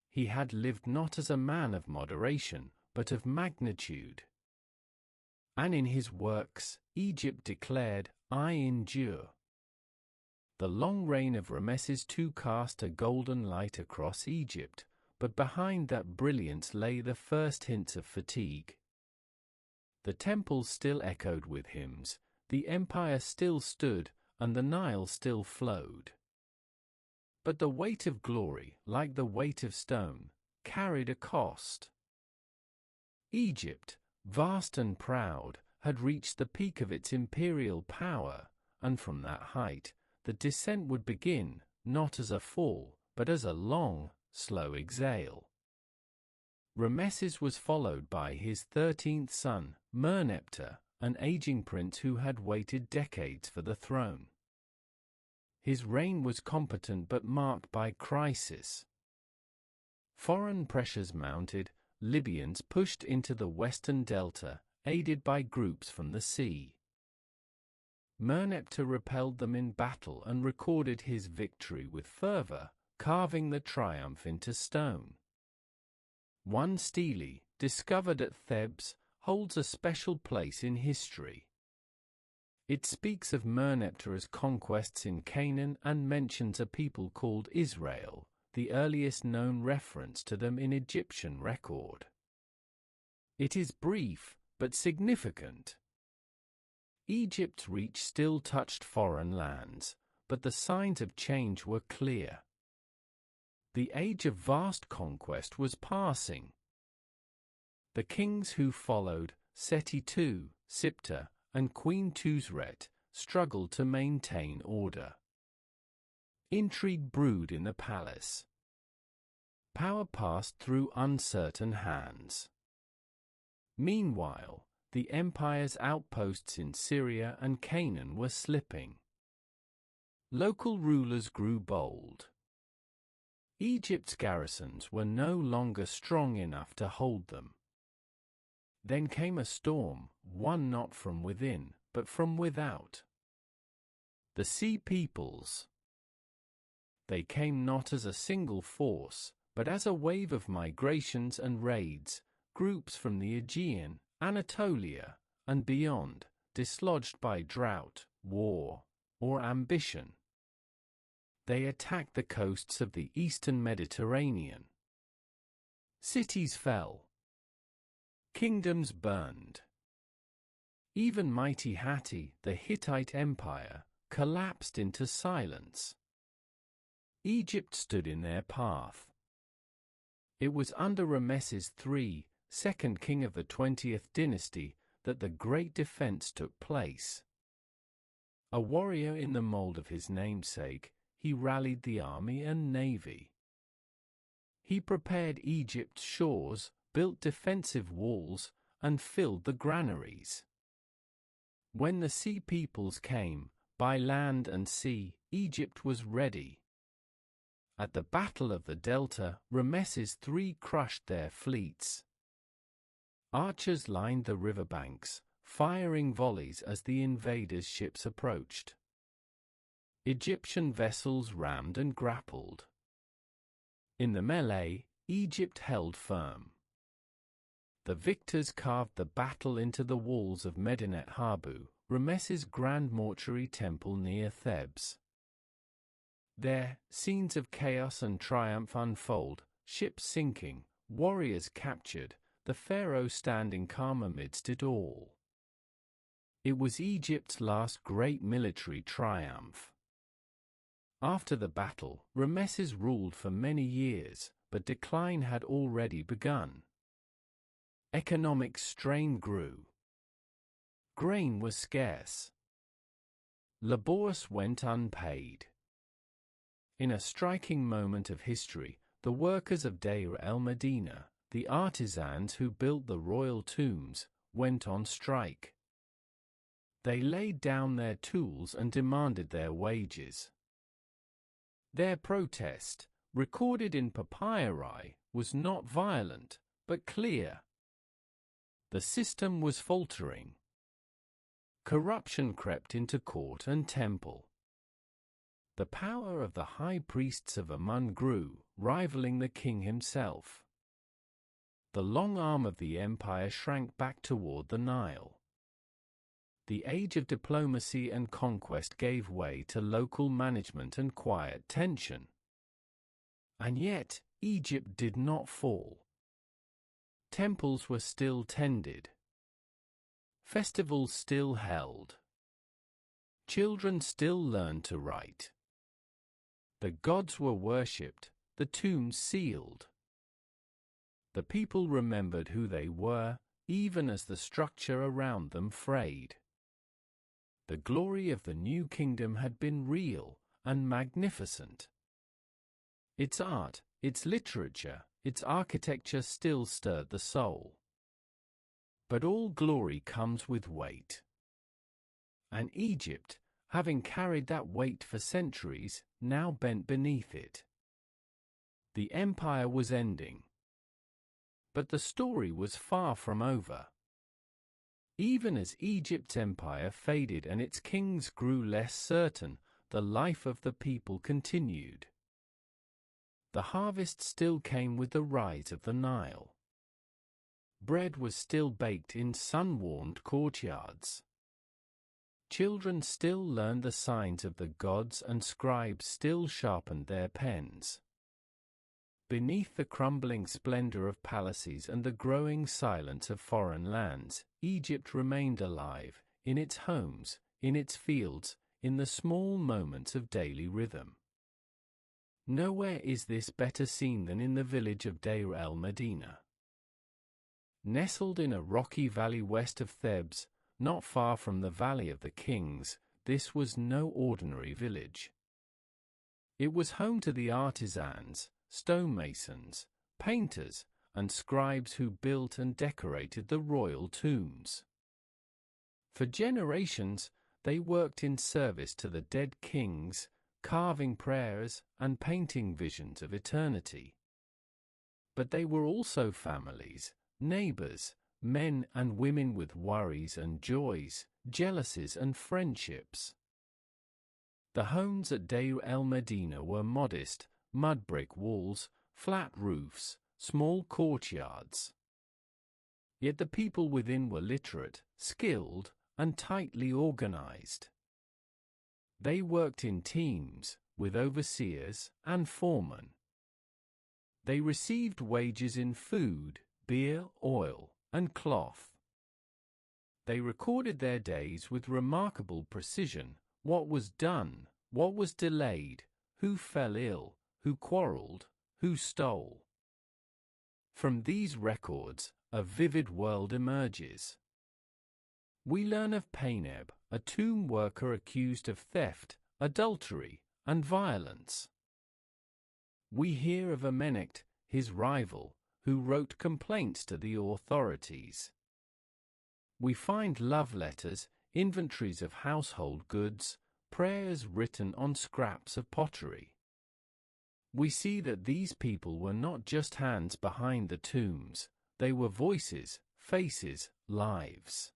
He had lived not as a man of moderation, but of magnitude. And in his works, Egypt declared, "I endure." The long reign of Ramesses II cast a golden light across Egypt, but behind that brilliance lay the first hints of fatigue. The temples still echoed with hymns, the empire still stood, and the Nile still flowed. But the weight of glory, like the weight of stone, carried a cost. Egypt, vast and proud, had reached the peak of its imperial power, and from that height, the descent would begin, not as a fall, but as a long, slow exhale. Ramesses was followed by his 13th son, Merneptah, an aging prince who had waited decades for the throne. His reign was competent but marked by crisis. Foreign pressures mounted, Libyans pushed into the western delta, aided by groups from the sea. Merneptah repelled them in battle and recorded his victory with fervor, carving the triumph into stone. One stele, discovered at Thebes, holds a special place in history. It speaks of Merneptah's conquests in Canaan and mentions a people called Israel, the earliest known reference to them in Egyptian record. It is brief, but significant. Egypt's reach still touched foreign lands, but the signs of change were clear. The age of vast conquest was passing. The kings who followed, Seti II, Siptah, and Queen Tuzret, struggled to maintain order. Intrigue brewed in the palace. Power passed through uncertain hands. Meanwhile, the empire's outposts in Syria and Canaan were slipping. Local rulers grew bold. Egypt's garrisons were no longer strong enough to hold them. Then came a storm, one not from within, but from without. The Sea Peoples. They came not as a single force, but as a wave of migrations and raids, groups from the Aegean, Anatolia, and beyond, dislodged by drought, war, or ambition. They attacked the coasts of the eastern Mediterranean. Cities fell. Kingdoms burned. Even mighty Hatti, the Hittite Empire, collapsed into silence. Egypt stood in their path. It was under Ramesses III, second king of the 20th dynasty, that the great defense took place. A warrior in the mold of his namesake, he rallied the army and navy. He prepared Egypt's shores, built defensive walls, and filled the granaries. When the Sea Peoples came, by land and sea, Egypt was ready. At the Battle of the Delta, Ramesses III crushed their fleets. Archers lined the riverbanks, firing volleys as the invaders' ships approached. Egyptian vessels rammed and grappled. In the melee, Egypt held firm. The victors carved the battle into the walls of Medinet Habu, Ramesses' grand mortuary temple near Thebes. There, scenes of chaos and triumph unfold, ships sinking, warriors captured, the pharaoh standing calm amidst it all. It was Egypt's last great military triumph. After the battle, Ramesses ruled for many years, but decline had already begun. Economic strain grew. Grain was scarce. Labourers went unpaid. In a striking moment of history, the workers of Deir el-Medina, the artisans who built the royal tombs, went on strike. They laid down their tools and demanded their wages. Their protest, recorded in papyri, was not violent, but clear. The system was faltering. Corruption crept into court and temple. The power of the high priests of Amun grew, rivaling the king himself. The long arm of the empire shrank back toward the Nile. The age of diplomacy and conquest gave way to local management and quiet tension. And yet, Egypt did not fall. Temples were still tended. Festivals still held. Children still learned to write. The gods were worshipped, the tombs sealed. The people remembered who they were, even as the structure around them frayed. The glory of the new kingdom had been real and magnificent. Its art, its literature, its architecture still stirred the soul. But all glory comes with weight. And Egypt, having carried that weight for centuries, now bent beneath it. The empire was ending. But the story was far from over. Even as Egypt's empire faded and its kings grew less certain, the life of the people continued. The harvest still came with the rise of the Nile. Bread was still baked in sun-warmed courtyards. Children still learned the signs of the gods and scribes still sharpened their pens. Beneath the crumbling splendor of palaces and the growing silence of foreign lands, Egypt remained alive, in its homes, in its fields, in the small moments of daily rhythm. Nowhere is this better seen than in the village of Deir el-Medina. Nestled in a rocky valley west of Thebes, not far from the Valley of the Kings, this was no ordinary village. It was home to the artisans, stonemasons, painters, and scribes who built and decorated the royal tombs. For generations, they worked in service to the dead kings, carving prayers and painting visions of eternity. But they were also families, neighbors, men and women with worries and joys, jealousies and friendships. The homes at Deir el-Medina were modest, mud brick walls, flat roofs, small courtyards. Yet the people within were literate, skilled, and tightly organized. They worked in teams, with overseers and foremen. They received wages in food, beer, oil, and cloth. They recorded their days with remarkable precision: what was done, what was delayed, who fell ill, who quarreled, who stole. From these records, a vivid world emerges. We learn of Paineb, a tomb worker accused of theft, adultery, and violence. We hear of Amenecht, his rival, who wrote complaints to the authorities. We find love letters, inventories of household goods, prayers written on scraps of pottery. We see that these people were not just hands behind the tombs, they were voices, faces, lives.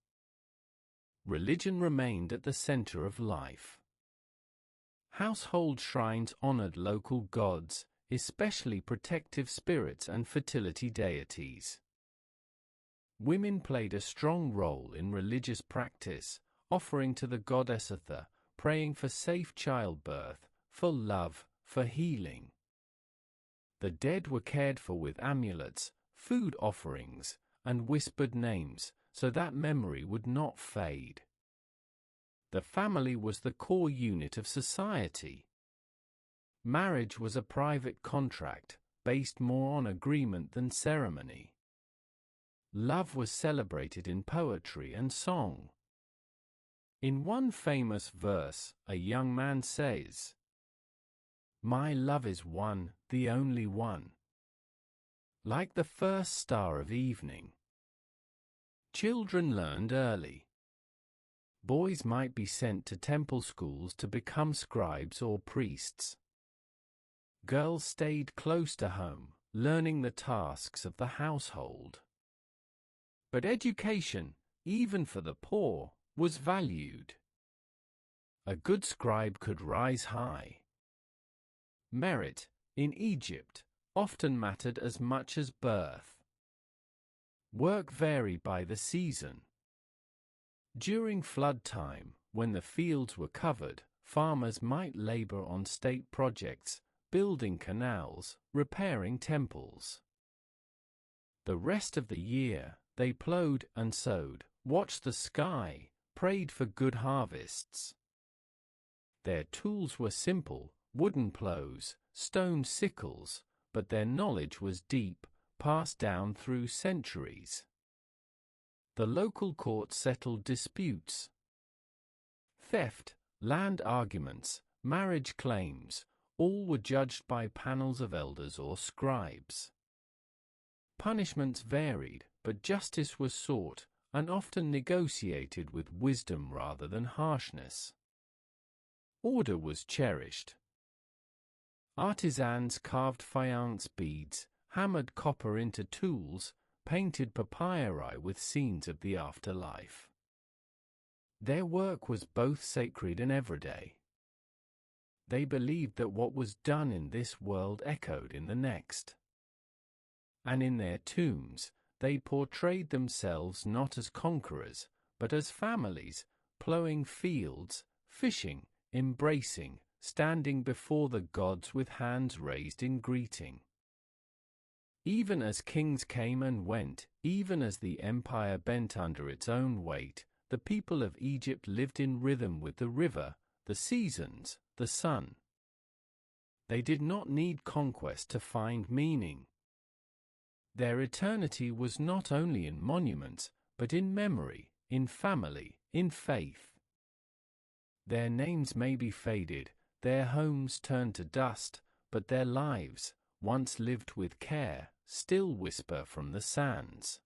Religion remained at the center of life. Household shrines honored local gods, especially protective spirits and fertility deities. Women played a strong role in religious practice, offering to the goddess Atha, praying for safe childbirth, for love, for healing. The dead were cared for with amulets, food offerings, and whispered names, so that memory would not fade. The family was the core unit of society. Marriage was a private contract, based more on agreement than ceremony. Love was celebrated in poetry and song. In one famous verse, a young man says, "My love is one, the only one, like the first star of evening." Children learned early. Boys might be sent to temple schools to become scribes or priests. Girls stayed close to home, learning the tasks of the household. But education, even for the poor, was valued. A good scribe could rise high. Merit, in Egypt, often mattered as much as birth. Work varied by the season. During flood time, when the fields were covered, farmers might labor on state projects, building canals, repairing temples. The rest of the year, they plowed and sowed, watched the sky, prayed for good harvests. Their tools were simple, wooden plows, stone sickles, but their knowledge was deep, passed down through centuries. The local court settled disputes. Theft, land arguments, marriage claims, all were judged by panels of elders or scribes. Punishments varied, but justice was sought, and often negotiated with wisdom rather than harshness. Order was cherished. Artisans carved faience beads, hammered copper into tools, painted papyri with scenes of the afterlife. Their work was both sacred and everyday. They believed that what was done in this world echoed in the next. And in their tombs, they portrayed themselves not as conquerors, but as families, plowing fields, fishing, embracing, standing before the gods with hands raised in greeting. Even as kings came and went, even as the empire bent under its own weight, the people of Egypt lived in rhythm with the river, the seasons, the sun. They did not need conquest to find meaning. Their eternity was not only in monuments, but in memory, in family, in faith. Their names may be faded, their homes turned to dust, but their lives, once lived with care, still whisper from the sands.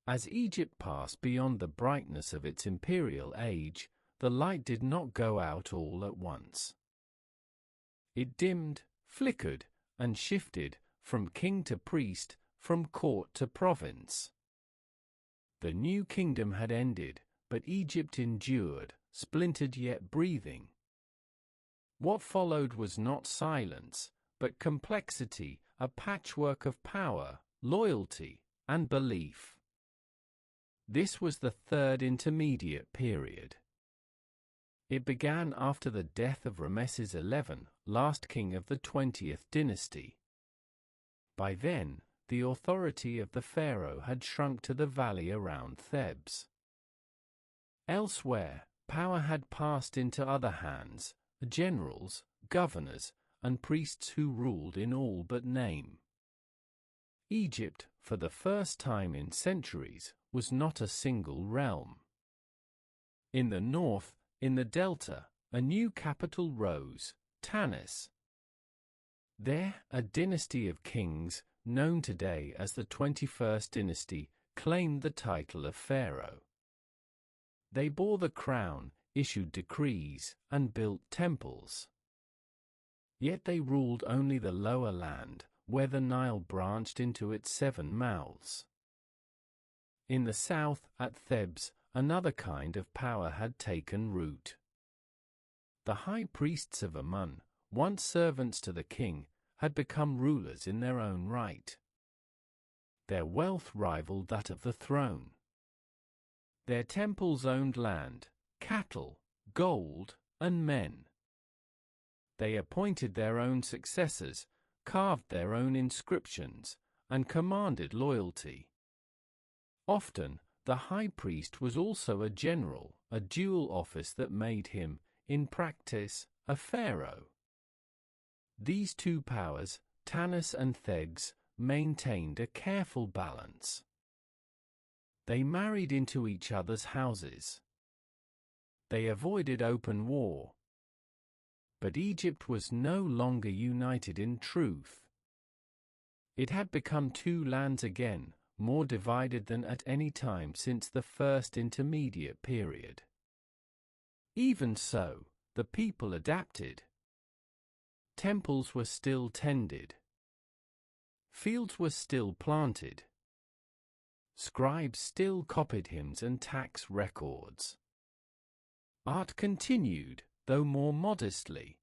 As Egypt passed beyond the brightness of its imperial age, the light did not go out all at once. It dimmed, flickered, and shifted, from king to priest, from court to province. The new kingdom had ended, but Egypt endured, splintered yet breathing. What followed was not silence, but complexity, a patchwork of power, loyalty, and belief. This was the third intermediate period. It began after the death of Ramesses XI, last king of the 20th dynasty. By then, the authority of the pharaoh had shrunk to the valley around Thebes. Elsewhere, power had passed into other hands, generals, governors, and priests who ruled in all but name. Egypt, for the first time in centuries, was not a single realm. In the north, in the delta, a new capital rose, Tanis. There, a dynasty of kings, known today as the 21st dynasty, claimed the title of pharaoh. They bore the crown, issued decrees, and built temples. Yet they ruled only the lower land, where the Nile branched into its 7 mouths. In the south, at Thebes, another kind of power had taken root. The high priests of Amun, once servants to the king, had become rulers in their own right. Their wealth rivaled that of the throne. Their temples owned land, cattle, gold, and men. They appointed their own successors, carved their own inscriptions, and commanded loyalty. Often, the high priest was also a general, a dual office that made him, in practice, a pharaoh. These two powers, Tanis and Thegs, maintained a careful balance. They married into each other's houses. They avoided open war. But Egypt was no longer united in truth. It had become two lands again, more divided than at any time since the first intermediate period. Even so, the people adapted. Temples were still tended. Fields were still planted. Scribes still copied hymns and tax records. Art continued, though more modestly.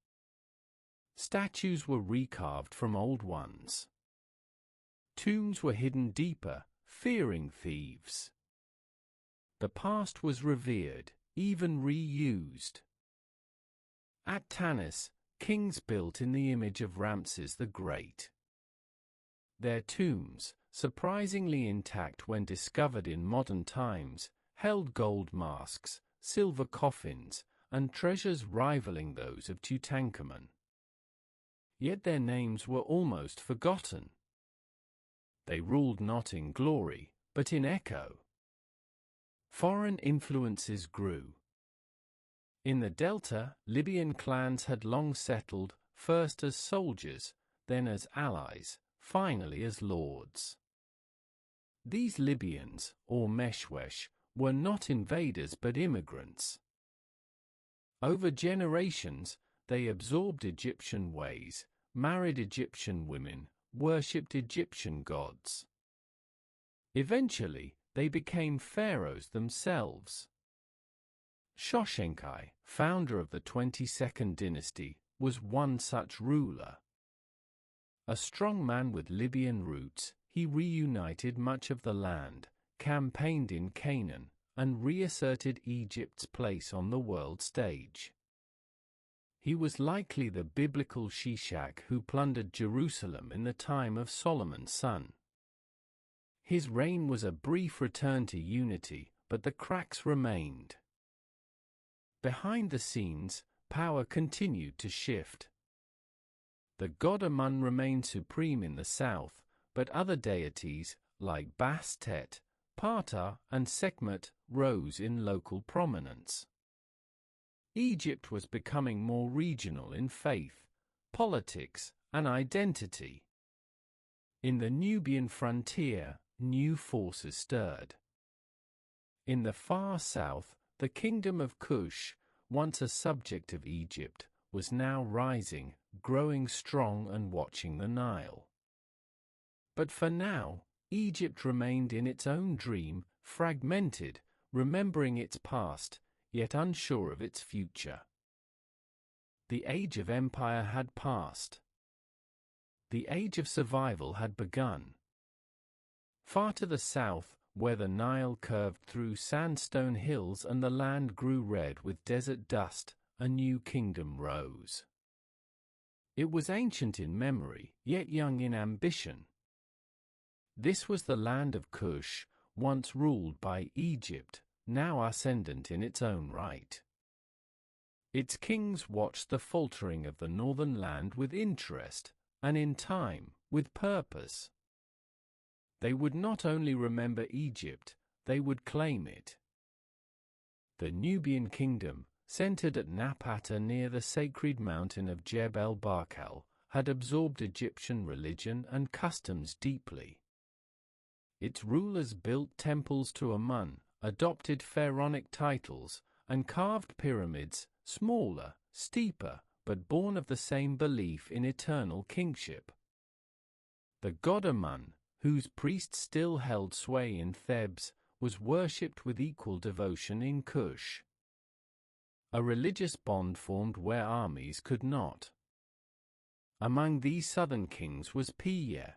Statues were recarved from old ones. Tombs were hidden deeper, fearing thieves. The past was revered, even reused. At Tanis, kings built in the image of Ramses the Great. Their tombs, surprisingly intact when discovered in modern times, held gold masks, silver coffins, and treasures rivaling those of Tutankhamun. Yet their names were almost forgotten. They ruled not in glory, but in echo. Foreign influences grew. In the Delta, Libyan clans had long settled, first as soldiers, then as allies, finally as lords. These Libyans, or Meshwesh, were not invaders but immigrants. Over generations, they absorbed Egyptian ways, married Egyptian women, worshipped Egyptian gods. Eventually, they became pharaohs themselves. Shoshenkai, founder of the 22nd dynasty, was one such ruler. A strong man with Libyan roots, he reunited much of the land, campaigned in Canaan, and reasserted Egypt's place on the world stage. He was likely the biblical Shishak who plundered Jerusalem in the time of Solomon's son. His reign was a brief return to unity, but the cracks remained. Behind the scenes, power continued to shift. The god Amun remained supreme in the south, but other deities, like Bastet, Ptah, and Sekhmet, rose in local prominence. Egypt was becoming more regional in faith, politics, and identity. In the Nubian frontier, new forces stirred. In the far south, the kingdom of Kush, once a subject of Egypt, was now rising, growing strong and watching the Nile. But for now, Egypt remained in its own dream, fragmented, remembering its past, yet unsure of its future. The age of empire had passed. The age of survival had begun. Far to the south, where the Nile curved through sandstone hills and the land grew red with desert dust, a new kingdom rose. It was ancient in memory, yet young in ambition. This was the land of Kush, once ruled by Egypt, now ascendant in its own right. Its kings watched the faltering of the northern land with interest, and in time, with purpose. They would not only remember Egypt, they would claim it. The Nubian kingdom, centered at Napata near the sacred mountain of Jebel Barkal, had absorbed Egyptian religion and customs deeply. Its rulers built temples to Amun, adopted pharaonic titles, and carved pyramids, smaller, steeper, but born of the same belief in eternal kingship. The god Amun, whose priests still held sway in Thebes, was worshipped with equal devotion in Kush. A religious bond formed where armies could not. Among these southern kings was Piye.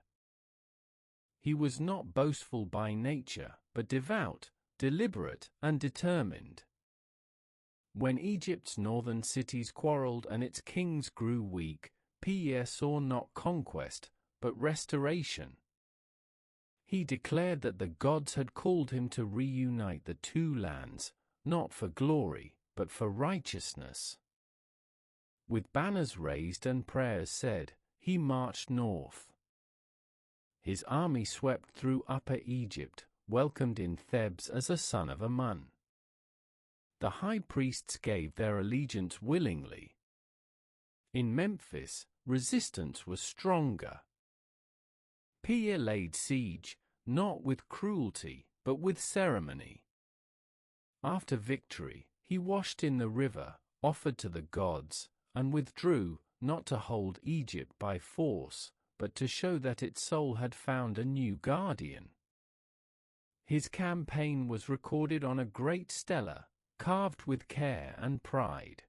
He was not boastful by nature, but devout, deliberate, and determined. When Egypt's northern cities quarreled and its kings grew weak, Pir saw not conquest, but restoration. He declared that the gods had called him to reunite the two lands, not for glory, but for righteousness. With banners raised and prayers said, he marched north. His army swept through Upper Egypt, welcomed in Thebes as a son of Amun. The high priests gave their allegiance willingly. In Memphis, resistance was stronger. Pir laid siege, not with cruelty, but with ceremony. After victory, he washed in the river, offered to the gods, and withdrew, not to hold Egypt by force, but to show that its soul had found a new guardian. His campaign was recorded on a great stela, carved with care and pride.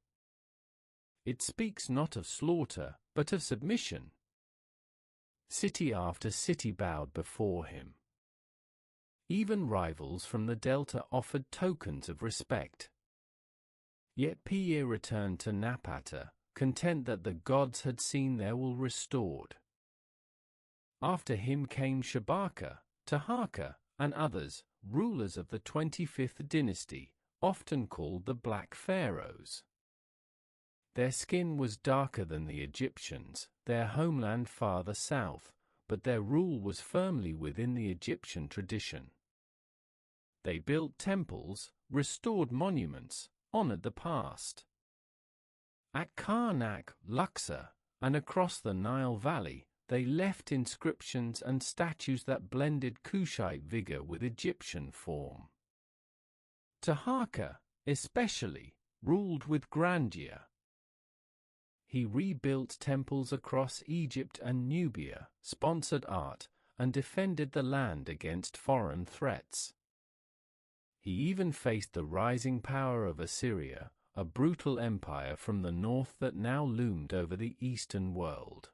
It speaks not of slaughter, but of submission. City after city bowed before him. Even rivals from the delta offered tokens of respect. Yet Pir returned to Napata, content that the gods had seen their will restored. After him came Shabaka, Taharka, and others, rulers of the 25th dynasty, often called the Black Pharaohs. Their skin was darker than the Egyptians, their homeland farther south, but their rule was firmly within the Egyptian tradition. They built temples, restored monuments, honored the past. At Karnak, Luxor, and across the Nile Valley, they left inscriptions and statues that blended Kushite vigor with Egyptian form. Taharka, especially, ruled with grandeur. He rebuilt temples across Egypt and Nubia, sponsored art, and defended the land against foreign threats. He even faced the rising power of Assyria, a brutal empire from the north that now loomed over the eastern world.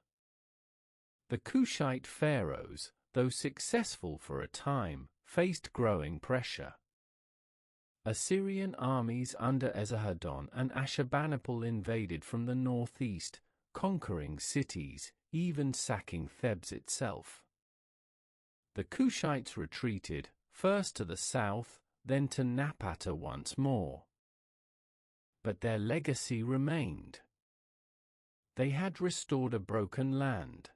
The Kushite pharaohs, though successful for a time, faced growing pressure. Assyrian armies under Esarhaddon and Ashurbanipal invaded from the northeast, conquering cities, even sacking Thebes itself. The Kushites retreated, first to the south, then to Napata once more. But their legacy remained. They had restored a broken land.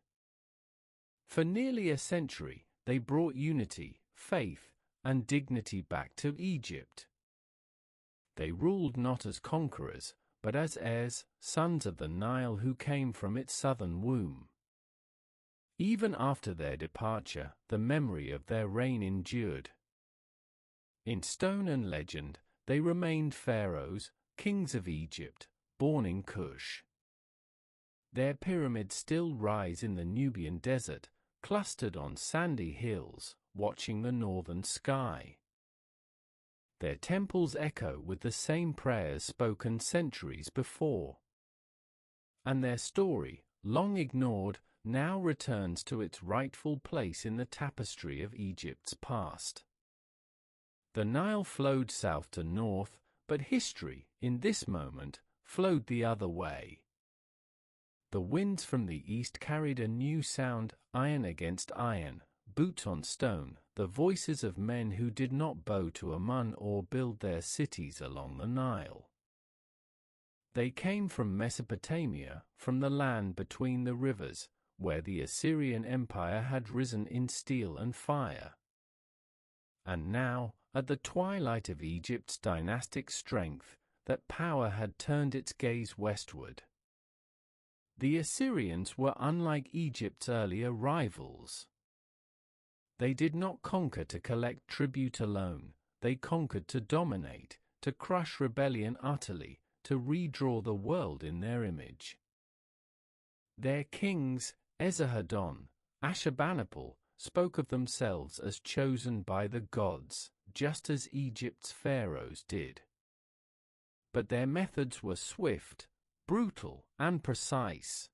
For nearly a century, they brought unity, faith, and dignity back to Egypt. They ruled not as conquerors, but as heirs, sons of the Nile who came from its southern womb. Even after their departure, the memory of their reign endured. In stone and legend, they remained pharaohs, kings of Egypt, born in Kush. Their pyramids still rise in the Nubian desert, clustered on sandy hills, watching the northern sky. Their temples echo with the same prayers spoken centuries before. And their story, long ignored, now returns to its rightful place in the tapestry of Egypt's past. The Nile flowed south to north, but history, in this moment, flowed the other way. The winds from the east carried a new sound, iron against iron, boots on stone, the voices of men who did not bow to Amun or build their cities along the Nile. They came from Mesopotamia, from the land between the rivers, where the Assyrian Empire had risen in steel and fire. And now, at the twilight of Egypt's dynastic strength, that power had turned its gaze westward. The Assyrians were unlike Egypt's earlier rivals. They did not conquer to collect tribute alone, they conquered to dominate, to crush rebellion utterly, to redraw the world in their image. Their kings, Esarhaddon, Ashurbanipal, spoke of themselves as chosen by the gods, just as Egypt's pharaohs did. But their methods were swift, brutal, and precise.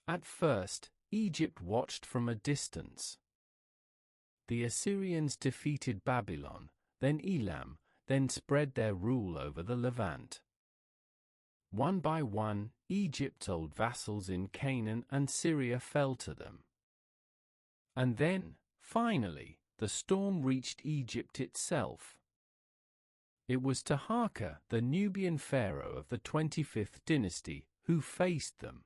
At first, Egypt watched from a distance. The Assyrians defeated Babylon, then Elam, then spread their rule over the Levant. One by one, Egypt's old vassals in Canaan and Syria fell to them. And then, finally, the storm reached Egypt itself. It was Taharqa, the Nubian pharaoh of the 25th dynasty, who faced them.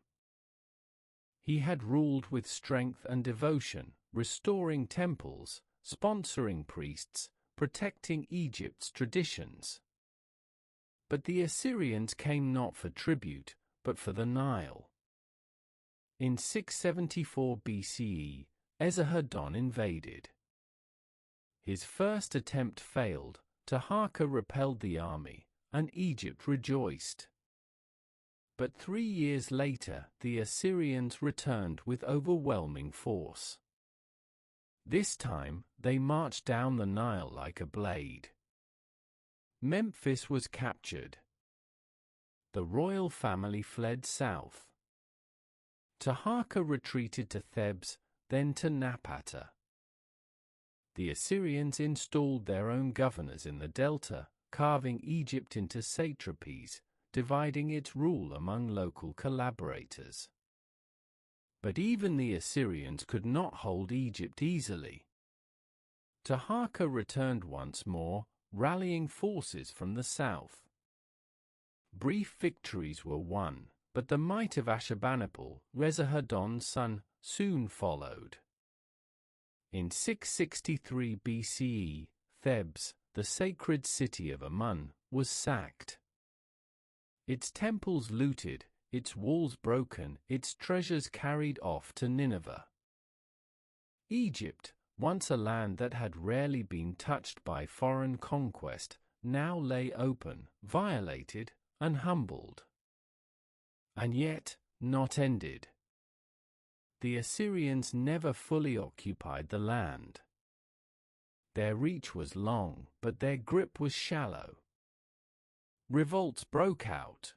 He had ruled with strength and devotion, restoring temples, sponsoring priests, protecting Egypt's traditions. But the Assyrians came not for tribute, but for the Nile. In 674 BCE, Esarhaddon invaded. His first attempt failed, Taharqa repelled the army, and Egypt rejoiced. But 3 years later, the Assyrians returned with overwhelming force. This time, they marched down the Nile like a blade. Memphis was captured. The royal family fled south. Taharqa retreated to Thebes, then to Napata. The Assyrians installed their own governors in the delta, carving Egypt into satrapies, dividing its rule among local collaborators. But even the Assyrians could not hold Egypt easily. Taharqa returned once more, rallying forces from the south. Brief victories were won, but the might of Ashurbanipal, Esarhaddon's son, soon followed. In 663 BCE, Thebes, the sacred city of Amun, was sacked. Its temples looted, its walls broken, its treasures carried off to Nineveh. Egypt, once a land that had rarely been touched by foreign conquest, now lay open, violated, and humbled. And yet, not ended. The Assyrians never fully occupied the land. Their reach was long, but their grip was shallow. Revolts broke out.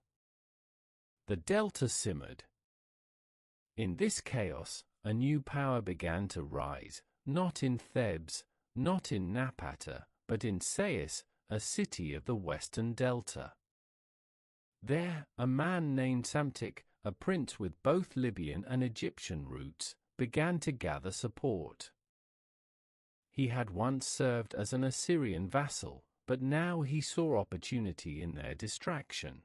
The delta simmered. In this chaos, a new power began to rise, not in Thebes, not in Napata, but in Sais, a city of the western delta. There, a man named Psamtik, a prince with both Libyan and Egyptian roots, began to gather support. He had once served as an Assyrian vassal, but now he saw opportunity in their distraction.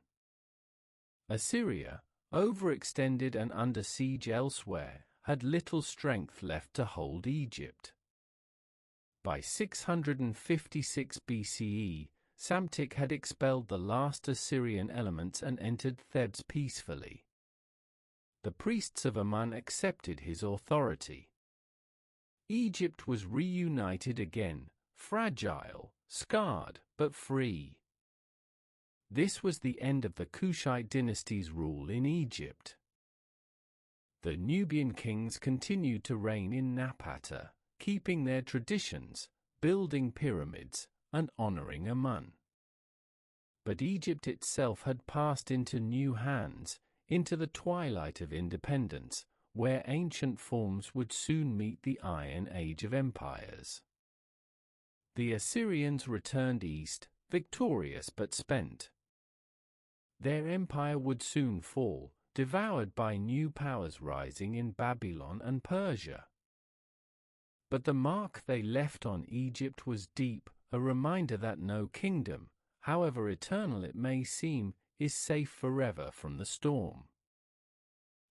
Assyria, overextended and under siege elsewhere, had little strength left to hold Egypt. By 656 BCE, Psamtik had expelled the last Assyrian elements and entered Thebes peacefully. The priests of Amun accepted his authority. Egypt was reunited again, fragile, scarred, but free. This was the end of the Kushite dynasty's rule in Egypt. The Nubian kings continued to reign in Napata, keeping their traditions, building pyramids, and honoring Amun. But Egypt itself had passed into new hands, into the twilight of independence, where ancient forms would soon meet the Iron Age of empires. The Assyrians returned east, victorious but spent. Their empire would soon fall, devoured by new powers rising in Babylon and Persia. But the mark they left on Egypt was deep, a reminder that no kingdom, however eternal it may seem, is safe forever from the storm.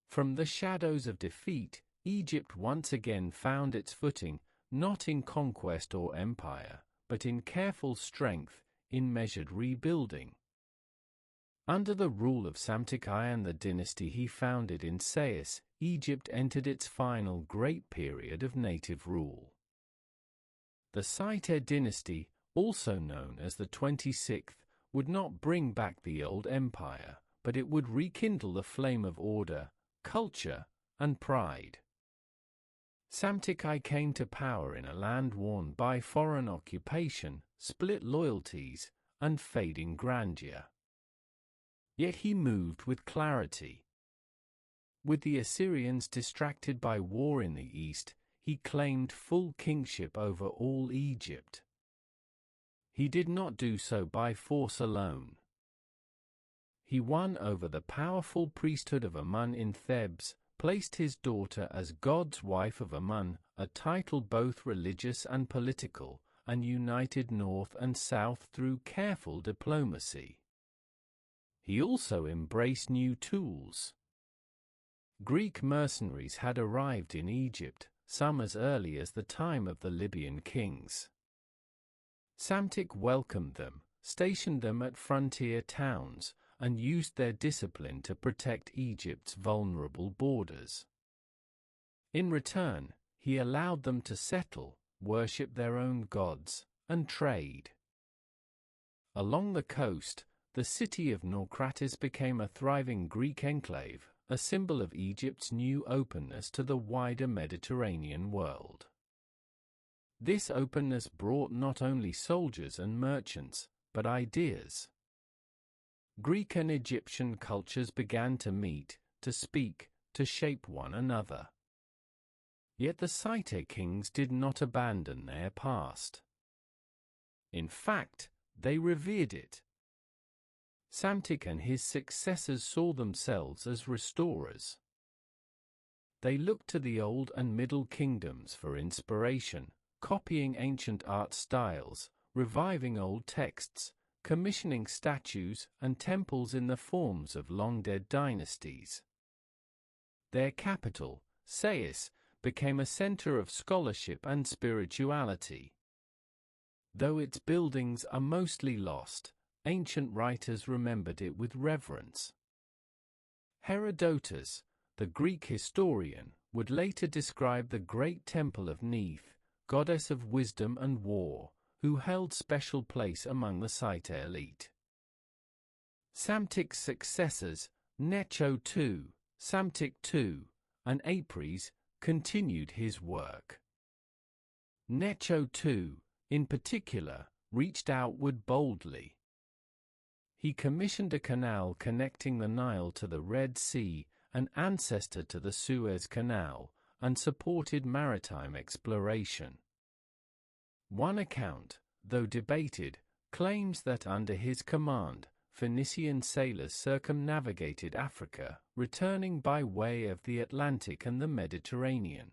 From the shadows of defeat, Egypt once again found its footing, not in conquest or empire, but in careful strength, in measured rebuilding. Under the rule of Psamtik and the dynasty he founded in Sais, Egypt entered its final great period of native rule. The Saite dynasty, also known as the 26th, would not bring back the old empire, but it would rekindle the flame of order, culture, and pride. Psamtik came to power in a land worn by foreign occupation, split loyalties, and fading grandeur. Yet he moved with clarity. With the Assyrians distracted by war in the east, he claimed full kingship over all Egypt. he did not do so by force alone. He won over the powerful priesthood of Amun in Thebes, placed his daughter as God's wife of Amun, a title both religious and political, and united North and South through careful diplomacy. He also embraced new tools. Greek mercenaries had arrived in Egypt, some as early as the time of the Libyan kings. Psamtik welcomed them, stationed them at frontier towns, and used their discipline to protect Egypt's vulnerable borders. In return, he allowed them to settle, worship their own gods, and trade. Along the coast, the city of Naucratis became a thriving Greek enclave, a symbol of Egypt's new openness to the wider Mediterranean world. This openness brought not only soldiers and merchants, but ideas. Greek and Egyptian cultures began to meet, to speak, to shape one another. Yet the Scythian kings did not abandon their past. In fact, they revered it. Psamtik and his successors saw themselves as restorers. They looked to the Old and Middle Kingdoms for inspiration, copying ancient art styles, reviving old texts, commissioning statues and temples in the forms of long-dead dynasties. Their capital, Sais, became a center of scholarship and spirituality. Though its buildings are mostly lost, ancient writers remembered it with reverence. Herodotus, the Greek historian, would later describe the great temple of Neith, goddess of wisdom and war, who held special place among the Scythian elite. Psamtik's successors, Necho II, Psamtik II, and Apries, continued his work. Necho II, in particular, reached outward boldly. He commissioned a canal connecting the Nile to the Red Sea, an ancestor to the Suez Canal, and supported maritime exploration. One account, though debated, claims that under his command, Phoenician sailors circumnavigated Africa, returning by way of the Atlantic and the Mediterranean.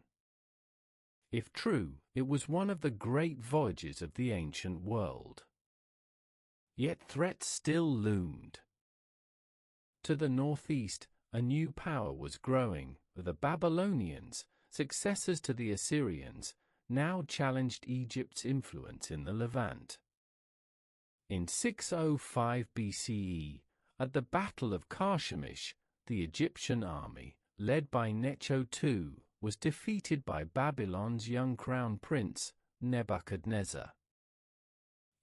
If true, it was one of the great voyages of the ancient world. Yet threats still loomed. To the northeast, a new power was growing. The Babylonians, successors to the Assyrians, now challenged Egypt's influence in the Levant. In 605 BCE, at the Battle of Carchemish, the Egyptian army, led by Necho II, was defeated by Babylon's young crown prince, Nebuchadnezzar.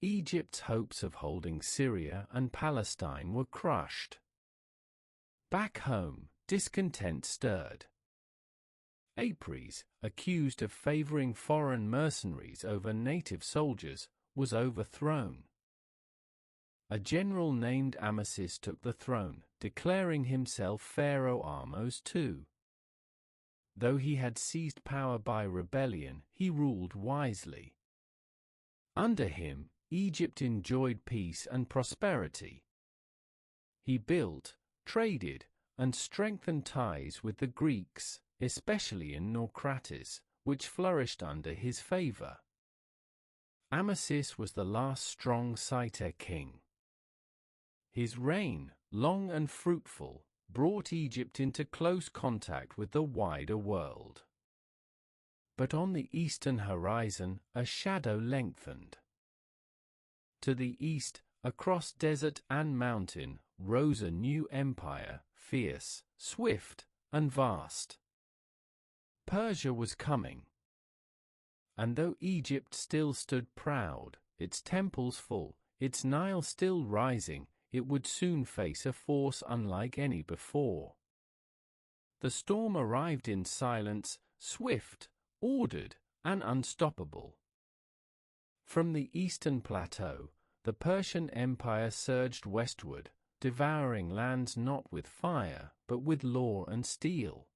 Egypt's hopes of holding Syria and Palestine were crushed. Back home, discontent stirred. Apries, accused of favoring foreign mercenaries over native soldiers, was overthrown. A general named Amasis took the throne, declaring himself Pharaoh Ahmose II. Though he had seized power by rebellion, he ruled wisely. Under him, Egypt enjoyed peace and prosperity. He built, traded, and strengthened ties with the Greeks, especially in Naucratis, which flourished under his favor. Amasis was the last strong Scythian king. His reign, long and fruitful, brought Egypt into close contact with the wider world. But on the eastern horizon, a shadow lengthened. To the east, across desert and mountain, rose a new empire, fierce, swift, and vast. Persia was coming. And though Egypt still stood proud, its temples full, its Nile still rising, it would soon face a force unlike any before. The storm arrived in silence, swift, ordered, and unstoppable. From the eastern plateau, the Persian Empire surged westward, devouring lands not with fire, but with law and steel.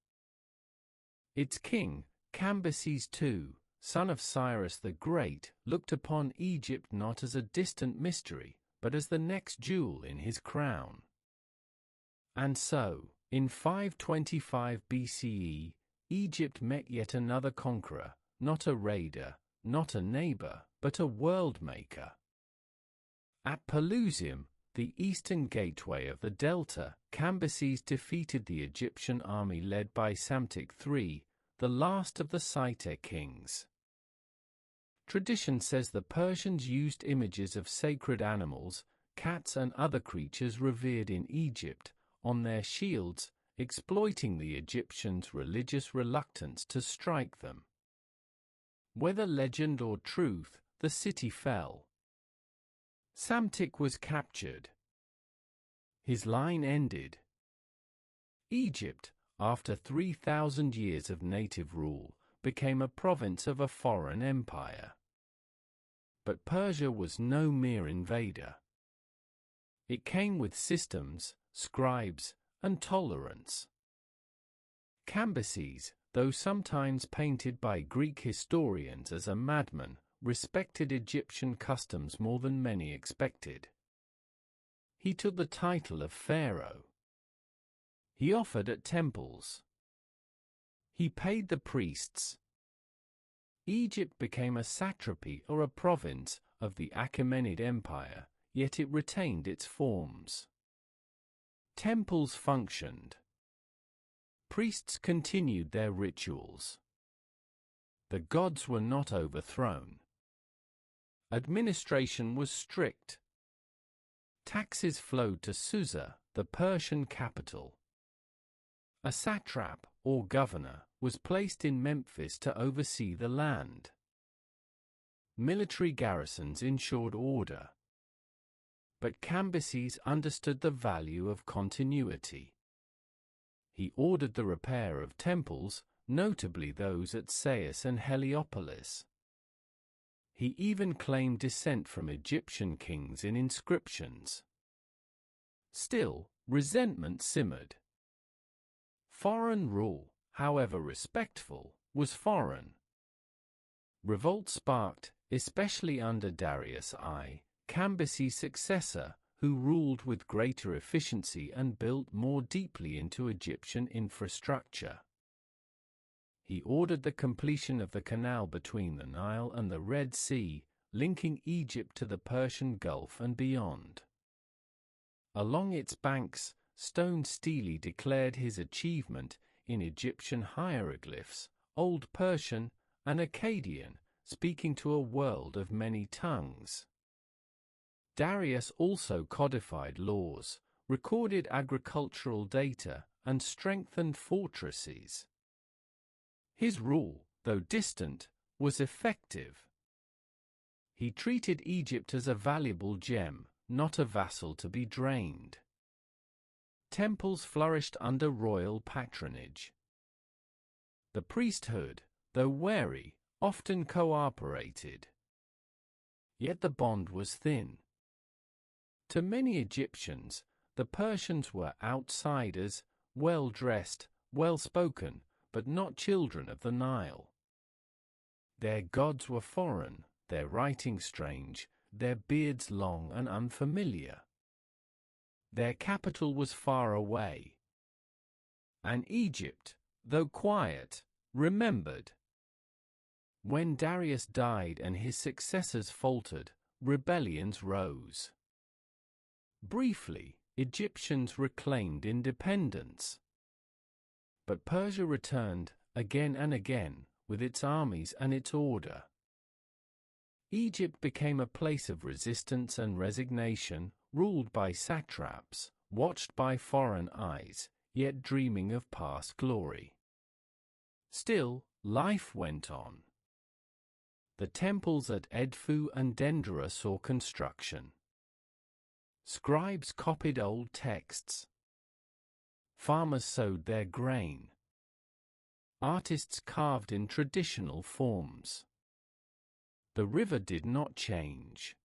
Its king, Cambyses II, son of Cyrus the Great, looked upon Egypt not as a distant mystery, but as the next jewel in his crown. And so, in 525 BCE, Egypt met yet another conqueror, not a raider, not a neighbor, but a world-maker. At Pelusium, the eastern gateway of the Delta, Cambyses defeated the Egyptian army led by Psamtik III, the last of the Saite kings. Tradition says the Persians used images of sacred animals, cats and other creatures revered in Egypt, on their shields, exploiting the Egyptians' religious reluctance to strike them. Whether legend or truth, the city fell. Psamtik was captured. His line ended. Egypt, after 3,000 years of native rule, became a province of a foreign empire. But Persia was no mere invader. It came with systems, scribes, and tolerance. Cambyses, though sometimes painted by Greek historians as a madman, respected Egyptian customs more than many expected. He took the title of pharaoh. He offered at temples. He paid the priests. Egypt became a satrapy or a province of the Achaemenid Empire, yet it retained its forms. Temples functioned. Priests continued their rituals. The gods were not overthrown. Administration was strict. Taxes flowed to Susa, the Persian capital. A satrap, or governor, was placed in Memphis to oversee the land. Military garrisons ensured order. But Cambyses understood the value of continuity. He ordered the repair of temples, notably those at Sais and Heliopolis. He even claimed descent from Egyptian kings in inscriptions. Still, resentment simmered. Foreign rule, however respectful, was foreign. Revolt sparked, especially under Darius I, Cambyses' successor, who ruled with greater efficiency and built more deeply into Egyptian infrastructure. He ordered the completion of the canal between the Nile and the Red Sea, linking Egypt to the Persian Gulf and beyond. Along its banks, stone stele declared his achievement in Egyptian hieroglyphs, Old Persian, and Akkadian, speaking to a world of many tongues. Darius also codified laws, recorded agricultural data, and strengthened fortresses. His rule, though distant, was effective. He treated Egypt as a valuable gem, not a vassal to be drained. Temples flourished under royal patronage. The priesthood, though wary, often cooperated. Yet the bond was thin. To many Egyptians, the Persians were outsiders, well-dressed, well-spoken, but not children of the Nile. Their gods were foreign, their writing strange, their beards long and unfamiliar. Their capital was far away. And Egypt, though quiet, remembered. When Darius died and his successors faltered, rebellions rose. Briefly, Egyptians reclaimed independence. But Persia returned, again and again, with its armies and its order. Egypt became a place of resistance and resignation, ruled by satraps, watched by foreign eyes, yet dreaming of past glory. Still, life went on. The temples at Edfu and Dendera saw construction. Scribes copied old texts. Farmers sowed their grain. Artists carved in traditional forms. The river did not change.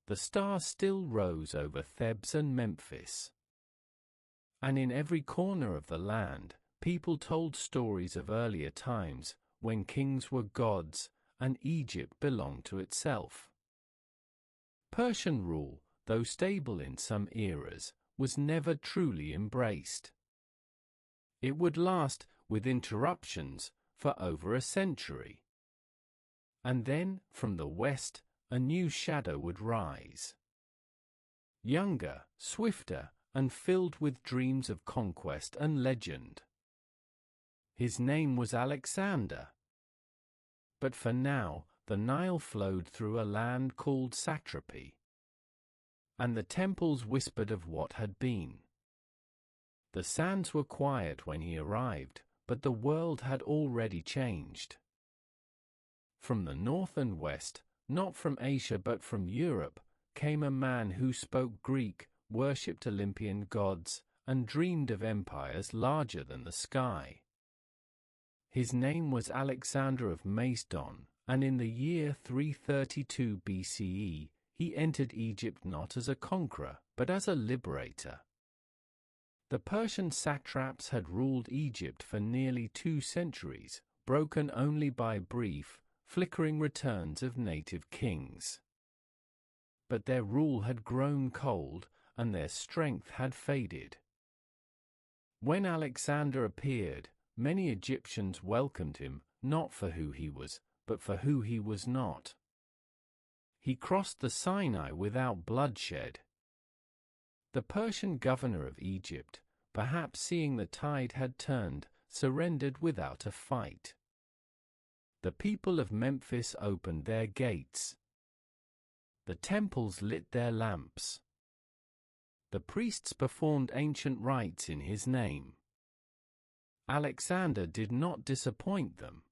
The stars still rose over Thebes and Memphis. And in every corner of the land, people told stories of earlier times, when kings were gods, and Egypt belonged to itself. Persian rule, though stable in some eras, was never truly embraced. It would last, with interruptions, for over a century. And then, from the west, a new shadow would rise. Younger, swifter, and filled with dreams of conquest and legend. His name was Alexander. But for now, the Nile flowed through a land called satrapy. And the temples whispered of what had been. The sands were quiet when he arrived, but the world had already changed. From the north and west, not from Asia but from Europe, came a man who spoke Greek, worshipped Olympian gods, and dreamed of empires larger than the sky. His name was Alexander of Macedon, and in the year 332 BCE, he entered Egypt not as a conqueror, but as a liberator. The Persian satraps had ruled Egypt for nearly 2 centuries, broken only by brief, flickering returns of native kings. But their rule had grown cold, and their strength had faded. When Alexander appeared, many Egyptians welcomed him, not for who he was, but for who he was not. He crossed the Sinai without bloodshed. The Persian governor of Egypt, perhaps seeing the tide had turned, surrendered without a fight. The people of Memphis opened their gates. The temples lit their lamps. The priests performed ancient rites in his name. Alexander did not disappoint them.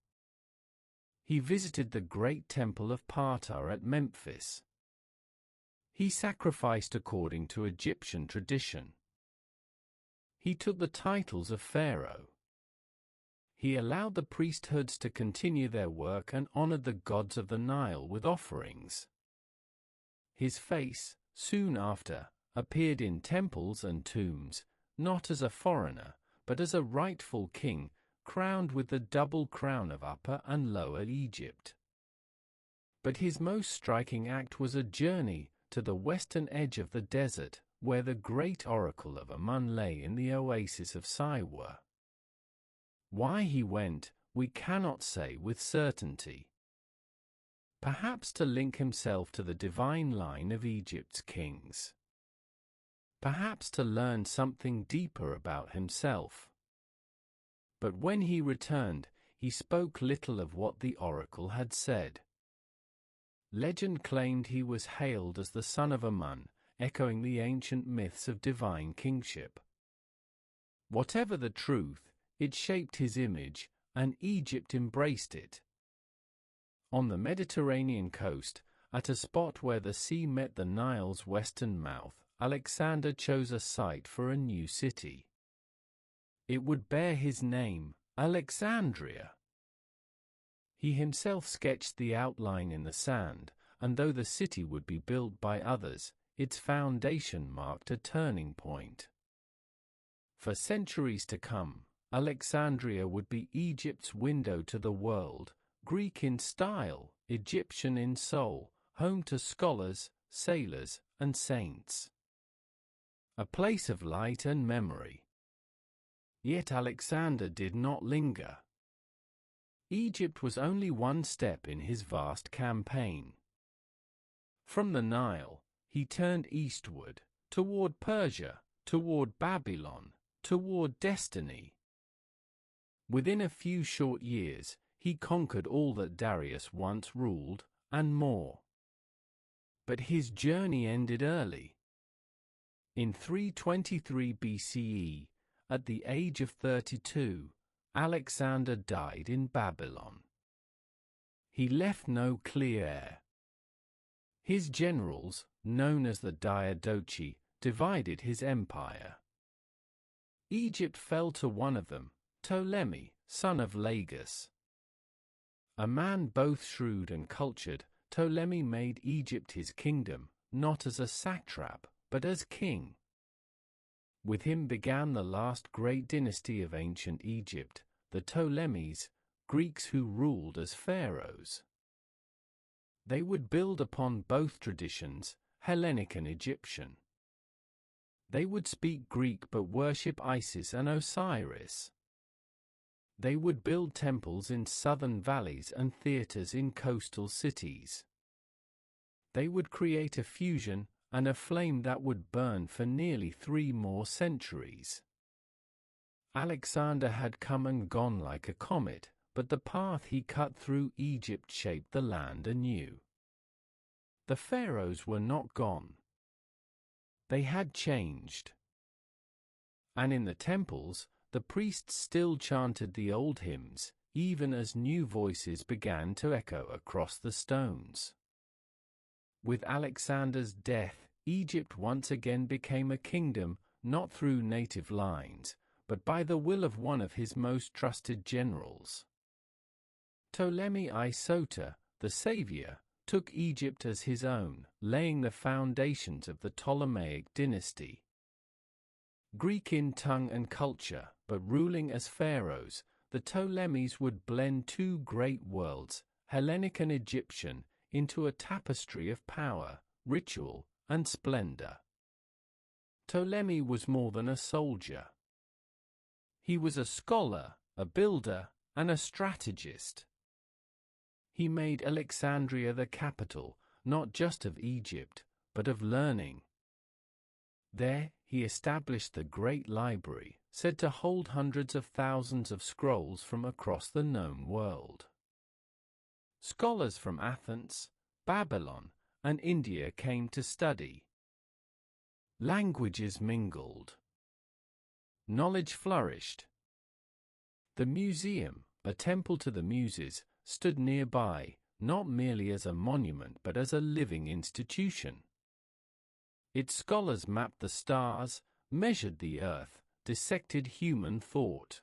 He visited the great temple of Ptah at Memphis. He sacrificed according to Egyptian tradition. He took the titles of pharaoh. He allowed the priesthoods to continue their work and honored the gods of the Nile with offerings. His face, soon after, appeared in temples and tombs, not as a foreigner, but as a rightful king, crowned with the double crown of Upper and Lower Egypt. But his most striking act was a journey to the western edge of the desert, where the great oracle of Amun lay in the oasis of Siwa. Why he went, we cannot say with certainty. Perhaps to link himself to the divine line of Egypt's kings. Perhaps to learn something deeper about himself. But when he returned, he spoke little of what the oracle had said. Legend claimed he was hailed as the son of Amun, echoing the ancient myths of divine kingship. Whatever the truth, it shaped his image, and Egypt embraced it. On the Mediterranean coast, at a spot where the sea met the Nile's western mouth, Alexander chose a site for a new city. It would bear his name, Alexandria. He himself sketched the outline in the sand, and though the city would be built by others, its foundation marked a turning point. For centuries to come, Alexandria would be Egypt's window to the world, Greek in style, Egyptian in soul, home to scholars, sailors, and saints. A place of light and memory. Yet Alexander did not linger. Egypt was only one step in his vast campaign. From the Nile, he turned eastward, toward Persia, toward Babylon, toward destiny. Within a few short years, he conquered all that Darius once ruled, and more. But his journey ended early. In 323 BCE, at the age of 32, Alexander died in Babylon. He left no clear heir. His generals, known as the Diadochi, divided his empire. Egypt fell to one of them, Ptolemy, son of Lagus. A man both shrewd and cultured, Ptolemy made Egypt his kingdom, not as a satrap, but as king. With him began the last great dynasty of ancient Egypt, the Ptolemies, Greeks who ruled as pharaohs. They would build upon both traditions, Hellenic and Egyptian. They would speak Greek but worship Isis and Osiris. They would build temples in southern valleys and theaters in coastal cities. They would create a fusion and a flame that would burn for nearly 3 more centuries. Alexander had come and gone like a comet, but the path he cut through Egypt shaped the land anew. The pharaohs were not gone. They had changed. And in the temples, the priests still chanted the old hymns, even as new voices began to echo across the stones. With Alexander's death, Egypt once again became a kingdom, not through native lines, but by the will of one of his most trusted generals. Ptolemy I Soter, the savior, took Egypt as his own, laying the foundations of the Ptolemaic dynasty. Greek in tongue and culture, but ruling as pharaohs, the Ptolemies would blend 2 great worlds, Hellenic and Egyptian, into a tapestry of power, ritual, and splendor. Ptolemy was more than a soldier. He was a scholar, a builder, and a strategist. He made Alexandria the capital, not just of Egypt, but of learning. There, he established the Great Library, said to hold hundreds of thousands of scrolls from across the known world. Scholars from Athens, Babylon, and India came to study. Languages mingled. Knowledge flourished. The museum, a temple to the Muses, stood nearby, not merely as a monument but as a living institution. Its scholars mapped the stars, measured the earth, dissected human thought.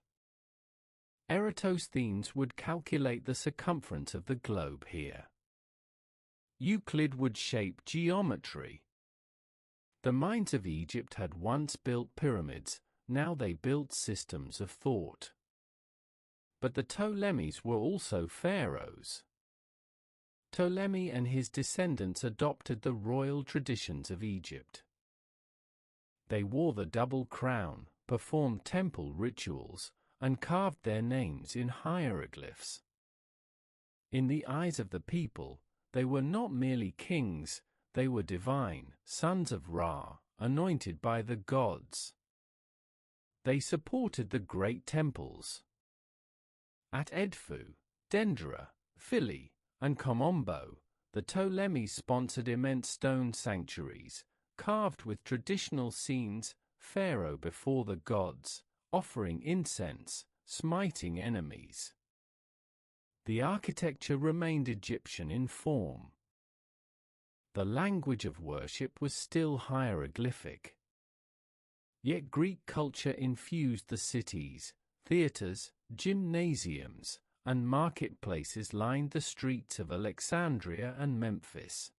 Eratosthenes would calculate the circumference of the globe here. Euclid would shape geometry. The minds of Egypt had once built pyramids, now they built systems of thought. But the Ptolemies were also pharaohs. Ptolemy and his descendants adopted the royal traditions of Egypt. They wore the double crown, performed temple rituals, and carved their names in hieroglyphs. In the eyes of the people, they were not merely kings, they were divine, sons of Ra, anointed by the gods. They supported the great temples. At Edfu, Dendera, Philae, and Komombo, the Ptolemies sponsored immense stone sanctuaries, carved with traditional scenes, Pharaoh before the gods, offering incense, smiting enemies. The architecture remained Egyptian in form. The language of worship was still hieroglyphic. Yet Greek culture infused the cities, theaters, gymnasiums, and marketplaces lined the streets of Alexandria and Memphis.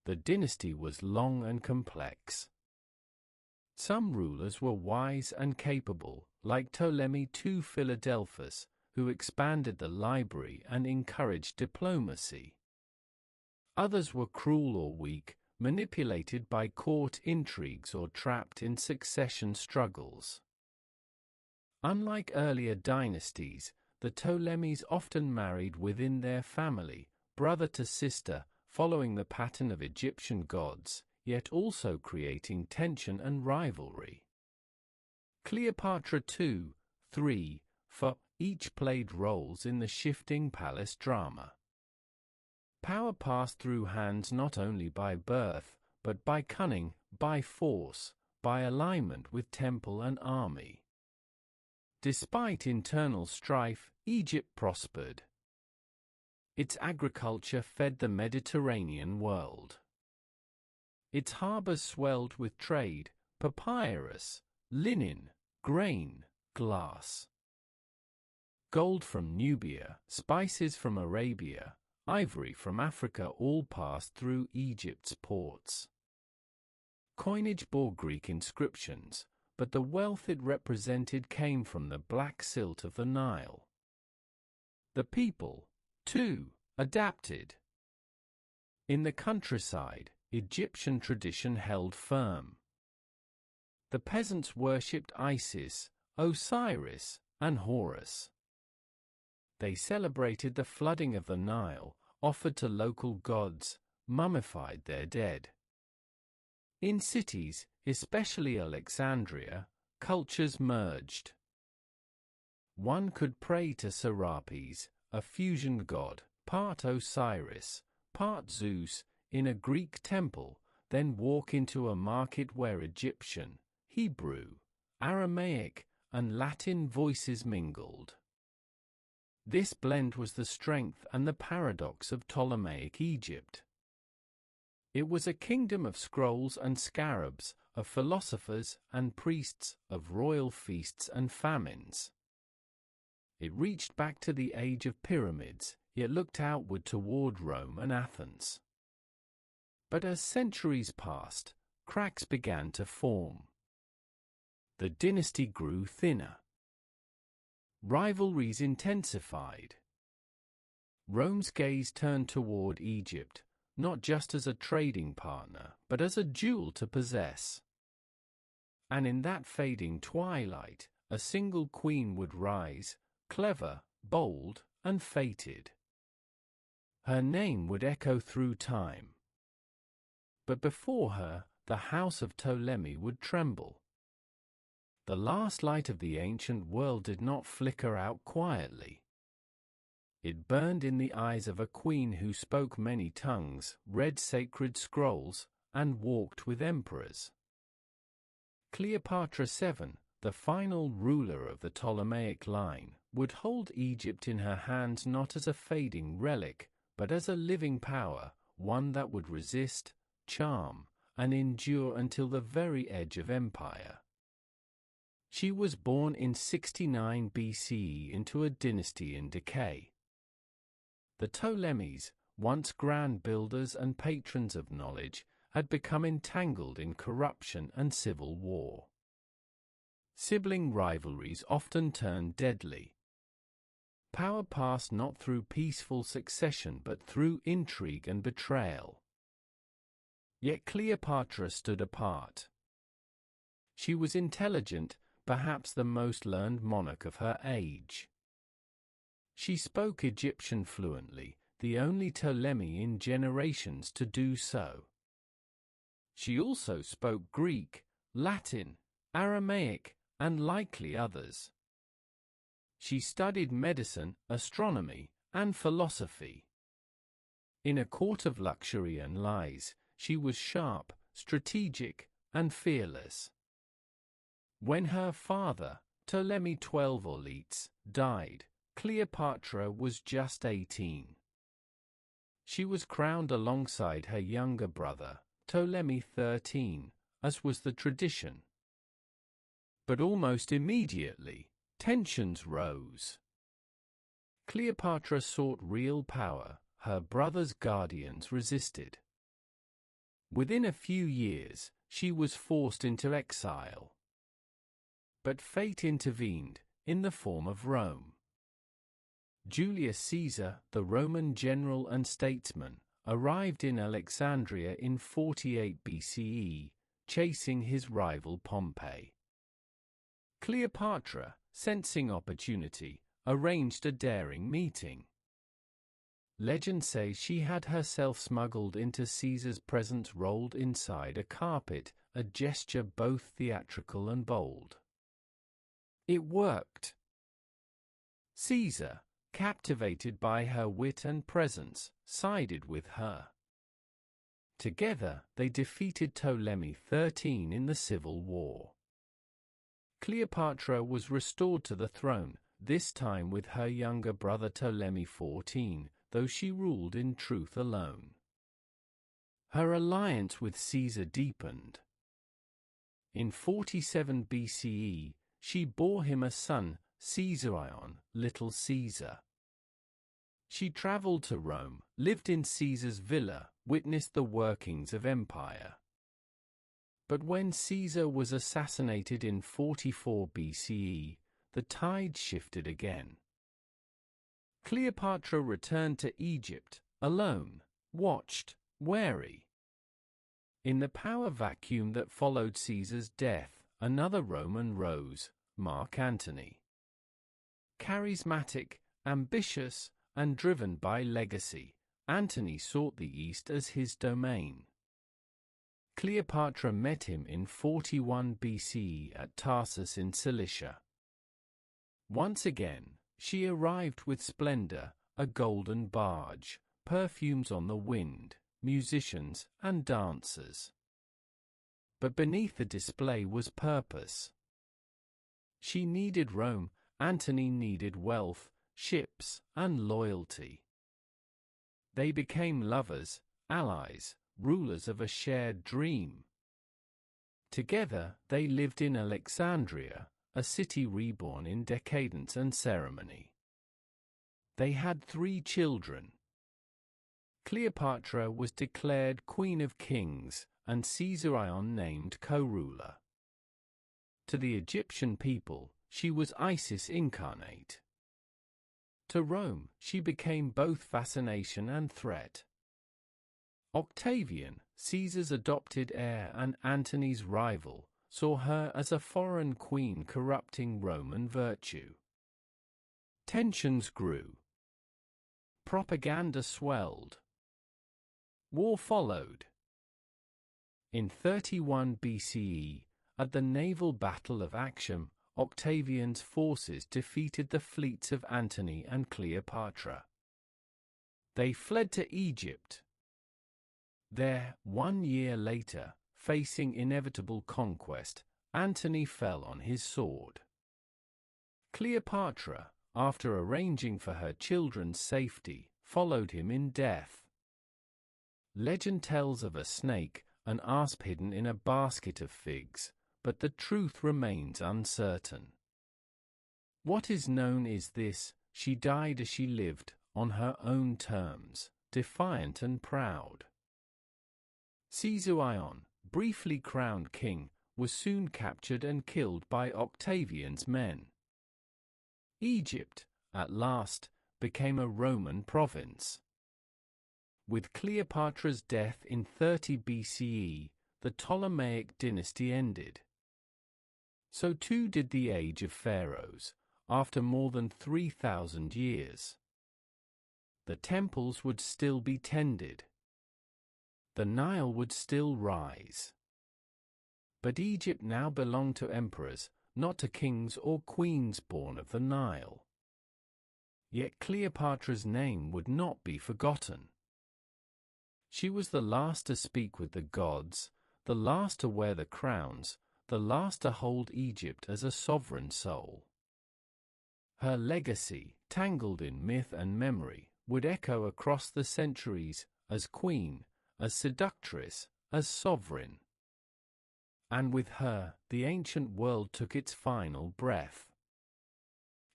The dynasty was long and complex. Some rulers were wise and capable, like Ptolemy II Philadelphus, who expanded the library and encouraged diplomacy. Others were cruel or weak, manipulated by court intrigues or trapped in succession struggles. Unlike earlier dynasties, the Ptolemies often married within their family, brother to sister, following the pattern of Egyptian gods, yet also creating tension and rivalry. Cleopatra II, III, IV each played roles in the shifting palace drama. Power passed through hands not only by birth, but by cunning, by force, by alignment with temple and army. Despite internal strife, Egypt prospered. Its agriculture fed the Mediterranean world. Its harbors swelled with trade, papyrus, linen, grain, glass. Gold from Nubia, spices from Arabia, ivory from Africa all passed through Egypt's ports. Coinage bore Greek inscriptions, but the wealth it represented came from the black silt of the Nile. The people, too, adapted. In the countryside, Egyptian tradition held firm. The peasants worshipped Isis, Osiris, and Horus. They celebrated the flooding of the Nile, offered to local gods, mummified their dead. In cities, especially Alexandria, cultures merged. One could pray to Serapis, a fusion god, part Osiris, part Zeus, in a Greek temple, then walk into a market where Egyptian, Hebrew, Aramaic, and Latin voices mingled. This blend was the strength and the paradox of Ptolemaic Egypt. It was a kingdom of scrolls and scarabs, of philosophers and priests, of royal feasts and famines. It reached back to the age of pyramids, yet looked outward toward Rome and Athens. But as centuries passed, cracks began to form. The dynasty grew thinner. Rivalries intensified. Rome's gaze turned toward Egypt, not just as a trading partner, but as a jewel to possess. And in that fading twilight, a single queen would rise, clever, bold, and fated. Her name would echo through time. But before her, the house of Ptolemy would tremble. The last light of the ancient world did not flicker out quietly. It burned in the eyes of a queen who spoke many tongues, read sacred scrolls, and walked with emperors. Cleopatra VII, the final ruler of the Ptolemaic line, would hold Egypt in her hands not as a fading relic, but as a living power, one that would resist, charm, and endure until the very edge of empire. She was born in 69 BCE into a dynasty in decay. The Ptolemies, once grand builders and patrons of knowledge, had become entangled in corruption and civil war. Sibling rivalries often turned deadly. Power passed not through peaceful succession but through intrigue and betrayal. Yet Cleopatra stood apart. She was intelligent, perhaps the most learned monarch of her age. She spoke Egyptian fluently, the only Ptolemy in generations to do so. She also spoke Greek, Latin, Aramaic, and likely others. She studied medicine, astronomy, and philosophy. In a court of luxury and lies, she was sharp, strategic, and fearless. When her father, Ptolemy XII Auletes, died, Cleopatra was just 18. She was crowned alongside her younger brother, Ptolemy XIII, as was the tradition. But almost immediately, tensions rose. Cleopatra sought real power, her brother's guardians resisted. Within a few years, she was forced into exile. But fate intervened, in the form of Rome. Julius Caesar, the Roman general and statesman, arrived in Alexandria in 48 BCE, chasing his rival Pompey. Cleopatra, sensing opportunity, arranged a daring meeting. Legend says she had herself smuggled into Caesar's presence rolled inside a carpet, a gesture both theatrical and bold. It worked. Caesar, captivated by her wit and presence, sided with her. Together, they defeated Ptolemy XIII in the civil war. Cleopatra was restored to the throne, this time with her younger brother Ptolemy XIV, though she ruled in truth alone. Her alliance with Caesar deepened. In 47 BCE, she bore him a son, Caesarion, Little Caesar. She traveled to Rome, lived in Caesar's villa, witnessed the workings of empire. But when Caesar was assassinated in 44 BCE, the tide shifted again. Cleopatra returned to Egypt, alone, watched, wary. In the power vacuum that followed Caesar's death, another Roman rose, Mark Antony. Charismatic, ambitious, and driven by legacy, Antony sought the East as his domain. Cleopatra met him in 41 BCE at Tarsus in Cilicia. Once again, she arrived with splendor, a golden barge, perfumes on the wind, musicians, and dancers. But beneath the display was purpose. She needed Rome, Antony needed wealth, ships, and loyalty. They became lovers, allies, rulers of a shared dream. Together, they lived in Alexandria, a city reborn in decadence and ceremony. They had 3 children. Cleopatra was declared Queen of Kings, and Caesarion named co-ruler. To the Egyptian people, she was Isis incarnate. To Rome, she became both fascination and threat. Octavian, Caesar's adopted heir and Antony's rival, saw her as a foreign queen corrupting Roman virtue. Tensions grew. Propaganda swelled. War followed. In 31 BCE, at the naval battle of Actium, Octavian's forces defeated the fleets of Antony and Cleopatra. They fled to Egypt. There, 1 year later, facing inevitable conquest, Antony fell on his sword. Cleopatra, after arranging for her children's safety, followed him in death. Legend tells of a snake, an asp hidden in a basket of figs, but the truth remains uncertain. What is known is this: she died as she lived, on her own terms, defiant and proud. Caesarion, briefly crowned king, was soon captured and killed by Octavian's men. Egypt, at last, became a Roman province. With Cleopatra's death in 30 BCE, the Ptolemaic dynasty ended. So too did the age of pharaohs, after more than 3,000 years. The temples would still be tended. The Nile would still rise. But Egypt now belonged to emperors, not to kings or queens born of the Nile. Yet Cleopatra's name would not be forgotten. She was the last to speak with the gods, the last to wear the crowns, the last to hold Egypt as a sovereign soul. Her legacy, tangled in myth and memory, would echo across the centuries, as queen, as seductress, as sovereign. And with her, the ancient world took its final breath.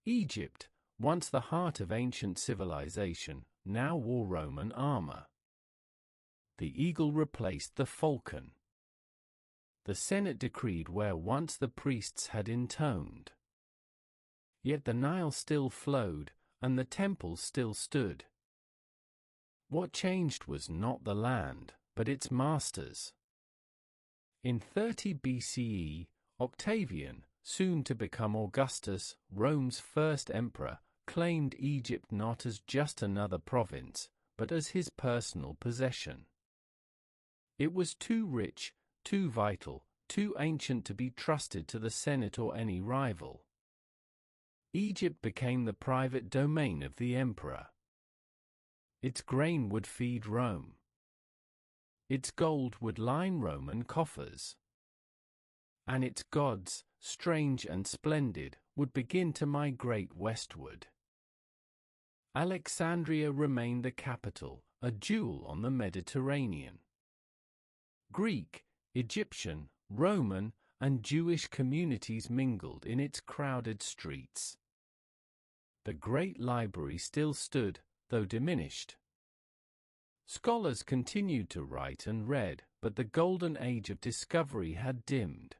Egypt, once the heart of ancient civilization, now wore Roman armor. The eagle replaced the falcon. The Senate decreed where once the priests had intoned. Yet the Nile still flowed, and the temples still stood. What changed was not the land, but its masters. In 30 BCE, Octavian, soon to become Augustus, Rome's first emperor, claimed Egypt not as just another province, but as his personal possession. It was too rich, too vital, too ancient to be trusted to the Senate or any rival. Egypt became the private domain of the emperor. Its grain would feed Rome. Its gold would line Roman coffers. And its gods, strange and splendid, would begin to migrate westward. Alexandria remained the capital, a jewel on the Mediterranean. Greek, Egyptian, Roman, and Jewish communities mingled in its crowded streets. The great library still stood, though diminished. Scholars continued to write and read, but the golden age of discovery had dimmed.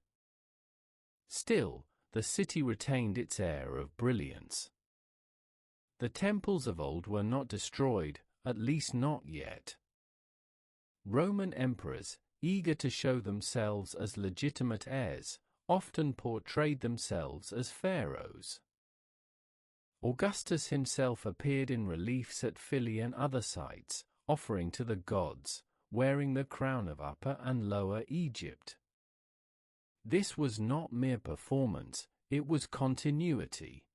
Still, the city retained its air of brilliance. The temples of old were not destroyed, at least not yet. Roman emperors, eager to show themselves as legitimate heirs, often portrayed themselves as pharaohs. Augustus himself appeared in reliefs at Philly and other sites, offering to the gods, wearing the crown of Upper and Lower Egypt. This was not mere performance, it was continuity.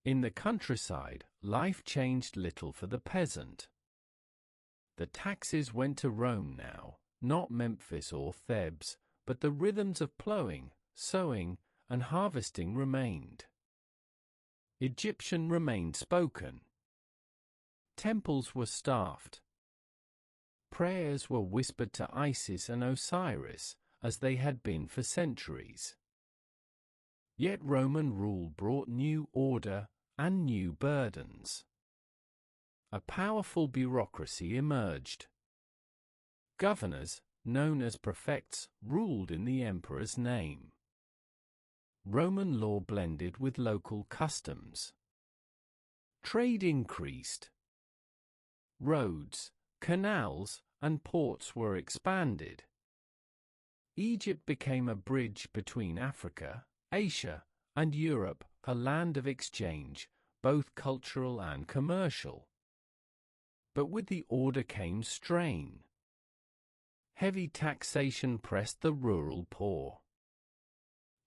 In the countryside, life changed little for the peasant. The taxes went to Rome now, not Memphis or Thebes, but the rhythms of plowing, sowing, and harvesting remained. Egyptian remained spoken. Temples were staffed. Prayers were whispered to Isis and Osiris, as they had been for centuries. Yet Roman rule brought new order and new burdens. A powerful bureaucracy emerged. Governors, known as prefects, ruled in the emperor's name. Roman law blended with local customs. Trade increased. Roads, canals, and ports were expanded. Egypt became a bridge between Africa, Asia, and Europe, a land of exchange, both cultural and commercial. But with the order came strain. Heavy taxation pressed the rural poor.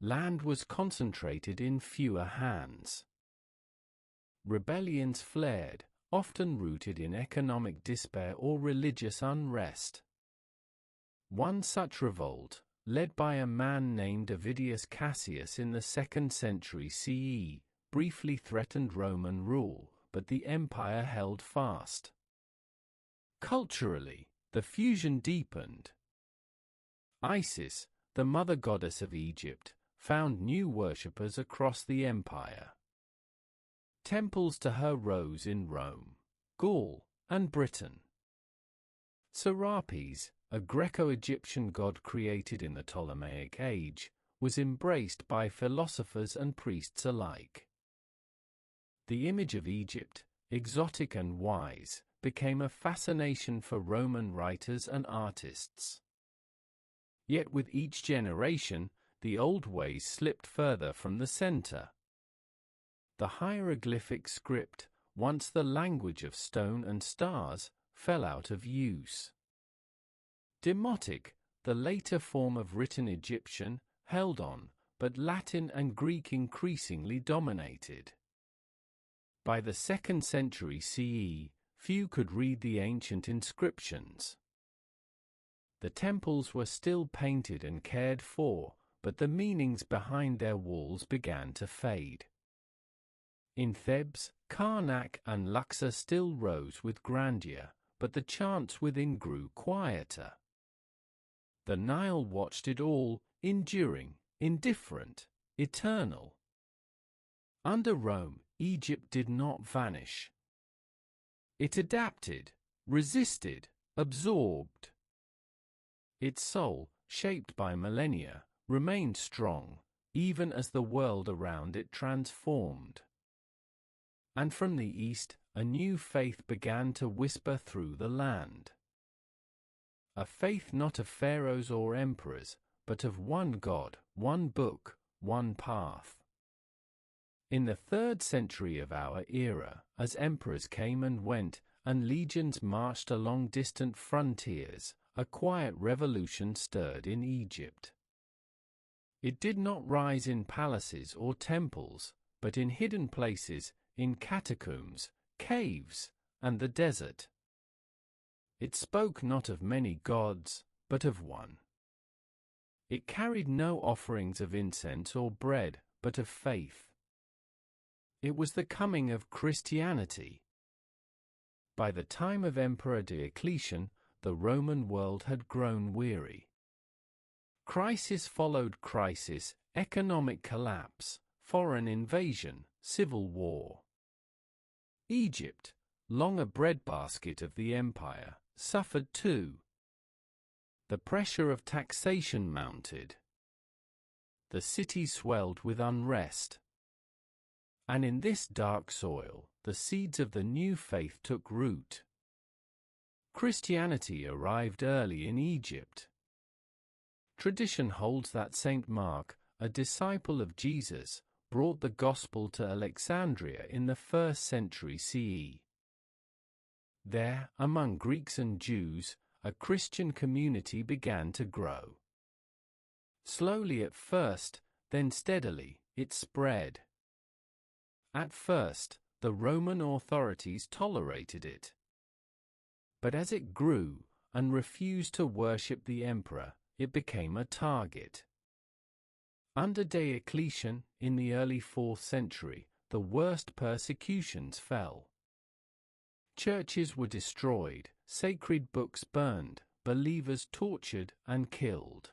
Land was concentrated in fewer hands. Rebellions flared, often rooted in economic despair or religious unrest. One such revolt, led by a man named Avidius Cassius in the 2nd century CE, briefly threatened Roman rule, but the empire held fast. Culturally, the fusion deepened. Isis, the mother goddess of Egypt, found new worshippers across the empire. Temples to her rose in Rome, Gaul, and Britain. Serapis, a Greco-Egyptian god created in the Ptolemaic age, was embraced by philosophers and priests alike. The image of Egypt, exotic and wise, became a fascination for Roman writers and artists. Yet with each generation, the old ways slipped further from the center. The hieroglyphic script, once the language of stone and stars, fell out of use. Demotic, the later form of written Egyptian, held on, but Latin and Greek increasingly dominated. By the 2nd century CE, few could read the ancient inscriptions. The temples were still painted and cared for, but the meanings behind their walls began to fade. In Thebes, Karnak and Luxor still rose with grandeur, but the chants within grew quieter. The Nile watched it all, enduring, indifferent, eternal. Under Rome, Egypt did not vanish. It adapted, resisted, absorbed. Its soul, shaped by millennia, remained strong, even as the world around it transformed. And from the east, a new faith began to whisper through the land. A faith not of pharaohs or emperors, but of one God, one book, one path. In the 3rd century of our era, as emperors came and went, and legions marched along distant frontiers, a quiet revolution stirred in Egypt. It did not rise in palaces or temples, but in hidden places, in catacombs, caves, and the desert. It spoke not of many gods, but of one. It carried no offerings of incense or bread, but of faith. It was the coming of Christianity. By the time of Emperor Diocletian, the Roman world had grown weary. Crisis followed crisis, economic collapse, foreign invasion, civil war. Egypt, long a breadbasket of the empire, suffered too. The pressure of taxation mounted. The city swelled with unrest. And in this dark soil, the seeds of the new faith took root. Christianity arrived early in Egypt. Tradition holds that Saint Mark, a disciple of Jesus, brought the gospel to Alexandria in the 1st century CE. There, among Greeks and Jews, a Christian community began to grow. Slowly at first, then steadily, it spread. At first, the Roman authorities tolerated it. But as it grew, and refused to worship the emperor, it became a target. Under Diocletian, in the early 4th century, the worst persecutions fell. Churches were destroyed, sacred books burned, believers tortured and killed.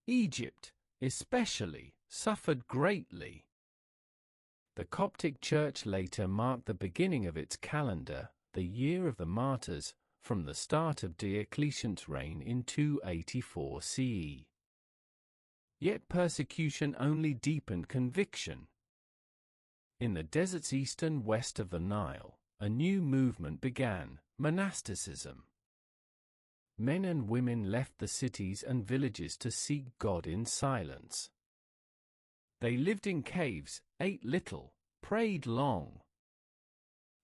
Egypt, especially, suffered greatly. The Coptic Church later marked the beginning of its calendar, the year of the martyrs, from the start of Diocletian's reign in 284 CE. Yet persecution only deepened conviction. In the deserts east and west of the Nile, a new movement began, monasticism. Men and women left the cities and villages to seek God in silence. They lived in caves, ate little, prayed long.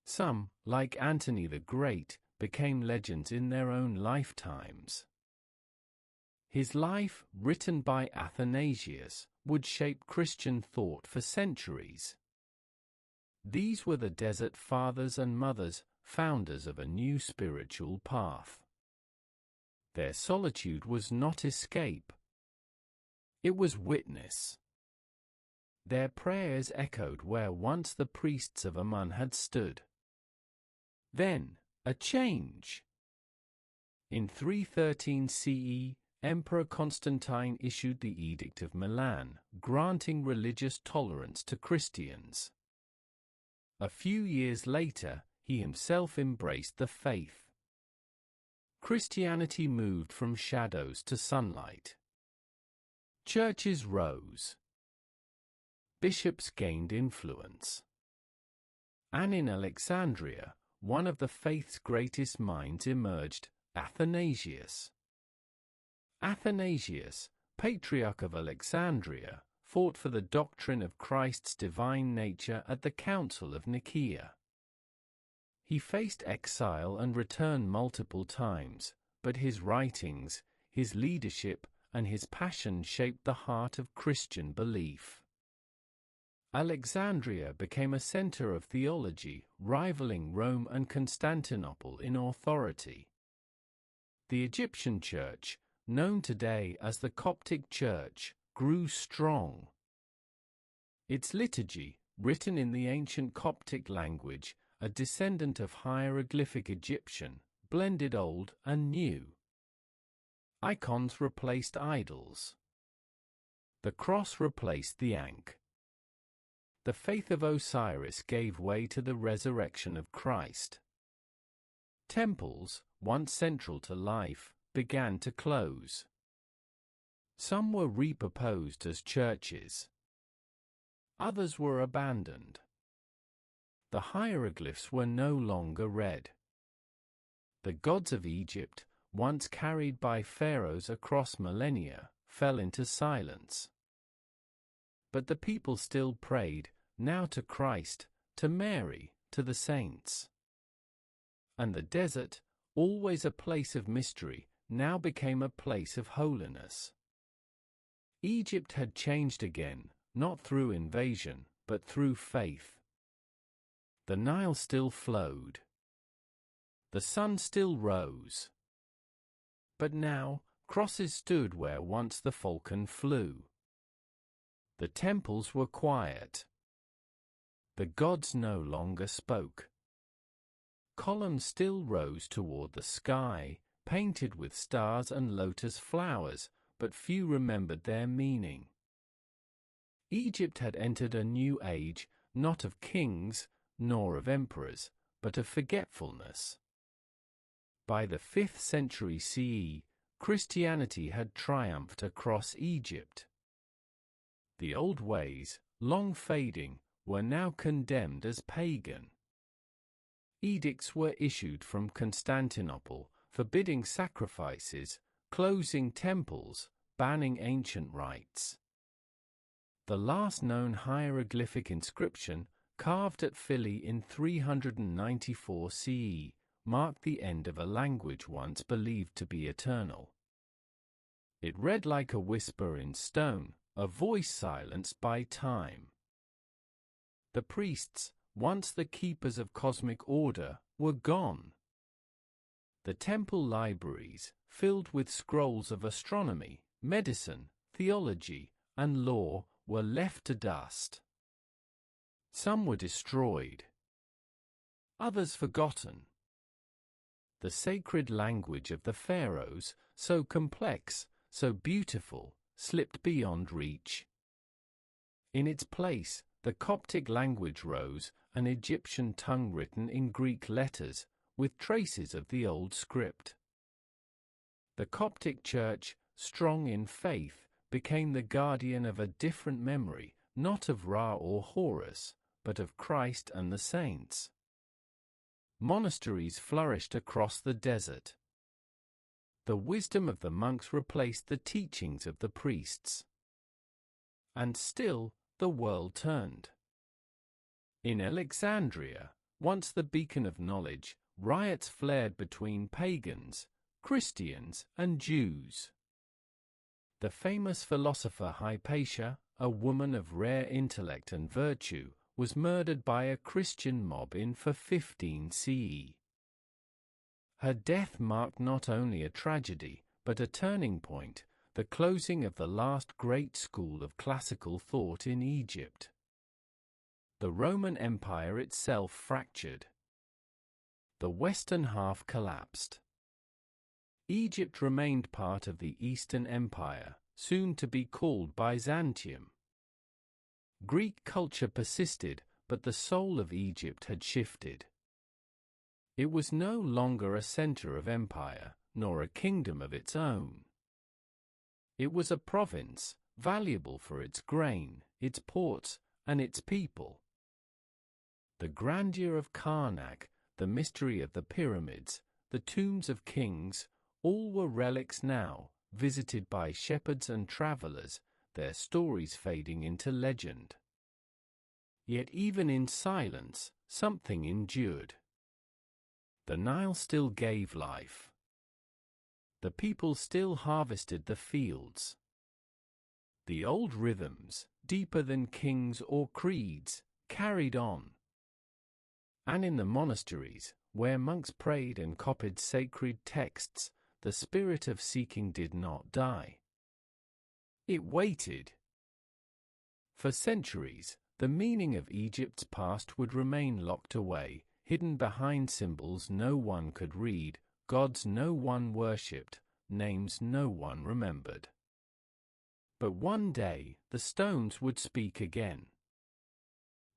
Some, like Antony the Great, became legends in their own lifetimes. His life, written by Athanasius, would shape Christian thought for centuries. These were the desert fathers and mothers, founders of a new spiritual path. Their solitude was not escape. It was witness. Their prayers echoed where once the priests of Amun had stood. Then, a change. In 313 CE, Emperor Constantine issued the Edict of Milan, granting religious tolerance to Christians. A few years later, he himself embraced the faith. Christianity moved from shadows to sunlight. Churches rose. Bishops gained influence. And in Alexandria, one of the faith's greatest minds emerged, Athanasius. Athanasius, Patriarch of Alexandria, fought for the doctrine of Christ's divine nature at the Council of Nicaea. He faced exile and returned multiple times, but his writings, his leadership, and his passion shaped the heart of Christian belief. Alexandria became a center of theology, rivaling Rome and Constantinople in authority. The Egyptian Church, known today as the Coptic Church, grew strong. Its liturgy, written in the ancient Coptic language, a descendant of hieroglyphic Egyptian, blended old and new. Icons replaced idols. The cross replaced the ankh. The faith of Osiris gave way to the resurrection of Christ. Temples, once central to life, began to close. Some were repurposed as churches. Others were abandoned. The hieroglyphs were no longer read. The gods of Egypt, once carried by pharaohs across millennia, fell into silence. But the people still prayed, now to Christ, to Mary, to the saints. And the desert, always a place of mystery, now became a place of holiness. Egypt had changed again, not through invasion, but through faith. The Nile still flowed. The sun still rose. But now, crosses stood where once the falcon flew. The temples were quiet. The gods no longer spoke. Columns still rose toward the sky, painted with stars and lotus flowers, but few remembered their meaning. Egypt had entered a new age, not of kings, nor of emperors, but of forgetfulness. By the 5th century CE, Christianity had triumphed across Egypt. The old ways, long fading, were now condemned as pagan. Edicts were issued from Constantinople, forbidding sacrifices, closing temples, banning ancient rites. The last known hieroglyphic inscription, carved at Philly in 394 CE, marked the end of a language once believed to be eternal. It read like a whisper in stone, a voice silenced by time. The priests, once the keepers of cosmic order, were gone. The temple libraries, filled with scrolls of astronomy, medicine, theology, and law, were left to dust. Some were destroyed, others forgotten. The sacred language of the pharaohs, so complex, so beautiful, slipped beyond reach. In its place, the Coptic language rose, an Egyptian tongue written in Greek letters, with traces of the old script. The Coptic Church, strong in faith, became the guardian of a different memory, not of Ra or Horus, but of Christ and the saints. Monasteries flourished across the desert. The wisdom of the monks replaced the teachings of the priests. And still, the world turned. In Alexandria, once the beacon of knowledge, riots flared between pagans, Christians, and Jews. The famous philosopher Hypatia, a woman of rare intellect and virtue, was murdered by a Christian mob in 415 CE. Her death marked not only a tragedy, but a turning point, the closing of the last great school of classical thought in Egypt. The Roman Empire itself fractured. The western half collapsed. Egypt remained part of the Eastern Empire, soon to be called Byzantium. Greek culture persisted, but the soul of Egypt had shifted. It was no longer a center of empire, nor a kingdom of its own. It was a province, valuable for its grain, its ports, and its people. The grandeur of Karnak, the mystery of the pyramids, the tombs of kings, all were relics now, visited by shepherds and travelers, their stories fading into legend. Yet even in silence, something endured. The Nile still gave life. The people still harvested the fields. The old rhythms, deeper than kings or creeds, carried on. And in the monasteries, where monks prayed and copied sacred texts, the spirit of seeking did not die. It waited. For centuries, the meaning of Egypt's past would remain locked away, hidden behind symbols no one could read, gods no one worshipped, names no one remembered. But one day, the stones would speak again.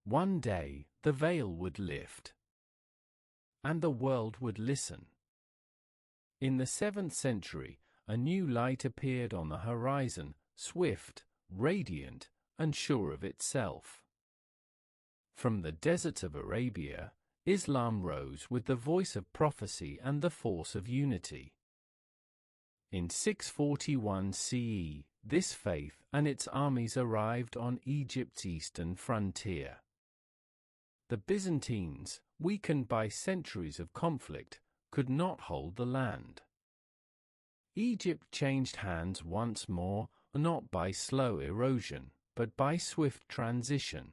One day, the veil would lift. And the world would listen. In the 7th century, a new light appeared on the horizon, swift, radiant, and sure of itself. From the deserts of Arabia, Islam rose with the voice of prophecy and the force of unity. In 641 CE, this faith and its armies arrived on Egypt's eastern frontier. The Byzantines, weakened by centuries of conflict, could not hold the land. Egypt changed hands once more, not by slow erosion, but by swift transition.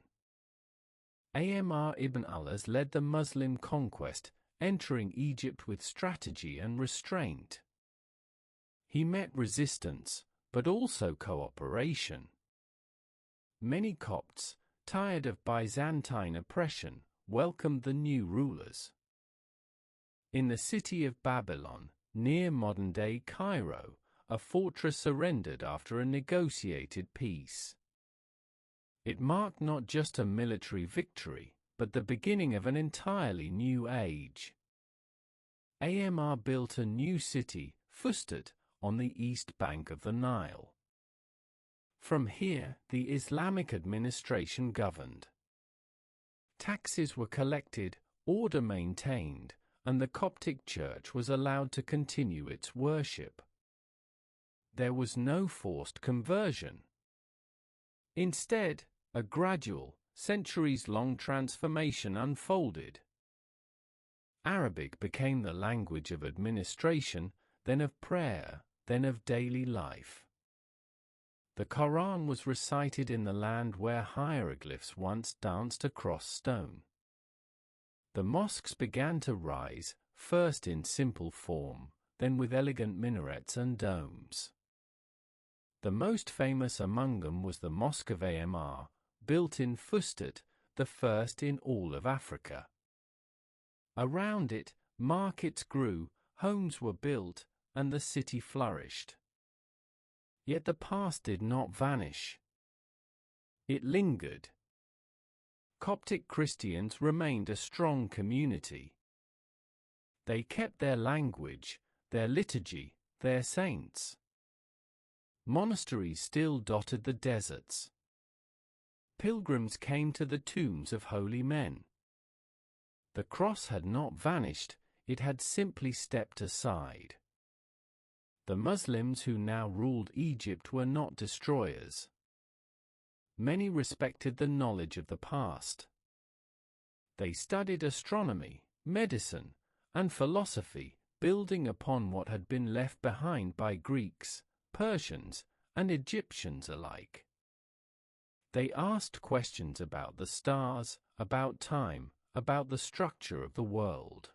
Amr ibn al-As led the Muslim conquest, entering Egypt with strategy and restraint. He met resistance, but also cooperation. Many Copts, tired of Byzantine oppression, welcomed the new rulers. In the city of Babylon, near modern-day Cairo, a fortress surrendered after a negotiated peace. It marked not just a military victory, but the beginning of an entirely new age. Amr built a new city, Fustat, on the east bank of the Nile. From here, the Islamic administration governed. Taxes were collected, order maintained, and the Coptic Church was allowed to continue its worship. There was no forced conversion. Instead, a gradual, centuries-long transformation unfolded. Arabic became the language of administration, then of prayer, then of daily life. The Quran was recited in the land where hieroglyphs once danced across stone. The mosques began to rise, first in simple form, then with elegant minarets and domes. The most famous among them was the Mosque of Amr, built in Fustat, the first in all of Africa. Around it, markets grew, homes were built, and the city flourished. Yet the past did not vanish. It lingered. Coptic Christians remained a strong community. They kept their language, their liturgy, their saints. Monasteries still dotted the deserts. Pilgrims came to the tombs of holy men. The cross had not vanished, it had simply stepped aside. The Muslims who now ruled Egypt were not destroyers. Many respected the knowledge of the past. They studied astronomy, medicine, and philosophy, building upon what had been left behind by Greeks, Persians, and Egyptians alike. They asked questions about the stars, about time, about the structure of the world.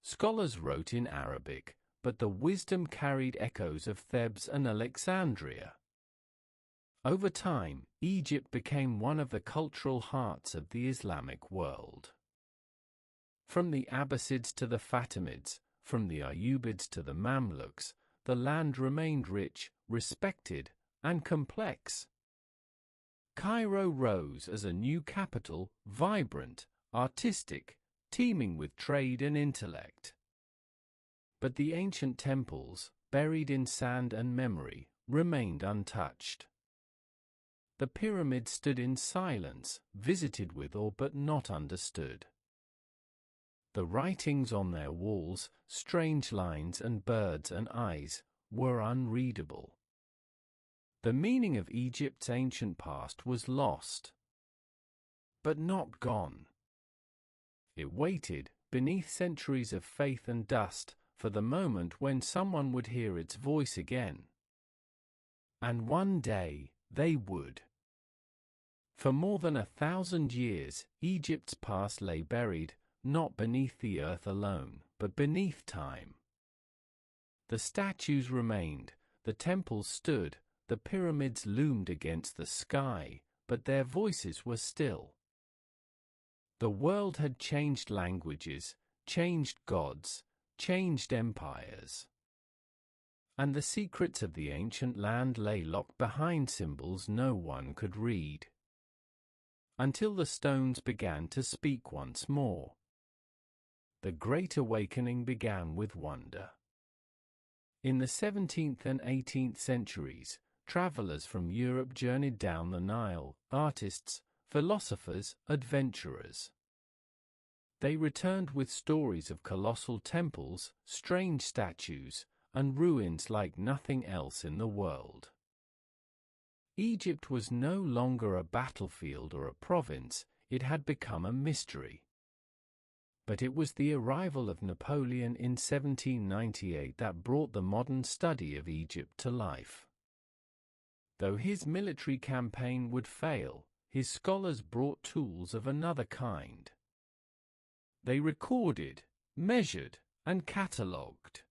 Scholars wrote in Arabic, but the wisdom carried echoes of Thebes and Alexandria. Over time, Egypt became one of the cultural hearts of the Islamic world. From the Abbasids to the Fatimids, from the Ayyubids to the Mamluks, the land remained rich, respected, and complex. Cairo rose as a new capital, vibrant, artistic, teeming with trade and intellect. But the ancient temples, buried in sand and memory, remained untouched. The pyramids stood in silence, visited with awe but not understood. The writings on their walls, strange lines and birds and eyes, were unreadable. The meaning of Egypt's ancient past was lost, but not gone. It waited, beneath centuries of faith and dust, for the moment when someone would hear its voice again. And one day, they would. For more than 1,000 years, Egypt's past lay buried, not beneath the earth alone, but beneath time. The statues remained, the temples stood, the pyramids loomed against the sky, but their voices were still. The world had changed languages, changed gods, changed empires. And the secrets of the ancient land lay locked behind symbols no one could read. Until the stones began to speak once more. The Great Awakening began with wonder. In the 17th and 18th centuries, travelers from Europe journeyed down the Nile, artists, philosophers, adventurers. They returned with stories of colossal temples, strange statues, and ruins like nothing else in the world. Egypt was no longer a battlefield or a province, it had become a mystery. But it was the arrival of Napoleon in 1798 that brought the modern study of Egypt to life. Though his military campaign would fail, his scholars brought tools of another kind. They recorded, measured, and catalogued.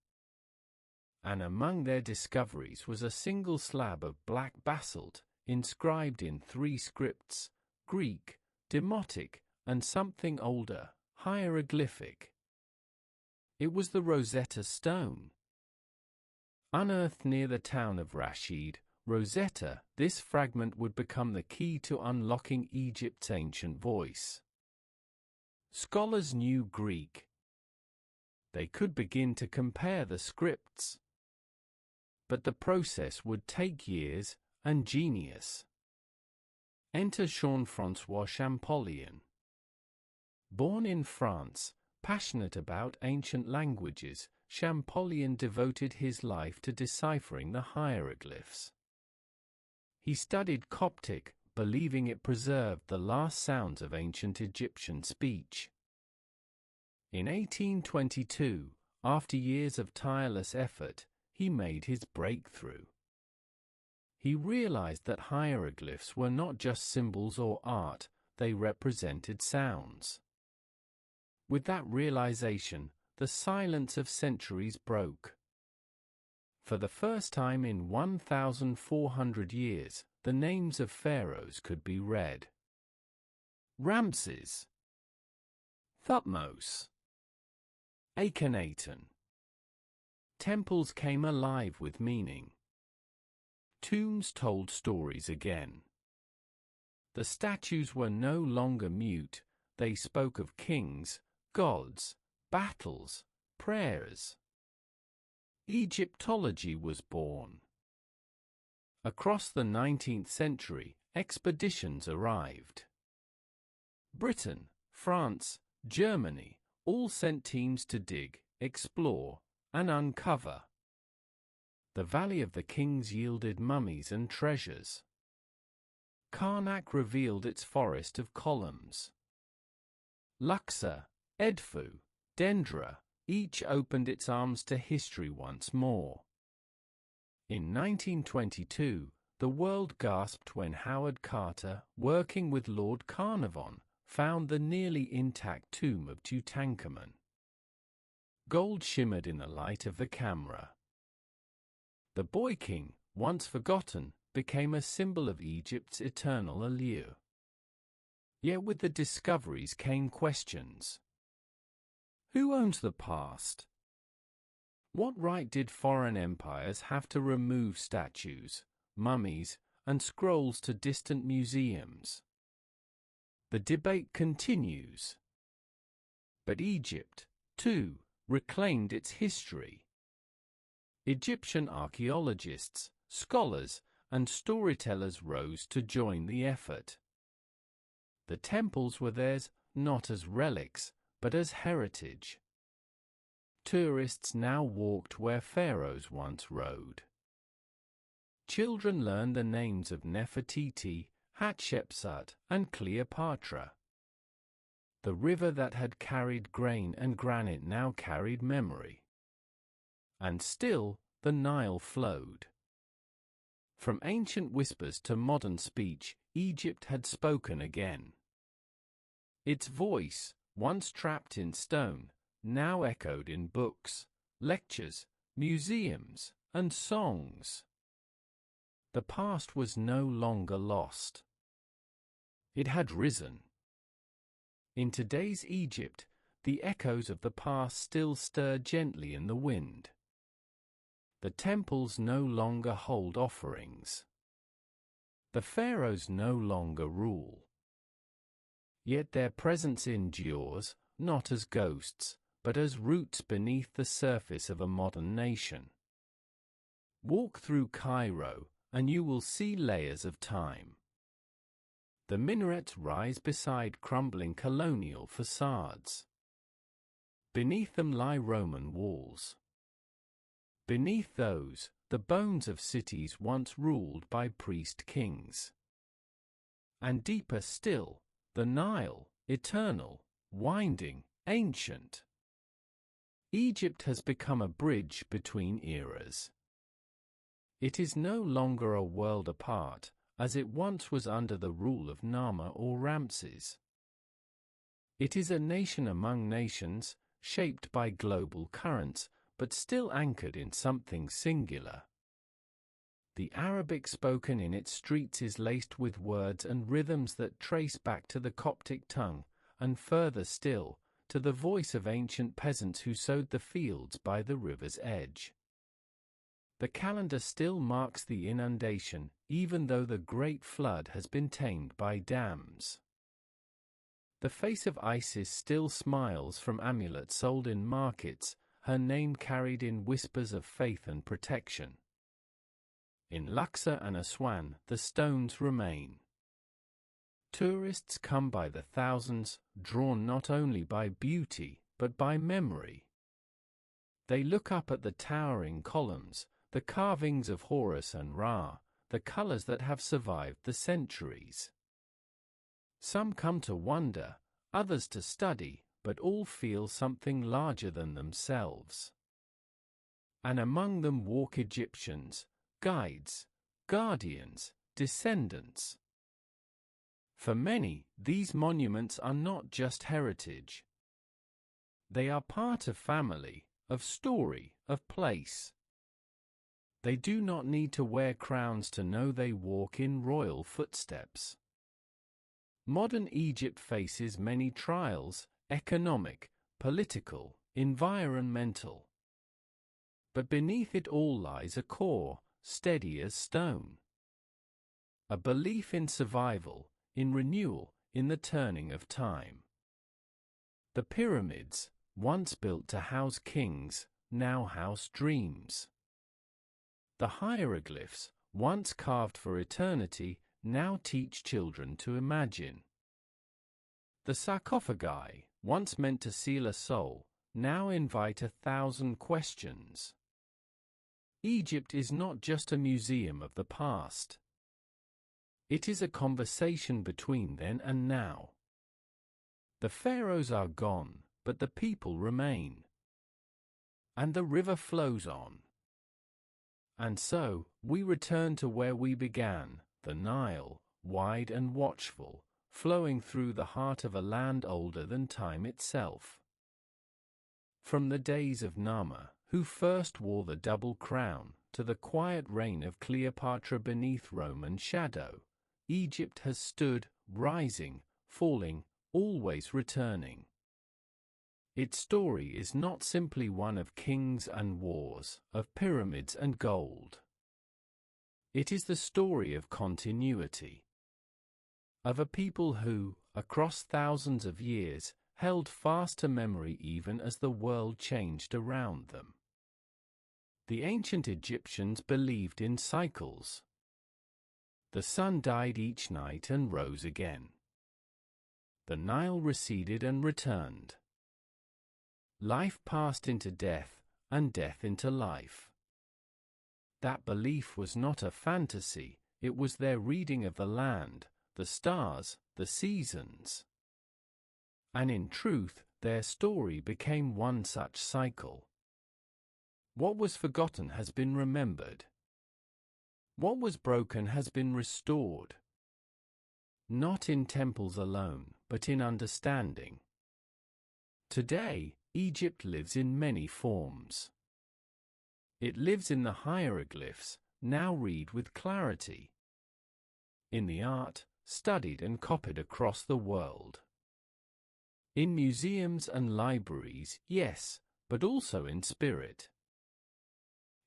And among their discoveries was a single slab of black basalt, inscribed in 3 scripts, Greek, Demotic, and something older, hieroglyphic. It was the Rosetta Stone. Unearthed near the town of Rashid, Rosetta, this fragment would become the key to unlocking Egypt's ancient voice. Scholars knew Greek. They could begin to compare the scripts. But the process would take years and genius. Enter Jean-François Champollion. Born in France, passionate about ancient languages, Champollion devoted his life to deciphering the hieroglyphs. He studied Coptic, believing it preserved the last sounds of ancient Egyptian speech. In 1822, after years of tireless effort, he made his breakthrough. He realized that hieroglyphs were not just symbols or art, they represented sounds. With that realization, the silence of centuries broke. For the first time in 1,400 years, the names of pharaohs could be read. Ramses, Thutmose, Akhenaten. Temples came alive with meaning. Tombs told stories again. The statues were no longer mute, they spoke of kings, gods, battles, prayers. Egyptology was born. Across the 19th century, expeditions arrived. Britain, France, Germany, all sent teams to dig, explore, and uncover. The Valley of the Kings yielded mummies and treasures. Karnak revealed its forest of columns. Luxor, Edfu, Dendra, each opened its arms to history once more. In 1922, the world gasped when Howard Carter, working with Lord Carnarvon, found the nearly intact tomb of Tutankhamun. Gold shimmered in the light of the camera. The Boy King, once forgotten, became a symbol of Egypt's eternal allure. Yet with the discoveries came questions. Who owns the past? What right did foreign empires have to remove statues, mummies, and scrolls to distant museums? The debate continues. But Egypt, too, reclaimed its history. Egyptian archaeologists, scholars, and storytellers rose to join the effort. The temples were theirs not as relics, but as heritage. Tourists now walked where pharaohs once rode. Children learned the names of Nefertiti, Hatshepsut, and Cleopatra. The river that had carried grain and granite now carried memory. And still, the Nile flowed. From ancient whispers to modern speech, Egypt had spoken again. Its voice, once trapped in stone, now echoed in books, lectures, museums, and songs. The past was no longer lost. It had risen. In today's Egypt, the echoes of the past still stir gently in the wind. The temples no longer hold offerings. The pharaohs no longer rule. Yet their presence endures, not as ghosts, but as roots beneath the surface of a modern nation. Walk through Cairo, and you will see layers of time. The minarets rise beside crumbling colonial facades. Beneath them lie Roman walls. Beneath those, the bones of cities once ruled by priest kings. And deeper still, the Nile, eternal, winding, ancient. Egypt has become a bridge between eras. It is no longer a world apart, as it once was under the rule of Nama or Ramses. It is a nation among nations, shaped by global currents, but still anchored in something singular. The Arabic spoken in its streets is laced with words and rhythms that trace back to the Coptic tongue, and further still, to the voice of ancient peasants who sowed the fields by the river's edge. The calendar still marks the inundation, even though the great flood has been tamed by dams. The face of Isis still smiles from amulets sold in markets, her name carried in whispers of faith and protection. In Luxor and Aswan, the stones remain. Tourists come by the thousands, drawn not only by beauty, but by memory. They look up at the towering columns, the carvings of Horus and Ra, the colors that have survived the centuries. Some come to wonder, others to study, but all feel something larger than themselves. And among them walk Egyptians, guides, guardians, descendants. For many, these monuments are not just heritage. They are part of family, of story, of place. They do not need to wear crowns to know they walk in royal footsteps. Modern Egypt faces many trials, economic, political, environmental. But beneath it all lies a core, steady as stone. A belief in survival, in renewal, in the turning of time. The pyramids, once built to house kings, now house dreams. The hieroglyphs, once carved for eternity, now teach children to imagine. The sarcophagi, once meant to seal a soul, now invite 1,000 questions. Egypt is not just a museum of the past. It is a conversation between then and now. The pharaohs are gone, but the people remain. And the river flows on. And so, we return to where we began, the Nile, wide and watchful, flowing through the heart of a land older than time itself. From the days of Nama, who first wore the double crown, to the quiet reign of Cleopatra beneath Roman shadow, Egypt has stood, rising, falling, always returning. Its story is not simply one of kings and wars, of pyramids and gold. It is the story of continuity. Of a people who, across thousands of years, held fast to memory even as the world changed around them. The ancient Egyptians believed in cycles. The sun died each night and rose again. The Nile receded and returned. Life passed into death, and death into life. That belief was not a fantasy, it was their reading of the land, the stars, the seasons. And in truth, their story became one such cycle. What was forgotten has been remembered. What was broken has been restored. Not in temples alone, but in understanding. Today, Egypt lives in many forms. It lives in the hieroglyphs, now read with clarity. In the art, studied and copied across the world. In museums and libraries, yes, but also in spirit.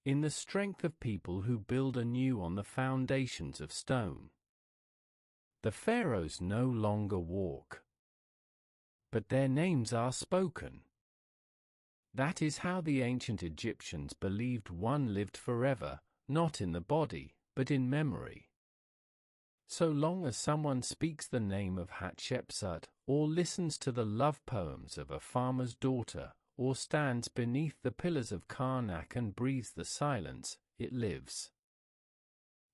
In the strength of people who build anew on the foundations of stone. The pharaohs no longer walk, but their names are spoken. That is how the ancient Egyptians believed one lived forever, not in the body, but in memory. So long as someone speaks the name of Hatshepsut, or listens to the love poems of a farmer's daughter, or stands beneath the pillars of Karnak and breathes the silence, it lives.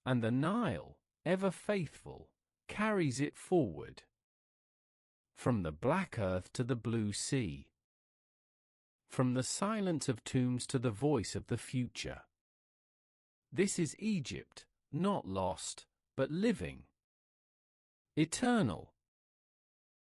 And the Nile, ever faithful, carries it forward. From the black earth to the blue sea. From the silence of tombs to the voice of the future. This is Egypt, not lost, but living. Eternal,